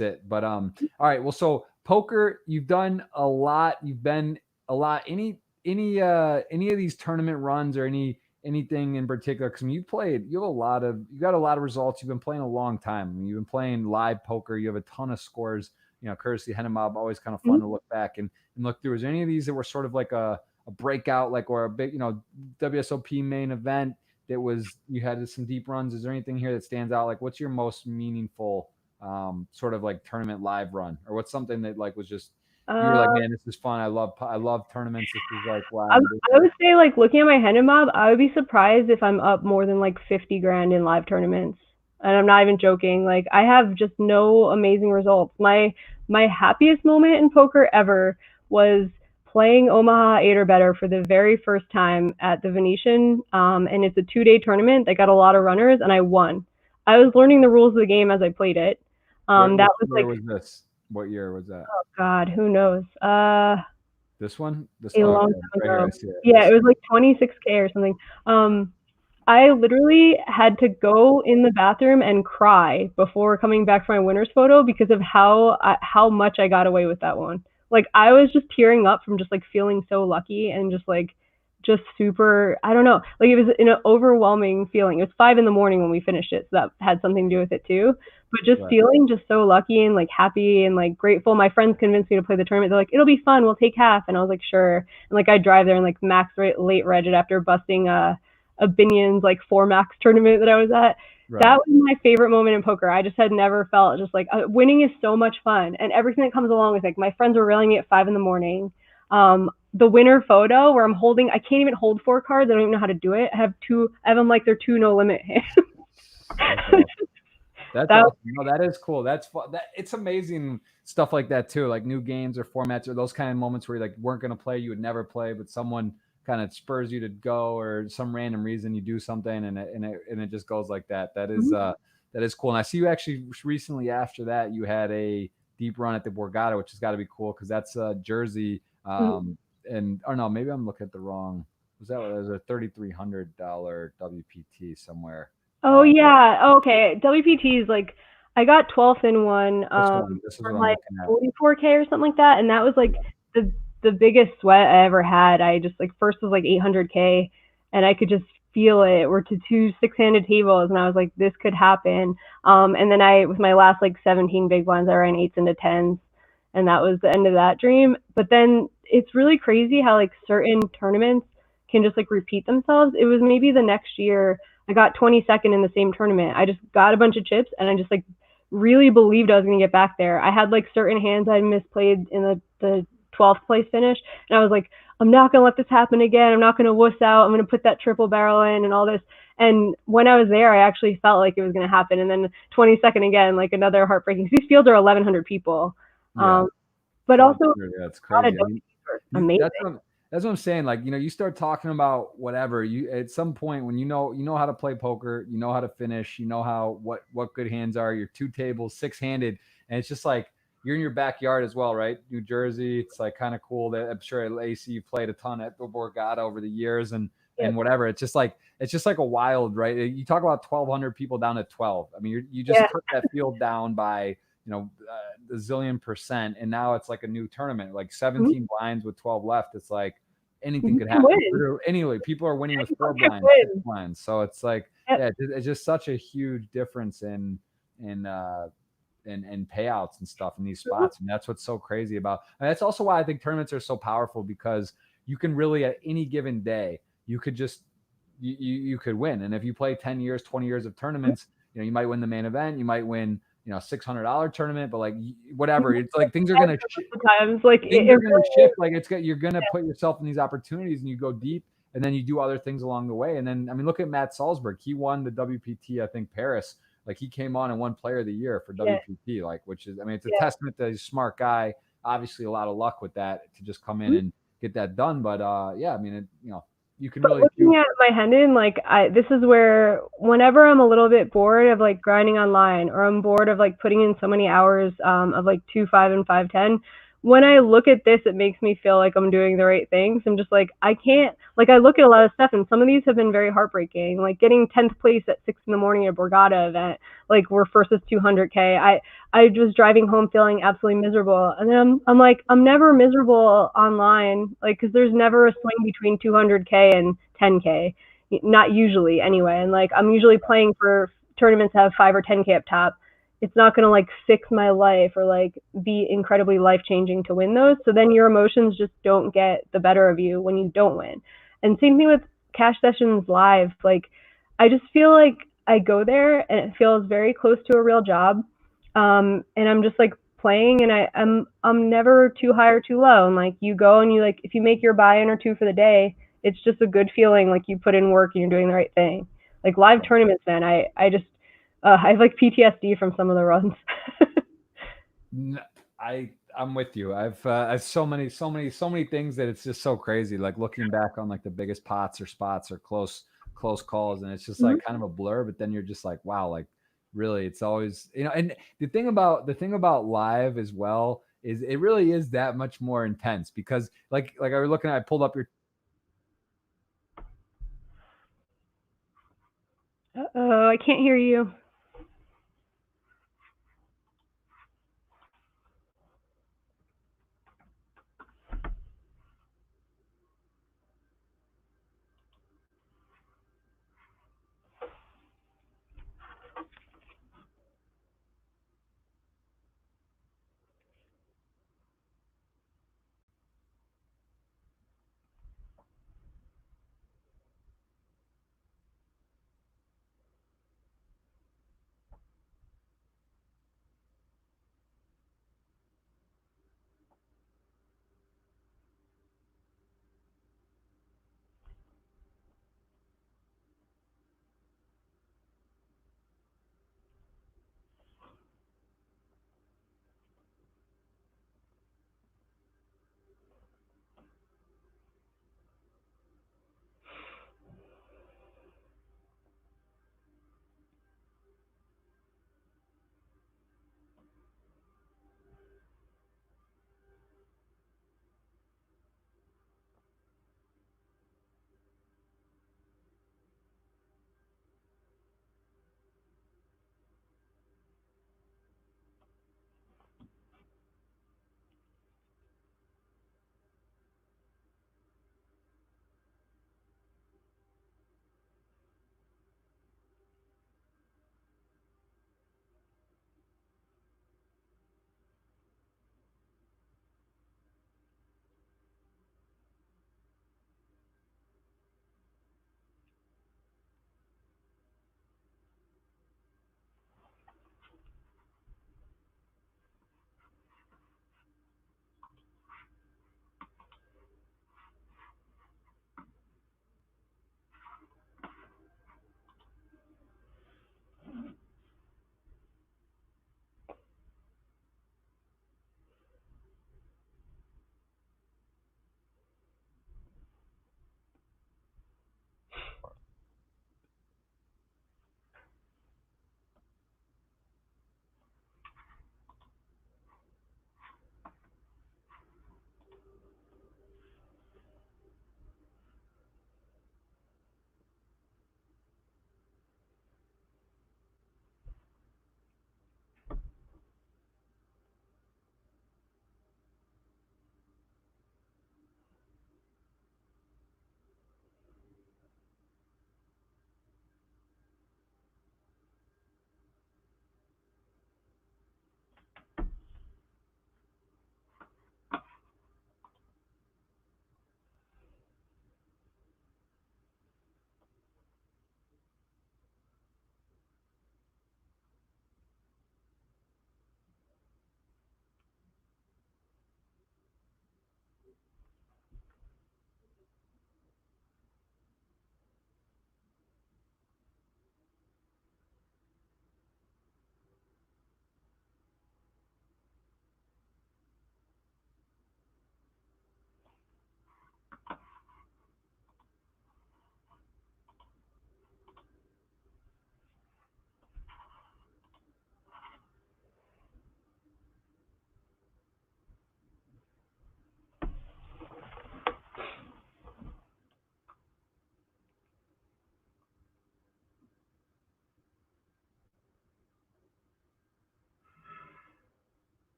Speaker 1: it. But all right. Well, so poker, you've done a lot. You've been a lot. Any of these tournament runs, or anything in particular? Because you got a lot of results. You've been playing a long time. I mean, you've been playing live poker. You have a ton of scores. Courtesy Hennemob, always kind of fun to look back and look through. Is there any of these that were sort of like a breakout, like, or a big, WSOP main event that was, you had some deep runs? Is there anything here that stands out? Like, what's your most meaningful sort of like tournament live run, or what's something that like was just, you were like, man, this is fun. I love tournaments. This is like, wow.
Speaker 2: I would say, like, looking at my Hennemob, I would be surprised if I'm up more than like 50 grand in live tournaments. And I'm not even joking. Like, I have just no amazing results. My happiest moment in poker ever was playing Omaha 8 or better for the very first time at the Venetian. And it's a 2-day tournament that got a lot of runners, and I won. I was learning the rules of the game as I played it. That was like,
Speaker 1: was this? What year was that?
Speaker 2: oh God, who knows?
Speaker 1: This one? This
Speaker 2: A long
Speaker 1: right
Speaker 2: time
Speaker 1: here,
Speaker 2: ago.
Speaker 1: I see it.
Speaker 2: Yeah, it was like 26K or something. I literally had to go in the bathroom and cry before coming back for my winner's photo because of how much I got away with that one. Like, I was just tearing up from just like feeling so lucky and just super, I don't know, like, it was an overwhelming feeling. It was 5 a.m. when we finished it, so that had something to do with it too. But just feeling just so lucky and like happy and like grateful. My friends convinced me to play the tournament. They're like, it'll be fun, we'll take half. And I was like, sure. And like, I drive there and like max late reg it after busting a Binion's like 4 max tournament that I was at. Right. That was my favorite moment in poker. I just had never felt just like winning is so much fun, and everything that comes along with it. Like, my friends were railing me at 5 a.m. The winner photo where I can't even hold 4 cards. I don't even know how to do it. I have them like they're 2 no limit hands.
Speaker 1: That's awesome. No, that is cool. That's fun. It's amazing stuff like that too. Like new games or formats, or those kind of moments where you like weren't going to play, you would never play, but someone kind of spurs you to go, or some random reason you do something, and it just goes like that. That is cool. And I see you actually recently, after that, you had a deep run at the Borgata, which has got to be cool because that's Jersey. And or no, maybe I'm looking at the wrong. Was that a $3,300 WPT somewhere?
Speaker 2: Oh yeah. Oh, okay. WPT is like, I got 12th in one.
Speaker 1: This is
Speaker 2: for
Speaker 1: what
Speaker 2: like
Speaker 1: I'm looking at.
Speaker 2: 44K or something like that, and that was like the biggest sweat I ever had. I just like, first was like 800K, and I could just feel it. We're to 2 6-handed tables, and I was like, this could happen. And then with my last like 17 big blinds, I ran 8s into 10s, and that was the end of that dream. But then it's really crazy how like certain tournaments can just like repeat themselves. It was maybe the next year I got 22nd in the same tournament. I just got a bunch of chips, and I just like really believed I was going to get back there. I had like certain hands I misplayed in the 12th place finish, and I was like, I'm not going to let this happen again. I'm not going to wuss out. I'm going to put that triple barrel in and all this. And when I was there, I actually felt like it was going to happen. And then 22nd again, like another heartbreaking. These fields are 1,100 people.
Speaker 1: Yeah.
Speaker 2: But also,
Speaker 1: yeah, it's crazy.
Speaker 2: Amazing.
Speaker 1: That's what I'm saying. Like, you start talking about whatever, you at some point when you know how to play poker, you know how to finish, you know what good hands are, your 2 tables, 6-handed, and it's just like you're in your backyard as well, right? New Jersey, it's like kind of cool. That I'm sure at AC you played a ton at the Borgata over the years, and whatever. It's just like a wild, right? You talk about 1,200 people down to 12. I mean, you just cut that field down by the zillion %, and now it's like a new tournament, like 17 blinds with 12 left. It's like anything could happen. Anyway, people are winning with 4 blinds, 6 blinds. So it's like, it's just such a huge difference in payouts and stuff in these spots. And that's what's so crazy about. And that's also why I think tournaments are so powerful, because you can really, at any given day, you could just, you could win. And if you play 10 years, 20 years of tournaments, you might win the main event, you might win, $600 tournament, but like whatever, it's like things are gonna shift. Like you're gonna put yourself in these opportunities, and you go deep, and then you do other things along the way. And then, I mean, look at Matt Salzberg. He won the WPT, I think Paris. Like, he came on and won Player of the Year for WPT. Like, which is, I mean, it's a testament that he's a smart guy. Obviously, a lot of luck with that to just come in and get that done. But I mean, you can really
Speaker 2: looking at my Hendon, like, this is where whenever I'm a little bit bored of like grinding online, or I'm bored of like putting in so many hours of like 2, 5, and 5, 10, when I look at this, it makes me feel like I'm doing the right things. I'm just like, I can't, like, I look at a lot of stuff, and some of these have been very heartbreaking. Like getting 10th place at 6 in the morning at Borgata event, like we're first with 200K. I was driving home feeling absolutely miserable. And then I'm like, I'm never miserable online, like, cause there's never a swing between 200K and 10K. Not usually anyway. And like, I'm usually playing for tournaments that have 5 or 10K up top. It's not going to like fix my life or like be incredibly life changing to win those. So then your emotions just don't get the better of you when you don't win. And same thing with Cash Sessions Live. Like, I just feel like I go there and it feels very close to a real job. And I'm just like playing, and I'm never too high or too low. And like you go and you like, if you make your buy-in or two for the day, it's just a good feeling like you put in work and you're doing the right thing. Like live tournaments, man, I just I have like PTSD from some of the runs.
Speaker 1: I'm with you. I've so many things that it's just so crazy. Like looking back on like the biggest pots or spots or close calls, and it's just like kind of a blur. But then you're just like, wow, like really, it's always, you know. And the thing about live as well is it really is that much more intense because like I was looking, I pulled up your.
Speaker 2: Oh, I can't hear you.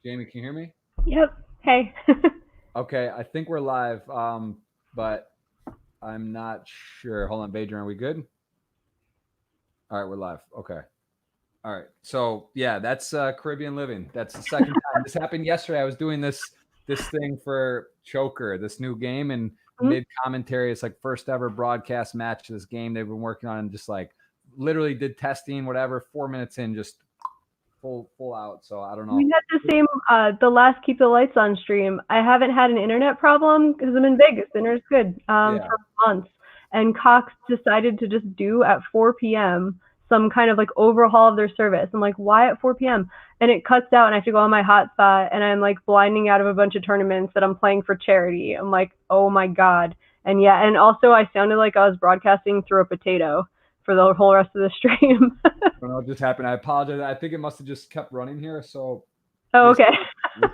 Speaker 1: Jamie, can you hear me?
Speaker 2: Yep. Hey.
Speaker 1: Okay, I think we're live, but I'm not sure. Hold on, Badrian, are we good? All right, we're live. Okay. All right. So yeah, that's Caribbean Living. That's the second time. This happened yesterday. I was doing this thing for Choker, this new game, and mid commentary, it's like first ever broadcast match of this game they've been working on, and just like literally did testing, whatever. 4 minutes in, just full out. So I don't know.
Speaker 2: We had the same, the last Keep the Lights On stream. I haven't had an internet problem because I'm in Vegas. Internet's good for months. And Cox decided to just do at 4 p.m. some kind of like overhaul of their service. I'm like, why at 4 p.m.? And it cuts out and I have to go on my hotspot and I'm like blinding out of a bunch of tournaments that I'm playing for charity. I'm like, oh my God. And yeah, and also I sounded like I was broadcasting through a potato for the whole rest of the stream.
Speaker 1: I don't know what just happened. I apologize. I think it must have just kept running here. So
Speaker 2: okay.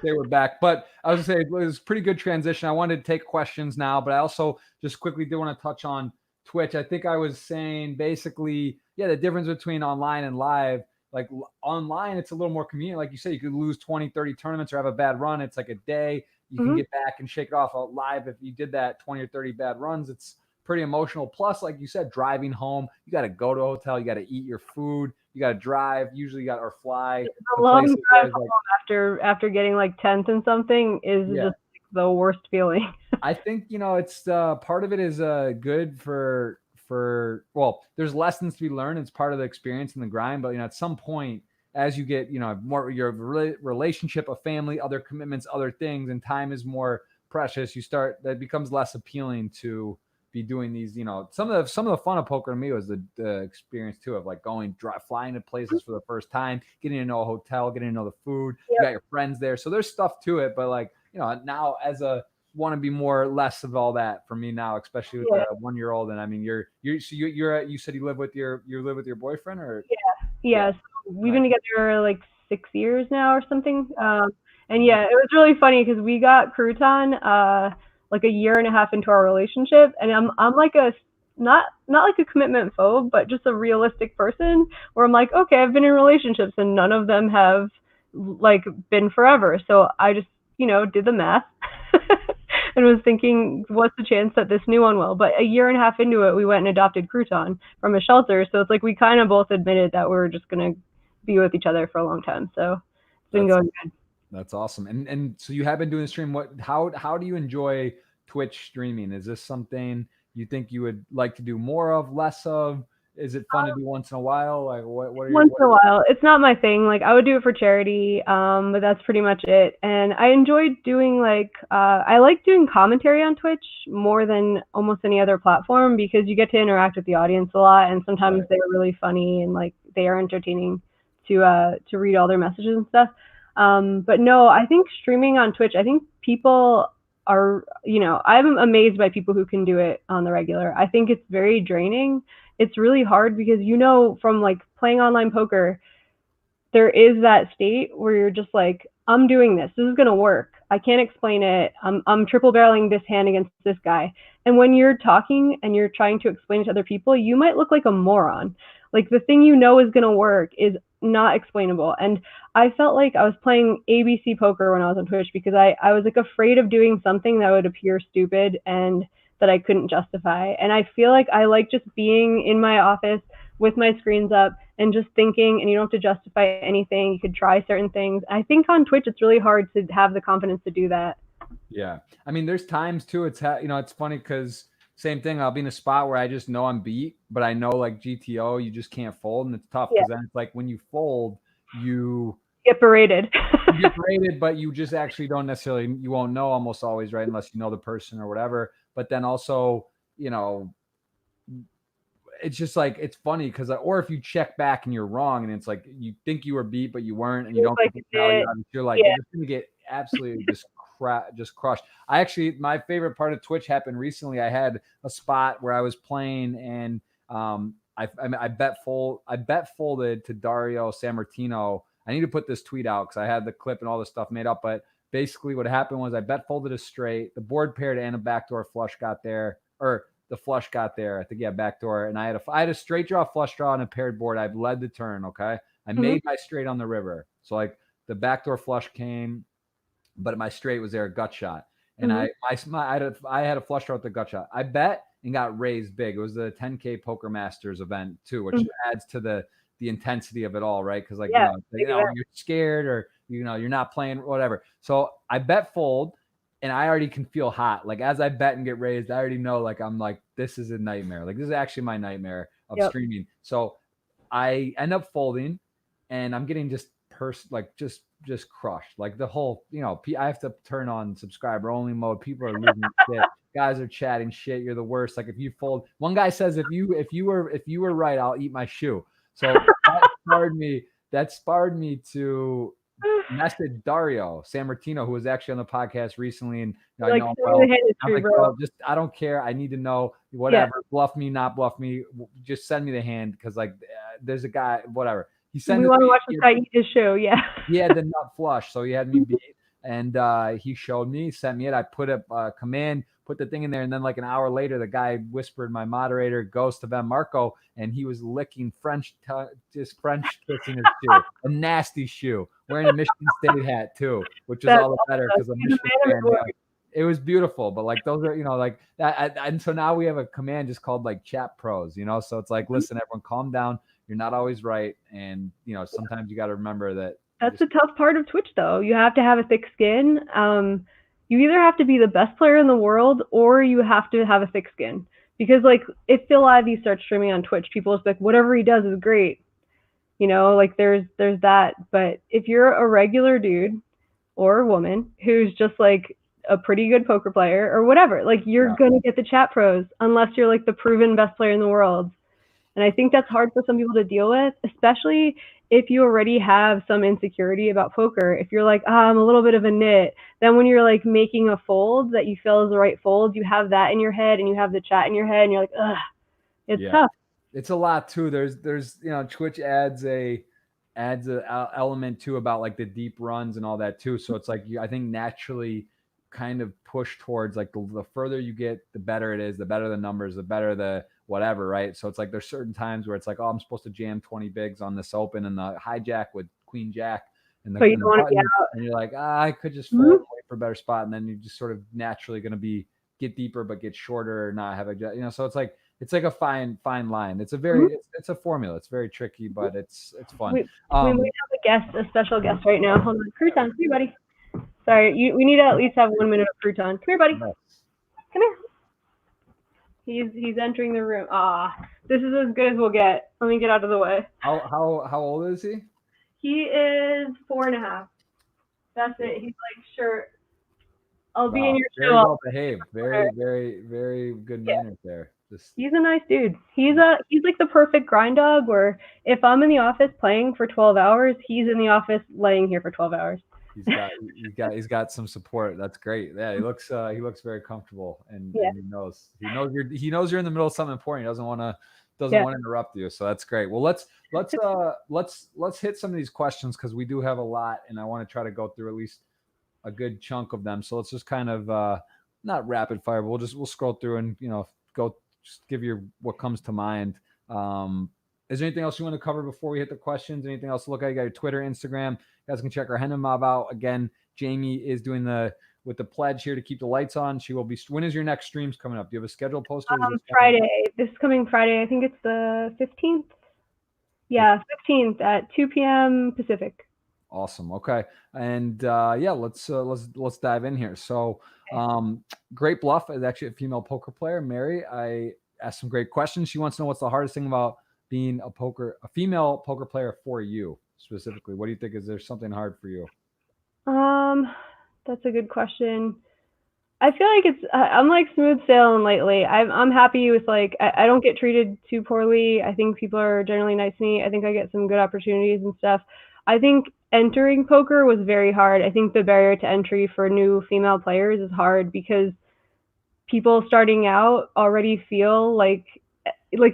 Speaker 1: They were back. But I was going to say, it was a pretty good transition. I wanted to take questions now, but I also just quickly do want to touch on Twitch. I think I was saying basically, yeah, the difference between online and live. Like online, it's a little more convenient. Like you said, you could lose 20, 30 tournaments or have a bad run. It's like a day. You can get back and shake it off. Live, if you did that 20 or 30 bad runs, it's pretty emotional. Plus, like you said, driving home, you got to go to a hotel, you got to eat your food, you got to drive, usually you got or fly.
Speaker 2: A long drive home after getting like 10th and something is just the worst feeling.
Speaker 1: I think, it's part of it is good for well, there's lessons to be learned. It's part of the experience and the grind, but at some point, as you get more your relationship, a family, other commitments, other things, and time is more precious, that becomes less appealing to be doing these. Some of the fun of poker to me was the experience too of like flying to places for the first time, getting to know a hotel, getting to know the food. You got your friends there, so there's stuff to it. But like now as a want to be less of all that for me now, especially with a 1-year-old. And I mean, you said you live with your boyfriend, or
Speaker 2: so we've been together like 6 years now or something. And yeah, it was really funny because we got Crouton like a year and a half into our relationship, and I'm like a not like a commitment phobe, but just a realistic person where I'm like, okay, I've been in relationships and none of them have like been forever, so I just did the math and was thinking, what's the chance that this new one will? But a year and a half into it, we went and adopted Crouton from a shelter, so it's like we kind of both admitted that we were just gonna be with each other for a long time. So it's been going good.
Speaker 1: That's awesome. And so you have been doing the stream. How do you enjoy Twitch streaming? Is this something you think you would like to do more of, less of? Is it fun to do once in a while? Like what are
Speaker 2: once in a while? It's not my thing. Like I would do it for charity, but that's pretty much it. And I enjoyed doing I like doing commentary on Twitch more than almost any other platform because you get to interact with the audience a lot, and sometimes they're really funny and like they are entertaining to read all their messages and stuff. But no, I think streaming on Twitch, I think people are, I'm amazed by people who can do it on the regular. I think it's very draining. It's really hard because, from like playing online poker, there is that state where you're just like, I'm doing this. This is going to work. I can't explain it. I'm triple barreling this hand against this guy. And when you're talking and you're trying to explain it to other people, you might look like a moron. Like the thing is going to work is not explainable. And I felt like I was playing ABC poker when I was on Twitch because I was like afraid of doing something that would appear stupid and that I couldn't justify. And I feel like I like just being in my office with my screens up and just thinking, and you don't have to justify anything. You could try certain things. I think on Twitch, it's really hard to have the confidence to do that.
Speaker 1: Yeah. I mean, there's times too, it's funny because same thing. I'll be in a spot where I just know I'm beat, but I know like GTO, you just can't fold. And it's tough because then it's like when you fold, you
Speaker 2: get berated.
Speaker 1: You get berated, but you just actually don't necessarily, you won't know almost always, right? Unless you know the person or whatever. But then also, it's just like, it's funny because, or if you check back and you're wrong and it's like, you think you were beat, but you weren't, and you don't think you're like, you're just going to get absolutely just crushed. My favorite part of Twitch happened recently. I had a spot where I was playing and I bet folded to Dario Sammartino. I need to put this tweet out because I had the clip and all this stuff made up. But basically what happened was I bet folded a straight. The board paired and a backdoor flush got there, or the flush got there. I think, backdoor. And I had a straight draw, flush draw, and a paired board. I led the turn, okay? I made my straight on the river. So like the backdoor flush came, but my straight was there, a gut shot. And
Speaker 2: Mm-hmm.
Speaker 1: I had a flush draw with the gut shot. I bet and got raised big. It was the 10K Poker Masters event too, which
Speaker 2: Mm-hmm.
Speaker 1: adds to the intensity of it all, right? Because like
Speaker 2: Yeah, big event.
Speaker 1: you're scared or you're not playing whatever. So I bet fold, and I already can feel hot. Like as I bet and get raised, I already know like I'm like this is a nightmare. Like this is actually my nightmare of
Speaker 2: Yep.
Speaker 1: streaming. So I end up folding, and I'm getting just just crushed. Like the whole, I have to turn on subscriber only mode. People are losing shit. Guys are chatting shit. You're the worst. Like if you fold, one guy says if you were right, I'll eat my shoe. So that spurred me to message Dario Sammartino, who was actually on the podcast recently, and I know him well. I'm like, bro, just I don't care. I need to know whatever. Yeah. Bluff me, not bluff me. Just send me the hand because like there's a guy, whatever. He sent.
Speaker 2: We want to watch this guy eat his show. Yeah.
Speaker 1: He had the nut flush, so he had me beat, and he showed me, sent me it. I put a command, put the thing in there, and then like an hour later, the guy whispered my moderator goes to Ben Marco, and he was licking just French kissing his shoe, a nasty shoe, wearing a Michigan State hat too, which was all the better because I'm Michigan fan. It was beautiful, but like those are like that, and so now we have a command just called like chat pros, so it's like, listen, everyone, calm down. You're not always right, and sometimes you got to remember that.
Speaker 2: That's the tough part of Twitch, though. You have to have a thick skin. You either have to be the best player in the world, or you have to have a thick skin. Because like if Phil Ivey starts streaming on Twitch, people just like whatever he does is great. Like there's that. But if you're a regular dude or woman who's just like a pretty good poker player or whatever, like you're gonna get the chat pros unless you're like the proven best player in the world. And I think that's hard for some people to deal with, especially if you already have some insecurity about poker. If you're like, I'm a little bit of a nit, then when you're like making a fold that you feel is the right fold, you have that in your head and you have the chat in your head and you're like, ugh, it's tough.
Speaker 1: It's a lot too. There's Twitch adds a element too about like the deep runs and all that too. So it's like I think naturally kind of push towards like the further you get, the better it is, the better the numbers, the better the whatever, right? So it's like there's certain times where it's like, oh, I'm supposed to jam 20 bigs on this open and the hijack with queen jack and the,
Speaker 2: but you don't want to be out.
Speaker 1: And you're like, I could just fold and wait for a better spot, and then you're just sort of naturally going to get deeper but get shorter or not have a so it's like a fine line. It's a very it's a formula. It's very tricky, but it's fun.
Speaker 2: We might have a special guest right now. Hold on, Crouton, come here, buddy. Sorry, we need to at least have 1 minute of Crouton. Come here, buddy. Come here. He's entering the room. This is as good as we'll get. Let me get out of the way.
Speaker 1: How old is he?
Speaker 2: He is 4.5. That's it. He's like, sure, I'll be in your show.
Speaker 1: Very well behaved. Very, very, very good manners there.
Speaker 2: He's a nice dude. He's like the perfect grind dog. Where if I'm in the office playing for 12 hours, he's in the office laying here for 12 hours.
Speaker 1: He's got some support. That's great. Yeah, he looks very comfortable, and he knows you're in the middle of something important. He doesn't want to interrupt you. So that's great. Well, let's hit some of these questions because we do have a lot, and I want to try to go through at least a good chunk of them. So let's just kind of not rapid fire, but we'll scroll through and go just give you what comes to mind. Is there anything else you want to cover before we hit the questions? Anything else to look at? You got your Twitter, Instagram. You guys can check our Henna Mob out. Again, Jamie is doing with the pledge here to keep the lights on. She will be. When is your next streams coming up? Do you have a schedule posted?
Speaker 2: Friday. This coming Friday. I think it's the 15th. Yeah, 15th at 2 p.m. Pacific.
Speaker 1: Awesome. Okay. And let's dive in here. So Great Bluff is actually a female poker player. Mary, I asked some great questions. She wants to know what's the hardest thing about being a female poker player for you specifically. What do you think? Is there something hard for you?
Speaker 2: That's a good question. I feel like I'm like smooth sailing lately. I'm happy with like, I don't get treated too poorly. I think people are generally nice to me. I think I get some good opportunities and stuff. I think entering poker was very hard. I think the barrier to entry for new female players is hard because people starting out already feel like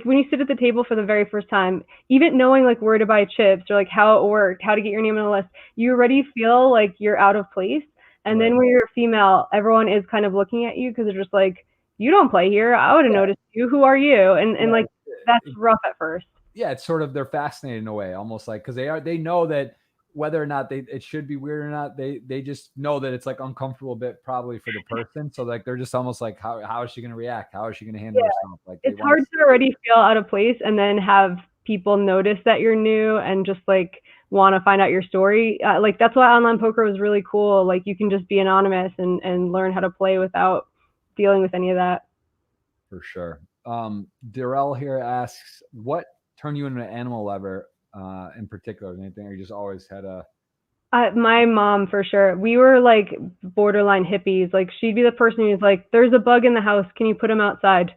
Speaker 2: when you sit at the table for the very first time, even knowing like where to buy chips or like how it worked, how to get your name on the list, you already feel like you're out of place. And then when you're a female, everyone is kind of looking at you because they're just like, you don't play here. I would have noticed you. Who are you? And like, that's rough at first.
Speaker 1: Yeah, it's sort of, they're fascinated in a way, almost like, because they know that whether or not it should be weird or not, they just know that it's like uncomfortable a bit probably for the person. So like they're just almost like how is she gonna react? How is she gonna handle herself? Like they
Speaker 2: It's
Speaker 1: want
Speaker 2: hard to already feel out of place and then have people notice that you're new and just like want to find out your story. Like that's why online poker was really cool. Like you can just be anonymous and learn how to play without dealing with any of that.
Speaker 1: for sure. Darrell here asks, what turned you into an animal lover in particular? Anything, or you just always had a
Speaker 2: My mom, for sure. We were like borderline hippies. Like she'd be the person who's like, "There's a bug in the house. Can you put him outside?"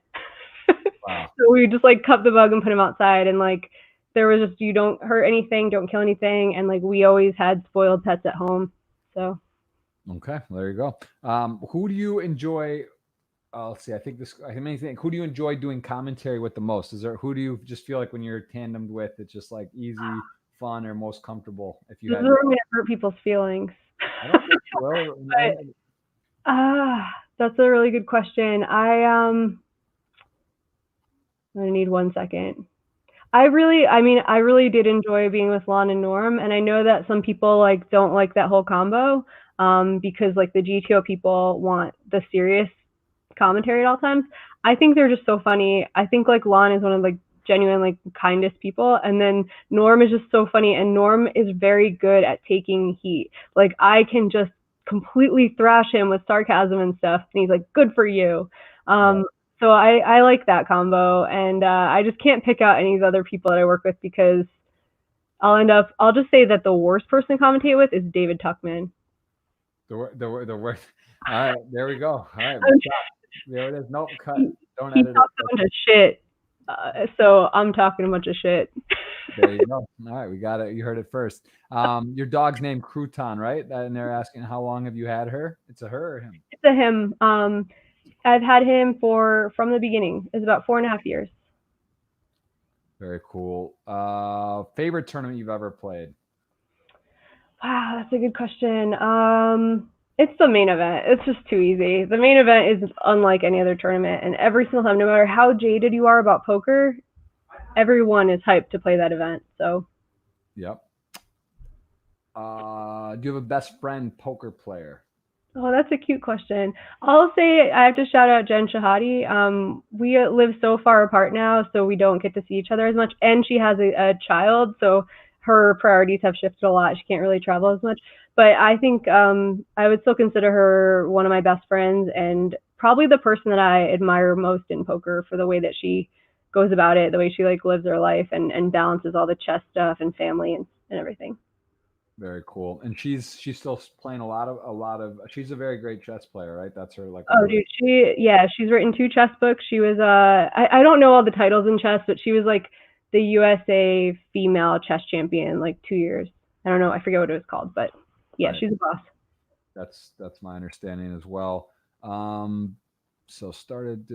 Speaker 1: wow.
Speaker 2: So we just like cup the bug and put him outside. And like there was just, you don't hurt anything, don't kill anything. And like we always had spoiled pets at home. So
Speaker 1: Okay, well, there you go. Who do you enjoy? Let's see. I may think. Who do you enjoy doing commentary with the most? Is there who do you just feel like when you're tandemed with, it's just like easy, fun, or most comfortable? If you
Speaker 2: this
Speaker 1: had,
Speaker 2: is where I'm gonna hurt people's feelings.
Speaker 1: I don't think you will.
Speaker 2: That's a really good question. I'm gonna need 1 second. I really did enjoy being with Lon and Norm, and I know that some people like don't like that whole combo, because like the GTO people want the serious commentary at all times. I think they're just so funny. I think like Lon is one of like genuine like kindest people, and then Norm is just so funny, and Norm is very good at taking heat. Like I can just completely thrash him with sarcasm and stuff, and he's like, "Good for you." Um, so I like that combo, and I just can't pick out any of the other people that I work with because I'll just say that the worst person to commentate with is David Tuckman.
Speaker 1: The worst. All right, there we go. All right, there it is. Nope, cut. Don't
Speaker 2: He
Speaker 1: edit
Speaker 2: talks
Speaker 1: it.
Speaker 2: a bunch of shit, so I'm talking a bunch of shit.
Speaker 1: There you go. All right, we got it. You heard it first. Your dog's name Crouton, right? And they're asking how long have you had her? It's a her or him?
Speaker 2: It's a him. I've had him from the beginning. It's about 4.5 years.
Speaker 1: Very cool. Favorite tournament you've ever played?
Speaker 2: Wow, that's a good question. It's the main event. It's just too easy. The main event is unlike any other tournament, and every single time, no matter how jaded you are about poker, everyone is hyped to play that event. So.
Speaker 1: Yep. Do you have a best friend poker player?
Speaker 2: Oh, that's a cute question. I'll say I have to shout out Jen Shahadi. We live so far apart now, so we don't get to see each other as much. And she has a child, so her priorities have shifted a lot. She can't really travel as much. But I think I would still consider her one of my best friends and probably the person that I admire most in poker for the way that she goes about it, the way she like lives her life and balances all the chess stuff and family and everything.
Speaker 1: Very cool. And she's still playing a lot of she's a very great chess player, right? That's her like
Speaker 2: Oh dude, she's written 2 chess books. She was I don't know all the titles in chess, but she was like the USA female chess champion like 2 years. I don't know, I forget what it was called, but yeah, right. She's a boss.
Speaker 1: That's my understanding as well. So started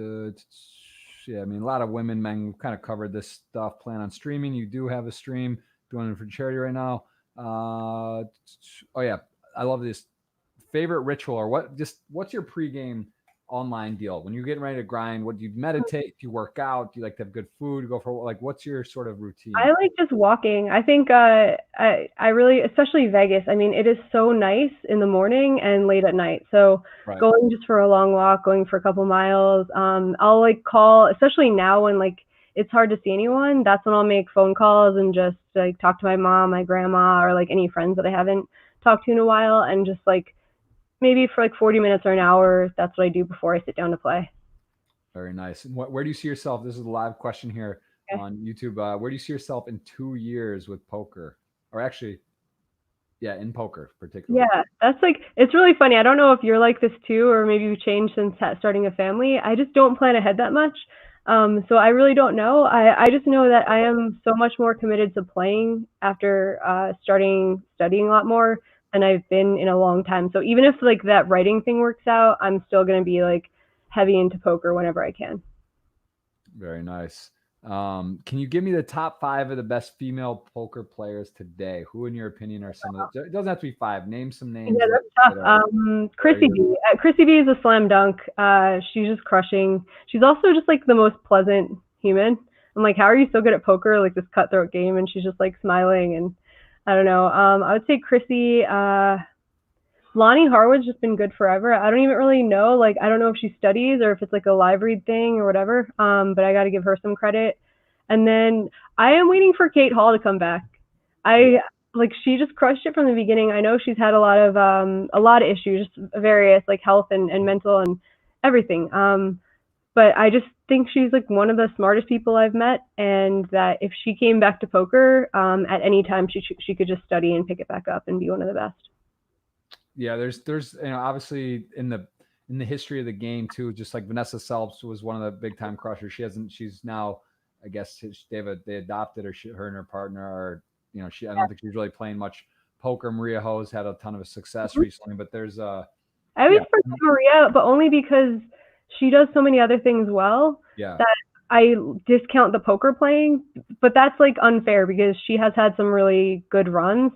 Speaker 1: yeah, I mean a lot of women, men kind of covered this stuff. Plan on streaming. You do have a stream doing it for charity right now. Oh yeah, I love this. Favorite ritual or what's your pregame online deal when you're getting ready to grind? What do you meditate? Do you work out? Do you like to have good food? Go for like what's your sort of routine?
Speaker 2: I like just walking. I think I really, especially Vegas. I mean, it is so nice in the morning and late at night. So right. Going just for a long walk, going for a couple miles. I'll like call, especially now when like it's hard to see anyone. That's when I'll make phone calls and just like talk to my mom, my grandma, or like any friends that I haven't talked to in a while, and just like maybe for like 40 minutes or an hour. That's what I do before I sit down to play.
Speaker 1: Very nice. And where do you see yourself? This is a live question here on YouTube. Where do you see yourself in 2 years with poker? Or actually, yeah, in poker particularly.
Speaker 2: Yeah, that's like, it's really funny. I don't know if you're like this too, or maybe you've changed since starting a family. I just don't plan ahead that much. So I really don't know. I just know that I am so much more committed to playing after starting studying a lot more than I've been in a long time. So even if like that writing thing works out, I'm still going to be like heavy into poker whenever I can.
Speaker 1: Very nice. Can you give me the top 5 of the best female poker players today? Who, in your opinion, are some of the, it doesn't have to be 5. Name some names.
Speaker 2: Yeah, that's tough. Chrissy B. Chrissy B is a slam dunk. She's just crushing. She's also just like the most pleasant human. I'm like, how are you so good at poker? Like this cutthroat game, and she's just like smiling, and I don't know. I would say Chrissy. Lonnie Harwood's just been good forever. I don't even really know. Like, I don't know if she studies or if it's like a live read thing or whatever. But I got to give her some credit. And then I am waiting for Kate Hall to come back. Like, she just crushed it from the beginning. I know she's had a lot of issues, just various like health and mental and everything. But I just think she's like one of the smartest people I've met, and that if she came back to poker at any time, she could just study and pick it back up and be one of the best.
Speaker 1: Yeah, there's obviously in the history of the game too, just like Vanessa Selps was one of the big time crushers. She's now, I guess they adopted her and her partner are, I don't think she's really playing much poker. Maria Ho's had a ton of success recently, but there's
Speaker 2: I always forget Maria, but only because she does so many other things well that I discount the poker playing. But that's like unfair because she has had some really good runs.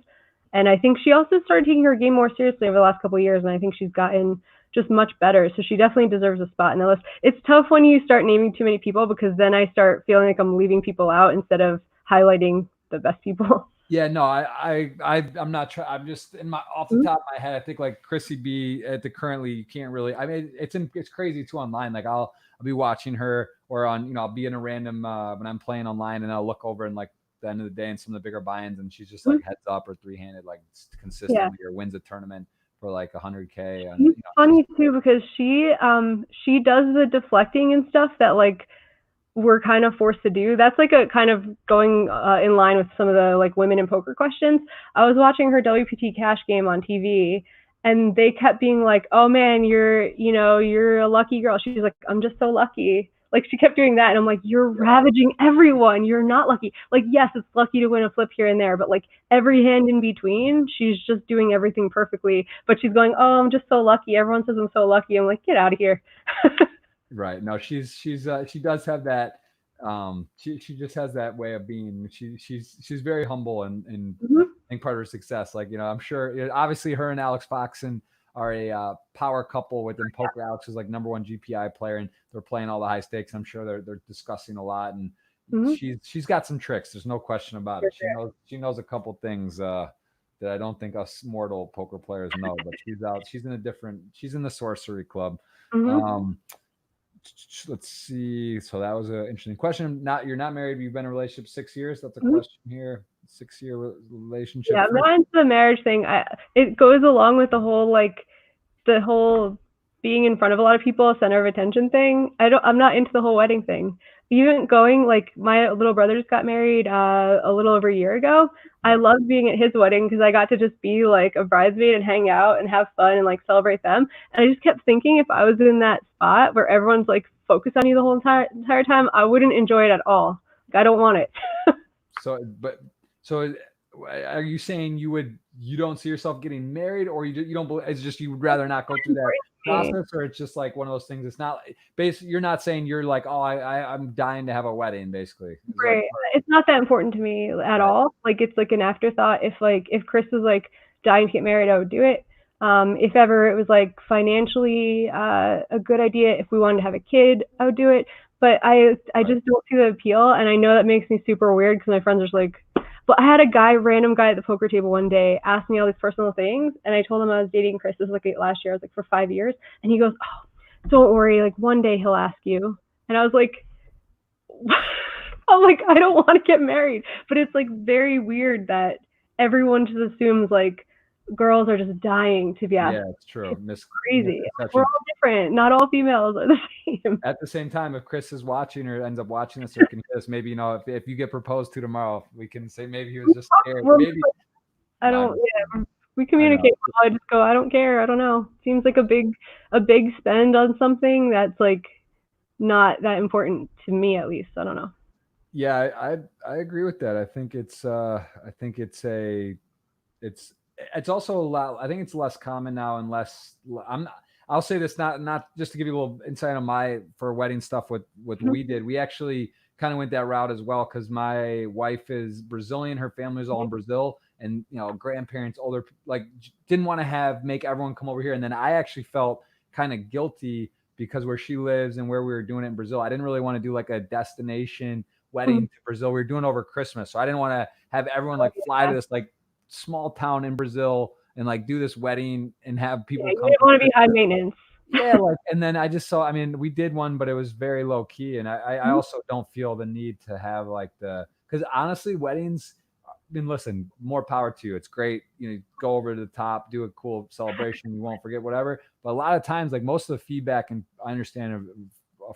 Speaker 2: And I think she also started taking her game more seriously over the last couple of years, and I think she's gotten just much better. So she definitely deserves a spot in the list. It's tough when you start naming too many people because then I start feeling like I'm leaving people out instead of highlighting the best people.
Speaker 1: Yeah, no, I'm not trying. I'm just off the top of my head. I think like Chrissy B at the currently, you can't really. I mean, it's crazy too online. Like I'll be watching her or on, I'll be in a random when I'm playing online and I'll look over and like the end of the day and some of the bigger buy-ins and she's just like heads up or three-handed like consistently or wins a tournament for like 100K.
Speaker 2: It's funny too because she does the deflecting and stuff that like we're kind of forced to do. That's like a kind of going in line with some of the like women in poker questions. I was watching her WPT cash game on TV and they kept being like, oh man, you're a lucky girl. She's like, I'm just so lucky. Like she kept doing that and I'm like, you're ravaging everyone. You're not lucky. Like, yes, it's lucky to win a flip here and there, but like every hand in between, she's just doing everything perfectly. But she's going, oh, I'm just so lucky. Everyone says I'm so lucky. I'm like, get out of here.
Speaker 1: Right. No, she does have that. She just has that way of being. She's very humble and I think part of her success. Like, I'm sure obviously her and Alex Foxen are a power couple within poker. Alex is like #1 GPI player and they're playing all the high stakes. I'm sure they're discussing a lot and she's got some tricks. There's no question about it. She knows a couple things that I don't think us mortal poker players know, but she's in the sorcery club. Let's see. So that was an interesting question. You're not married, but you've been in a relationship 6 years. That's a question here. 6-year relationship.
Speaker 2: Yeah, I'm not into the marriage thing. It goes along with the whole being in front of a lot of people, center of attention thing. I'm not into the whole wedding thing. Even going, like my little brother just got married a little over a year ago. I loved being at his wedding because I got to just be like a bridesmaid and hang out and have fun and like celebrate them. And I just kept thinking if I was in that spot where everyone's like focused on you the whole entire time, I wouldn't enjoy it at all. Like, I don't want it.
Speaker 1: So are you saying you don't see yourself getting married, or you don't believe, it's just you would rather not go through that process, or it's just like one of those things? It's not basically, you're not saying you're like, oh, I'm dying to have a wedding, basically.
Speaker 2: Right. It's not that important to me at all. Like it's like an afterthought. If Chris was like dying to get married, I would do it. If ever it was like financially a good idea, if we wanted to have a kid, I would do it. But I just don't see the appeal, and I know that makes me super weird because my friends are just like. But I had a random guy at the poker table one day ask me all these personal things, and I told him I was dating Chris. This was like last year. I was like for 5 years, and he goes, "Oh, don't worry. Like one day he'll ask you." And I was like, I don't want to get married, but it's like very weird that everyone just assumes like girls are just dying to be asked.
Speaker 1: Yeah, it's true.
Speaker 2: It's crazy. We're all different. Not all females are the same.
Speaker 1: At the same time, if Chris is watching or ends up watching this or can hear this, maybe if you get proposed to tomorrow, we can say maybe he was just scared. Maybe
Speaker 2: we communicate. I just go, I don't care. I don't know. Seems like a big spend on something that's like not that important to me, at least. I don't know.
Speaker 1: Yeah, I agree with that. I think it's it's also a lot. I think it's less common now and less. I'll say this not just to give you a little insight on for wedding stuff. What we did, we actually kind of went that route as well because my wife is Brazilian. Her family's all in Brazil, and grandparents, older, like didn't want to make everyone come over here. And then I actually felt kind of guilty because where she lives and where we were doing it in Brazil, I didn't really want to do like a destination wedding to Brazil. We were doing over Christmas, so I didn't want to have everyone like fly to this like small town in Brazil and like do this wedding and have people
Speaker 2: you
Speaker 1: come.
Speaker 2: didn't want to be high maintenance.
Speaker 1: Yeah, like, and then I just saw. I mean, we did one, but it was very low key, and I also don't feel the need to have like because honestly, weddings. I mean, listen, more power to you. It's great. Go over to the top, do a cool celebration. You won't forget whatever. But a lot of times, like most of the feedback, and I understand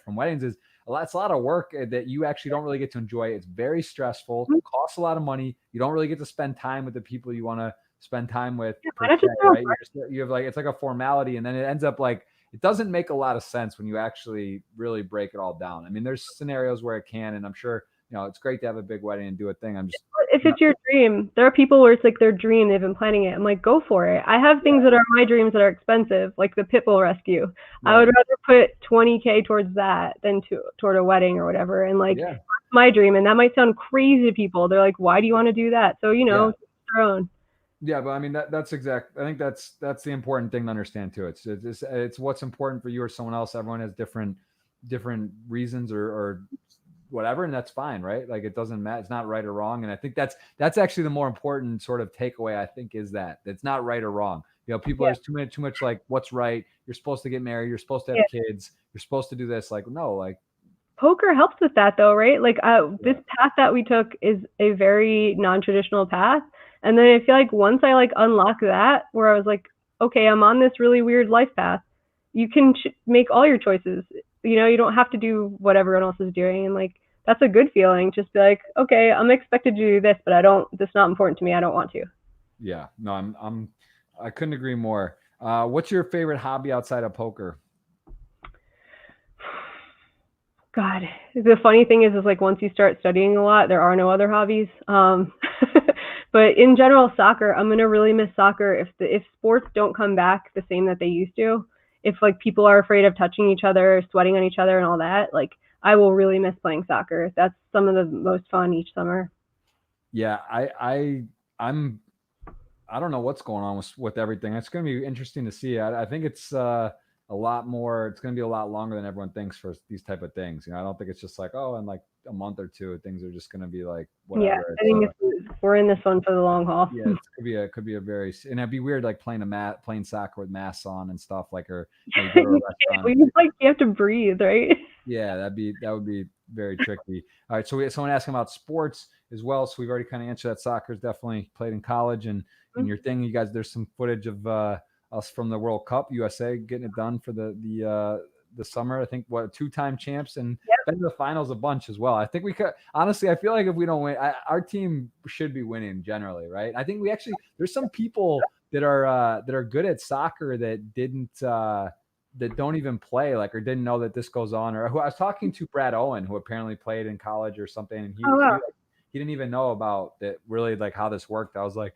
Speaker 1: from weddings is it's a lot of work that you actually don't really get to enjoy. It's very stressful, costs a lot of money. You don't really get to spend time with the people you want to spend time with, per se, right? You have like, it's like a formality, and then it ends up like, it doesn't make a lot of sense when you actually really break it all down. I mean, there's scenarios where it can, and I'm sure, it's great to have a big wedding and do a thing. I'm just,
Speaker 2: if it's your dream, there are people where it's like their dream, they've been planning it. I'm like, go for it. I have things that are my dreams that are expensive, like the pit bull rescue. Right. I would rather put $20K towards that than toward a wedding or whatever. And like, that's my dream. And that might sound crazy to people. They're like, why do you want to do that? So, it's their own.
Speaker 1: Yeah, but I mean that's exact. I think that's the important thing to understand too. It's what's important for you or someone else. Everyone has different reasons or whatever, and that's fine, right? Like, it doesn't matter. It's not right or wrong. And I think that's actually the more important sort of takeaway. I think is that it's not right or wrong. People there's too much like what's right. You're supposed to get married. You're supposed to have kids. You're supposed to do this. Like, no, like.
Speaker 2: Poker helps with that though, right? Like this path that we took is a very non-traditional path. And then I feel like once I like unlock that, where I was like, okay, I'm on this really weird life path, you can make all your choices. You don't have to do what everyone else is doing. And like, that's a good feeling. Just be like, okay, I'm expected to do this, but that's not important to me. I don't want to. Yeah,
Speaker 1: no, I couldn't agree more. What's your favorite hobby outside of poker?
Speaker 2: God, the funny thing is like once you start studying a lot, there are no other hobbies. But in general, soccer, I'm going to really miss soccer if sports don't come back the same that they used to. If like people are afraid of touching each other, sweating on each other and all that, like I will really miss playing soccer. That's some of the most fun each summer.
Speaker 1: Yeah, I don't know what's going on with everything. It's going to be interesting to see. I think it's a lot more. It's going to be a lot longer than everyone thinks for these type of things. I don't think it's just like, in like a month or two, things are just going to be like whatever.
Speaker 2: Yeah, I think we're in this one for the long haul.
Speaker 1: Yeah, it could be a very, and it'd be weird like playing soccer with masks on and stuff like, or you go to a restaurant.
Speaker 2: Like you have to breathe, right?
Speaker 1: Yeah, that would be very tricky. All right, so we had someone asking about sports as well. So we've already kind of answered that. Soccer's definitely played in college, and your thing, you guys. There's some footage of us from the World Cup, USA getting it done for the summer. I think 2-time champs and been to the finals a bunch as well. I think we could, honestly, I feel like if we don't win, our team should be winning generally, right? I think there's some people that are good at soccer that don't even play, like, or didn't know that this goes on, or who I was talking to, Brad Owen, who apparently played in college or something, and he didn't even know about that, really, like how this worked. I was like,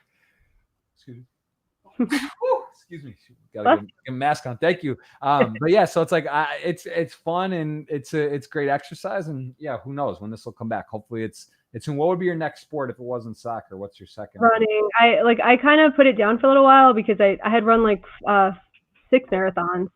Speaker 1: excuse me, gotta get a mask on. Thank you. But yeah, so it's like it's fun, and it's great exercise, and who knows when this will come back. Hopefully it's what would be your next sport if it wasn't soccer? What's your second?
Speaker 2: Running. I kind of put it down for a little while because I had run like 6 marathons,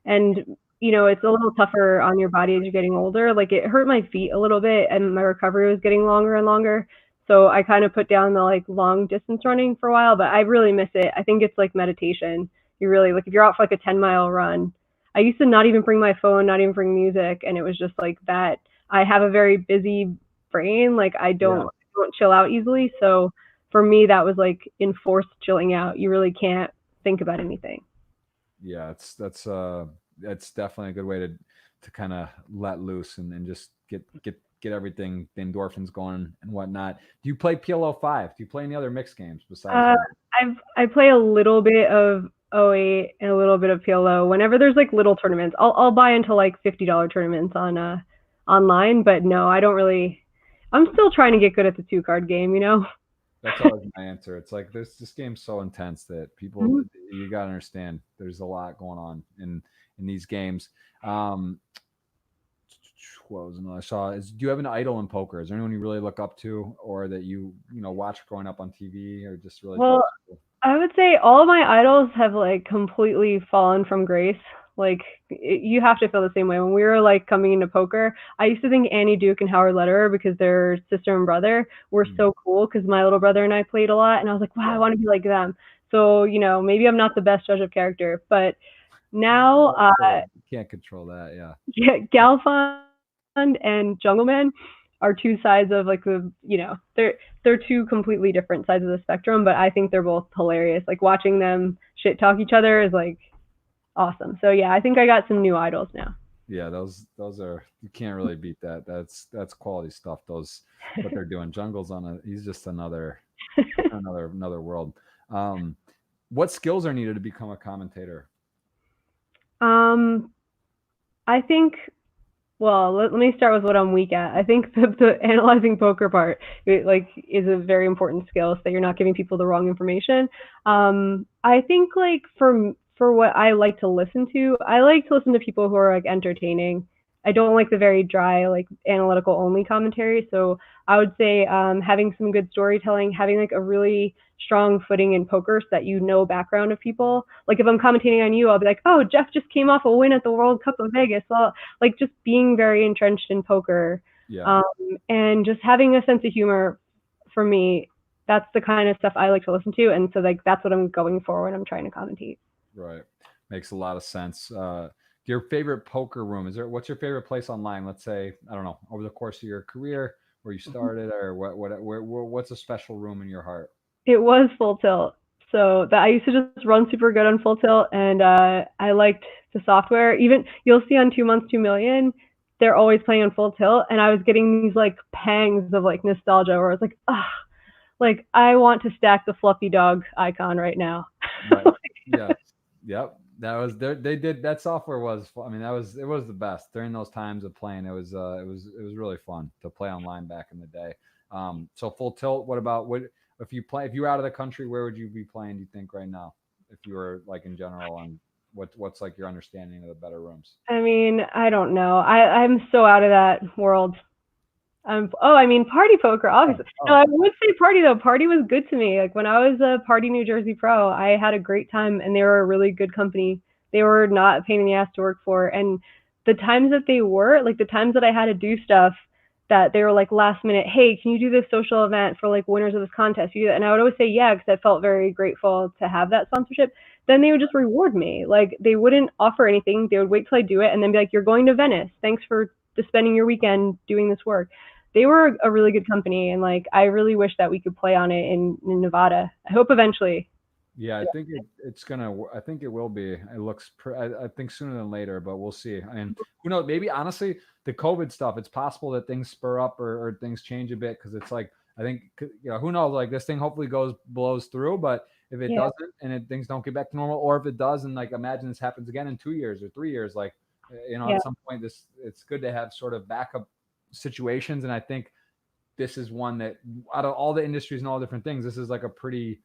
Speaker 2: and it's a little tougher on your body as you're getting older. Like, it hurt my feet a little bit, and my recovery was getting longer and longer. So I kind of put down the like long distance running for a while, but I really miss it. I think it's like meditation. You really, like, if you're out for like a 10-mile run, I used to not even bring my phone, not even bring music. And it was just like that. I have a very busy brain. Like, I don't chill out easily. So for me, that was like enforced chilling out. You really can't think about anything.
Speaker 1: Yeah, that's definitely a good way to kind of let loose and just get everything, the endorphins going and whatnot. Do you play PLO5? Do you play any other mixed games besides?
Speaker 2: I play a little bit of 08 and a little bit of PLO. Whenever there's like little tournaments, I'll buy into like $50 tournaments on online. But no, I don't really. I'm still trying to get good at the 2-card game.
Speaker 1: That's always my answer. It's like this game's so intense that people, you gotta understand. There's a lot going on in these games. What was another I saw? Do you have an idol in poker? Is there anyone you really look up to, or that you watch growing up on TV, or just really?
Speaker 2: Well, I would say all of my idols have like completely fallen from grace. Like you have to feel the same way. When we were like coming into poker, I used to think Annie Duke and Howard Lederer, because they're sister and brother, were so cool, because my little brother and I played a lot, and I was like, wow, I want to be like them. So, you know, maybe I'm not the best judge of character, but now
Speaker 1: You can't control that. Yeah.
Speaker 2: Galfond and Jungleman are two sides of like the, you know, they're two completely different sides of the spectrum, but I think they're both hilarious. Like watching them shit talk each other is like awesome. So yeah, I think I got some new idols now.
Speaker 1: Yeah, those are, you can't really beat that. That's quality stuff. Those, what they're doing. Jungle's he's just another world. What skills are needed to become a commentator?
Speaker 2: I think, well, let me start with what I'm weak at. I think the analyzing poker part is a very important skill, so that you're not giving people the wrong information. I think like for what I like to listen to, I like to listen to people who are like entertaining. I don't like the very dry, like analytical only commentary. So I would say having some good storytelling, having like a really strong footing in poker, so that you know background of people. Like if I'm commentating on you, I'll be like, oh, Jeff just came off a win at the World Cup of Vegas. Well, like just being very entrenched in poker,
Speaker 1: Yeah.
Speaker 2: and just having a sense of humor. For me, that's the kind of stuff I like to listen to, and so like that's what I'm going for when I'm trying to commentate.
Speaker 1: Right. Makes a lot of sense. Your favorite poker room, what's your favorite place online? Let's say, I don't know, over the course of your career, where you started, or what's a special room in your heart?
Speaker 2: It was Full Tilt. So that I used to just run super good on Full Tilt, and I liked the software. Even you'll see on 2 Months 2 Million, they're always playing on Full Tilt, and I was getting these like pangs of like nostalgia, where I was like, ah, like I want to stack the fluffy dog icon right now.
Speaker 1: Right. Yeah. Yep. That was they did that software was, I mean, it was the best during those times of playing. It was really fun to play online back in the day. So Full Tilt, what if you were out of the country, where would you be playing, do you think, right now? If you were like in general, on what's like your understanding of the better rooms?
Speaker 2: I mean, I don't know. I'm so out of that world. I mean, Party Poker, obviously. No, I would say Party, though. Party was good to me. Like when I was a Party New Jersey pro, I had a great time, and they were a really good company. They were not a pain in the ass to work for. And the times that they were, like the times that I had to do stuff that they were like last minute, hey, can you do this social event for like winners of this contest? You do that? And I would always say yeah, because I felt very grateful to have that sponsorship. Then they would just reward me. Like they wouldn't offer anything. They would wait till I do it and then be like, you're going to Venice. Thanks for spending your weekend doing this work. They were a really good company, and like I really wish that we could play on it in Nevada. I hope eventually.
Speaker 1: Yeah, I think it's gonna. I think it will be. It looks. I think sooner than later, but we'll see. I mean, who knows? Maybe honestly, the COVID stuff. It's possible that things spur up or things change a bit, because it's like, I think, you know, who knows? Like this thing hopefully blows through, but if it doesn't and things don't get back to normal, or if it does, and like imagine this happens again in 2 years or 3 years, like, you know, at some point it's good to have sort of backup situations. And I think this is one that, out of all the industries and all different things, this is like a pretty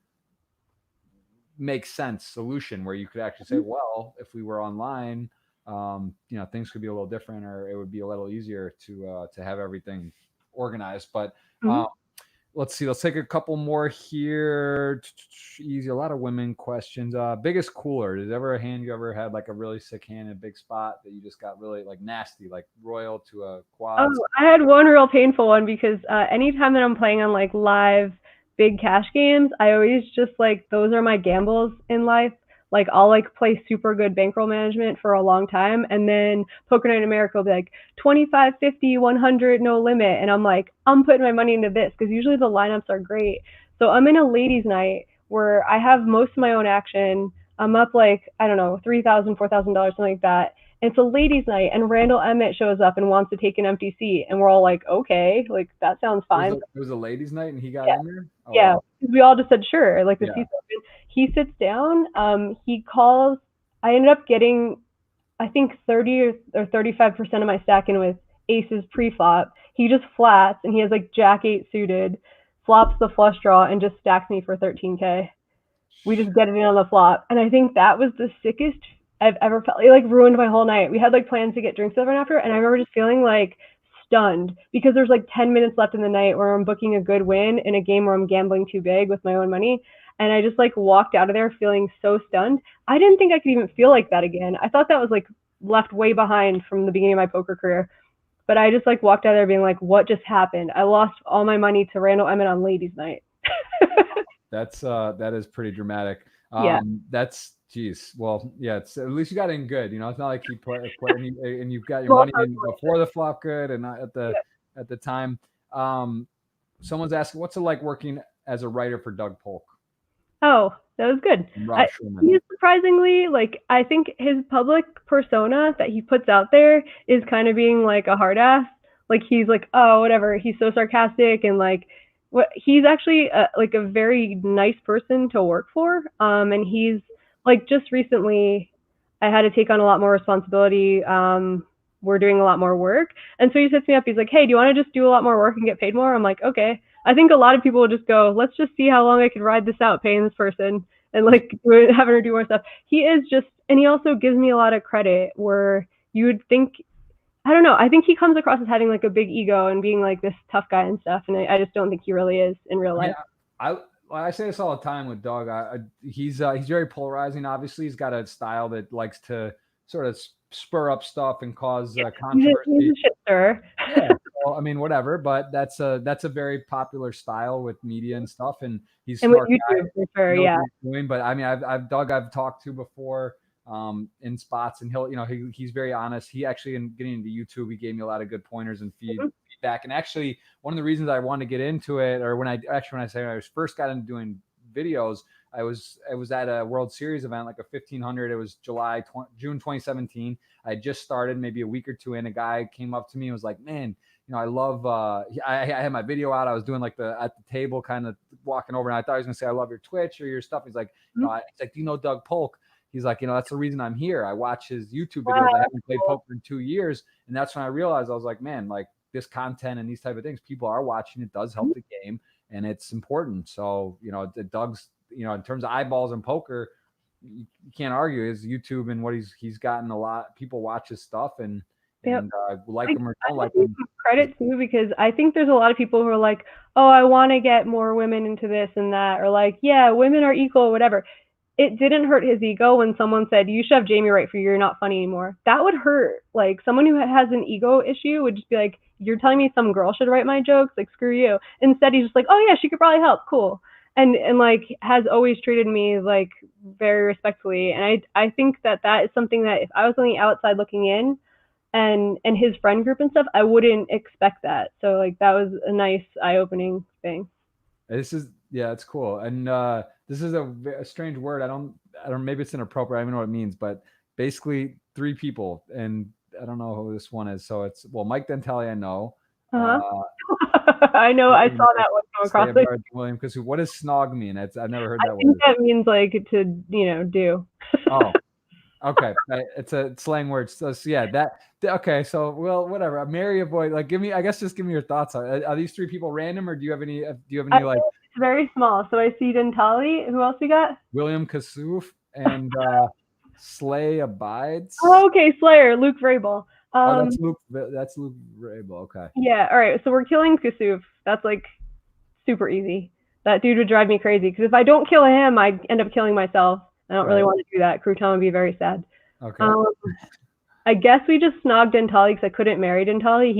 Speaker 1: makes sense solution, where you could actually say, well, if we were online, you know, things could be a little different, or it would be a little easier to have everything organized. But let's see, let's take a couple more here. Easy, a lot of women questions. Biggest cooler, did ever a hand you ever had like a really sick hand in a big spot that you just got really like nasty, like royal to a quad?
Speaker 2: Oh, I had one real painful one, because anytime that I'm playing on like live big cash games, I always just like, those are my gambles in life. Like I'll like play super good bankroll management for a long time, and then Poker Night in America will be like 25, 50, 100, no limit, and I'm like, I'm putting my money into this, because usually the lineups are great. So I'm in a ladies' night where I have most of my own action. I'm up like, I don't know, $3,000, $4,000, something like that. It's a ladies' night, and Randall Emmett shows up and wants to take an empty seat, and we're all like, okay, like that sounds fine.
Speaker 1: It was a ladies' night, and he got in there.
Speaker 2: Oh, yeah, wow. We all just said sure, like the seat's open. He sits down. He calls. I ended up getting, I think 30 or 35% of my stack in with aces pre-flop. He just flats, and he has like Jack 8 suited, flops the flush draw, and just stacks me for 13K. We just get it in on the flop, and I think that was the sickest I've ever felt. It like ruined my whole night. We had like plans to get drinks over and after, and I remember just feeling like stunned, because there's like 10 minutes left in the night where I'm booking a good win in a game where I'm gambling too big with my own money. and I just like walked out of there feeling so stunned. I didn't think I could even feel like that again. I thought that was like left way behind from the beginning of my poker career. But I just like walked out of there being like, what just happened? I lost all my money to Randall Emmett on ladies' night.
Speaker 1: That is pretty dramatic.
Speaker 2: Yeah.
Speaker 1: That's geez. Well, yeah. It's at least you got in good. You know, it's not like you play and you've got your money in before the flop good and not at the time. Someone's asking, what's it like working as a writer for Doug Polk?
Speaker 2: Oh, that was good. He's surprisingly, like, I think his public persona that he puts out there is kind of being like a hard ass. Like, he's like, oh, whatever. He's so sarcastic and like, he's actually like a very nice person to work for. And he's like, just recently, I had to take on a lot more responsibility. We're doing a lot more work. And so he sets me up. He's like, hey, do you want to just do a lot more work and get paid more? I'm like, okay. I think a lot of people will just go, let's just see how long I can ride this out paying this person and like having her do more stuff. He is just, and he also gives me a lot of credit where you would think, I don't know, I think he comes across as having like a big ego and being like this tough guy and stuff. And I just don't think he really is in real life.
Speaker 1: I say this all the time with Doug. He's very polarizing. Obviously, he's got a style that likes to sort of spur up stuff and cause controversy.
Speaker 2: He's a shit stirrer.
Speaker 1: Yeah, well, I mean, whatever. But that's a very popular style with media and stuff. And he's
Speaker 2: and
Speaker 1: smart
Speaker 2: with YouTube,
Speaker 1: guy,
Speaker 2: for sure, yeah.
Speaker 1: Doing, but I mean, I've talked to before in spots, and he's very honest. He actually, in getting into YouTube, he gave me a lot of good pointers and feedback. And actually, one of the reasons I wanted to get into it, or when I first got into doing videos, I was at a World Series event, like a 1500. It was June 2017. I had just started, maybe a week or two in. A guy came up to me and was like, "Man, I love." I had my video out. I was doing like at the table, kind of walking over, and I thought he was gonna say, "I love your Twitch or your stuff." He's like, he's like, "Do you know Doug Polk?" He's like, that's the reason I'm here. I watch his YouTube videos. I haven't played poker in 2 years, and that's when I realized I was like, man, like this content and these type of things, people are watching. It does help the game, and it's important. So Doug's. In terms of eyeballs and poker, you can't argue his YouTube and what he's gotten a lot. People watch his stuff and like him or don't like him.
Speaker 2: Credit too, because I think there's a lot of people who are like, oh, I want to get more women into this and that, or like, yeah, women are equal, or whatever. It didn't hurt his ego when someone said, you should have Jamie right for you, you're not funny anymore. That would hurt. Like, someone who has an ego issue would just be like, you're telling me some girl should write my jokes? Like, screw you. Instead, he's just like, oh yeah, she could probably help. Cool. And like has always treated me like very respectfully. And I think that is something that if I was on the outside looking in and his friend group and stuff, I wouldn't expect that. So like that was a nice eye-opening thing.
Speaker 1: It's cool. And this is a strange word. I don't maybe it's inappropriate. I don't even know what it means, but basically 3 people, and I don't know who this one is. So it's Mike Dentelli, I know.
Speaker 2: I know. I saw that one come across.
Speaker 1: William, because what does snog mean? I've never heard that
Speaker 2: word. I think that means like to do.
Speaker 1: Oh, okay. It's a slang word. So yeah, that okay. So whatever. Marry a boy. Like, give me your thoughts. Are these 3 people random, or do you have any? Like?
Speaker 2: It's very small. So I see Dentali. Who else we got?
Speaker 1: William Kassouf and Slay Abides.
Speaker 2: Oh, okay, Slayer, Luke Vrabel.
Speaker 1: That's Luke Vrabel. Okay.
Speaker 2: Yeah. All right. So we're killing Kassouf. That's like super easy. That dude would drive me crazy because if I don't kill him, I end up killing myself. I don't really want to do that. Crouton would be very sad.
Speaker 1: Okay.
Speaker 2: I guess we just snogged Dentali because I couldn't marry Dentali.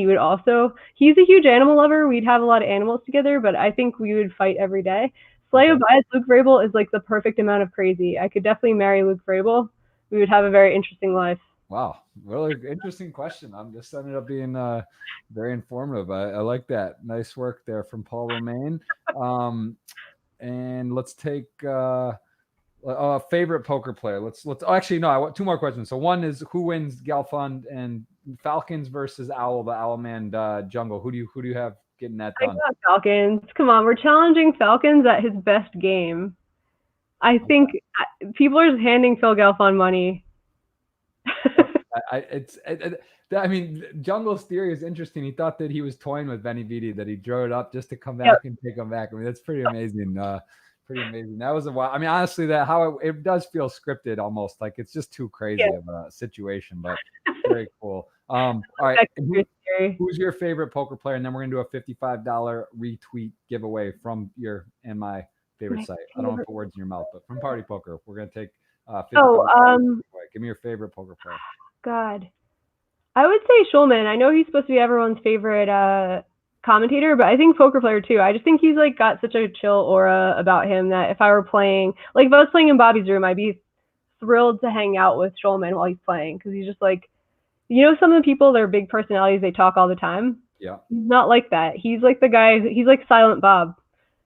Speaker 2: He's a huge animal lover. We'd have a lot of animals together, but I think we would fight every day. Slay Abides, Luke Vrabel is like the perfect amount of crazy. I could definitely marry Luke Vrabel. We would have a very interesting life.
Speaker 1: Wow, really interesting question. I'm just ended up being very informative. I like that. Nice work there from Paul Romaine. And let's take favorite poker player. Let's. Oh, actually, no. I want 2 more questions. So one is who wins Galfond and Falcons versus the Owlman Jungle. Who do you have getting that done?
Speaker 2: I got Falcons. Come on, we're challenging Falcons at his best game. I think people are just handing Phil Galfond money.
Speaker 1: I mean, Jungle's theory is interesting. He thought that he was toying with Benny Beatty, that he drew it up just to come back and take him back. I mean, that's pretty amazing. Pretty amazing. That was a while. I mean, honestly, it does feel scripted almost. Like it's just too crazy of a situation, but very cool. All right. Who's your favorite poker player? And then we're gonna do a $55 retweet giveaway from your and my favorite site? I don't want to put words in your mouth, but from Party Poker, we're gonna take 50. Give me your favorite poker player.
Speaker 2: God, I would say Schulman. I know he's supposed to be everyone's favorite commentator, but I think poker player too. I just think he's like got such a chill aura about him that if I were playing, like if I was playing in Bobby's room, I'd be thrilled to hang out with Schulman while he's playing because he's just like, you know, some of the people, they're big personalities, they talk all the time.
Speaker 1: Yeah.
Speaker 2: He's not like that. He's like the guy. He's like Silent Bob.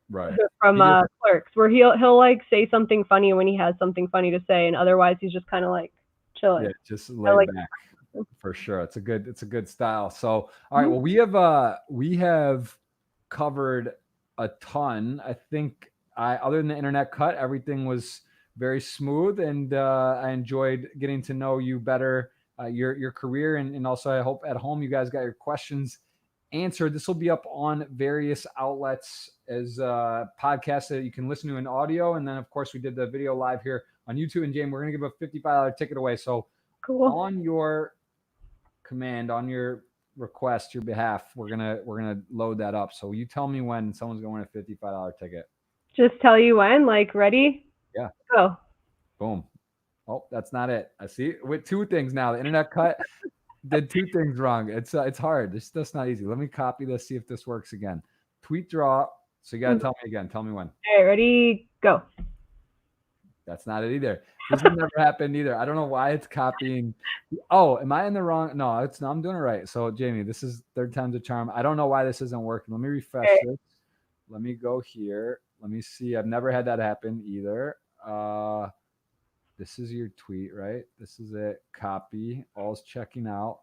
Speaker 1: Right.
Speaker 2: From Clerks, where he'll like say something funny when he has something funny to say, and otherwise he's just kind of like chilling.
Speaker 1: Yeah, just laid back. For sure. It's a good style. So, all right. Well, we have covered a ton. I think other than the internet cut, everything was very smooth, and I enjoyed getting to know you better, your career, and also I hope at home you guys got your questions answered. This will be up on various outlets as podcasts that you can listen to in audio, and then of course we did the video live here on YouTube. And Jamie, we're gonna give a $55 ticket away. So
Speaker 2: cool.
Speaker 1: On your command, on your request, your behalf, we're gonna load that up. So you tell me when someone's going to win a $55 ticket.
Speaker 2: Just tell you when. Like, ready?
Speaker 1: Yeah.
Speaker 2: Go.
Speaker 1: Boom. Oh, that's not it. I see with two things now. The internet cut did two things wrong. It's hard. That's not easy. Let me copy this. See if this works again. Tweet draw. So you gotta tell me again. Tell me when.
Speaker 2: All right, ready? Go.
Speaker 1: That's not it either. This has never happened either. I don't know why it's copying. Oh, am I in the wrong? No, I'm doing it right. So Jamie, this is third time's a charm. I don't know why this isn't working. Let me refresh this. Let me go here. Let me see. I've never had that happen either. This is your tweet, right? This is it. Copy. All's checking out.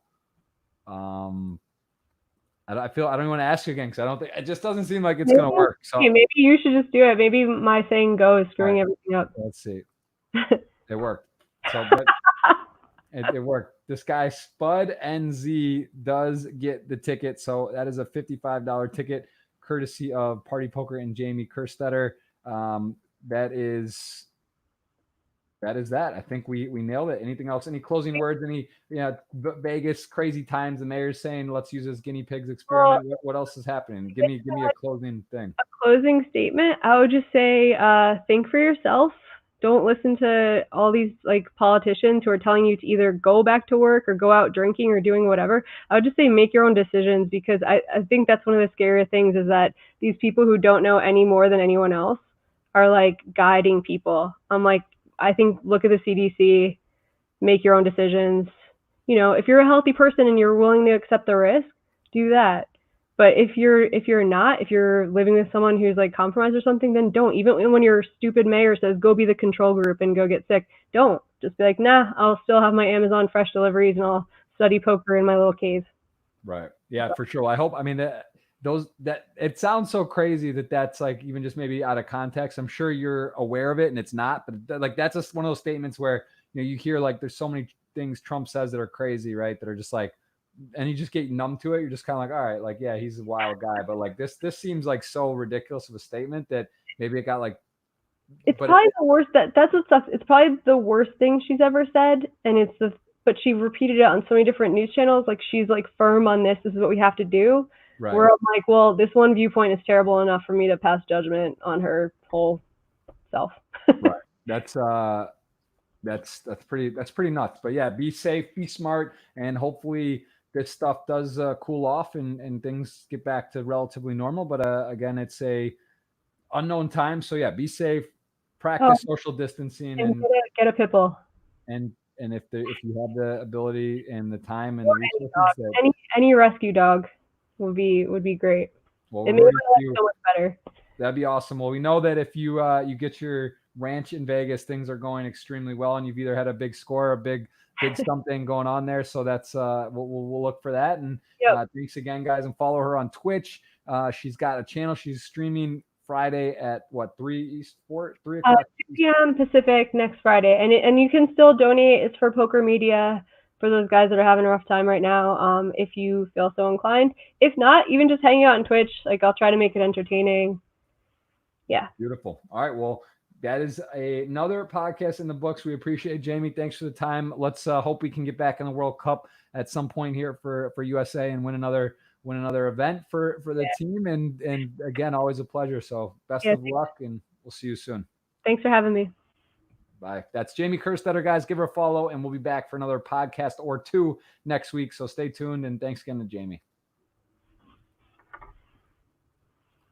Speaker 1: I don't even want to ask you again because I don't think it just doesn't seem like it's gonna work. So
Speaker 2: maybe you should just do it. Maybe my saying go is screwing everything up.
Speaker 1: Let's see. It worked. So it worked. This guy Spud NZ does get the ticket. So that is a $55 ticket courtesy of Party Poker and Jamie Kerstetter. That is that. I think we nailed it. Anything else? Any closing words? Any Vegas crazy times? The mayor's saying let's use this guinea pigs experiment. What else is happening? Give me a closing thing.
Speaker 2: A closing statement. I would just say think for yourself. Don't listen to all these like politicians who are telling you to either go back to work or go out drinking or doing whatever. I would just say make your own decisions because I think that's one of the scarier things is that these people who don't know any more than anyone else are like guiding people. I think look at the CDC, make your own decisions. You know, if you're a healthy person and you're willing to accept the risk, do that. But if you're not, if you're living with someone who's like compromised or something, then don't. Even when your stupid mayor says go be the control group and go get sick, don't. Just be like, nah, I'll still have my Amazon Fresh deliveries and I'll study poker in my little cave.
Speaker 1: Right. Yeah, for sure. I hope. I mean, that it sounds so crazy that's like even just maybe out of context. I'm sure you're aware of it and it's not, but like that's just one of those statements where you hear like there's so many things Trump says that are crazy, right? That are just like, and you just get numb to it. You're just kind of like, all right, like, yeah, he's a wild guy. But like this seems like so ridiculous of a statement that maybe it got like.
Speaker 2: It's probably the worst. That's what sucks. It's probably the worst thing she's ever said. And but she repeated it on so many different news channels. Like she's like firm on this. This is what we have to do. Right. Where I'm like, well, this one viewpoint is terrible enough for me to pass judgment on her whole self.
Speaker 1: Right. That's pretty nuts. But yeah, be safe, be smart, and hopefully this stuff does cool off and things get back to relatively normal. But again, it's a unknown time. So yeah, be safe, practice social distancing, and
Speaker 2: get a pitbull.
Speaker 1: And if you have the ability and the time and the resources,
Speaker 2: any rescue dog would be great.
Speaker 1: Well,
Speaker 2: it makes my life so much better.
Speaker 1: That'd be awesome. Well, we know that if you get your ranch in Vegas, things are going extremely well, and you've either had a big score or a big something going on there. So that's we'll look for that. And thanks again, guys, and follow her on Twitch. She's got a channel. She's streaming Friday at 3 o'clock
Speaker 2: 2 p.m. Pacific next Friday, and you can still donate. It's for Poker Media for those guys that are having a rough time right now. If you feel so inclined. If not, even just hanging out on Twitch, like I'll try to make it entertaining. Yeah. Beautiful. All right. Well, that is another podcast in the books. We appreciate it, Jamie. Thanks for the time. Let's hope we can get back in the World Cup at some point here for USA and win another event for the team. And again, always a pleasure. So best of luck and
Speaker 1: We'll see you soon.
Speaker 2: Thanks for having me.
Speaker 1: Bye. That's Jamie Kerstetter, guys. Give her a follow, and we'll be back for another podcast or two next week. So stay tuned, and thanks again to Jamie.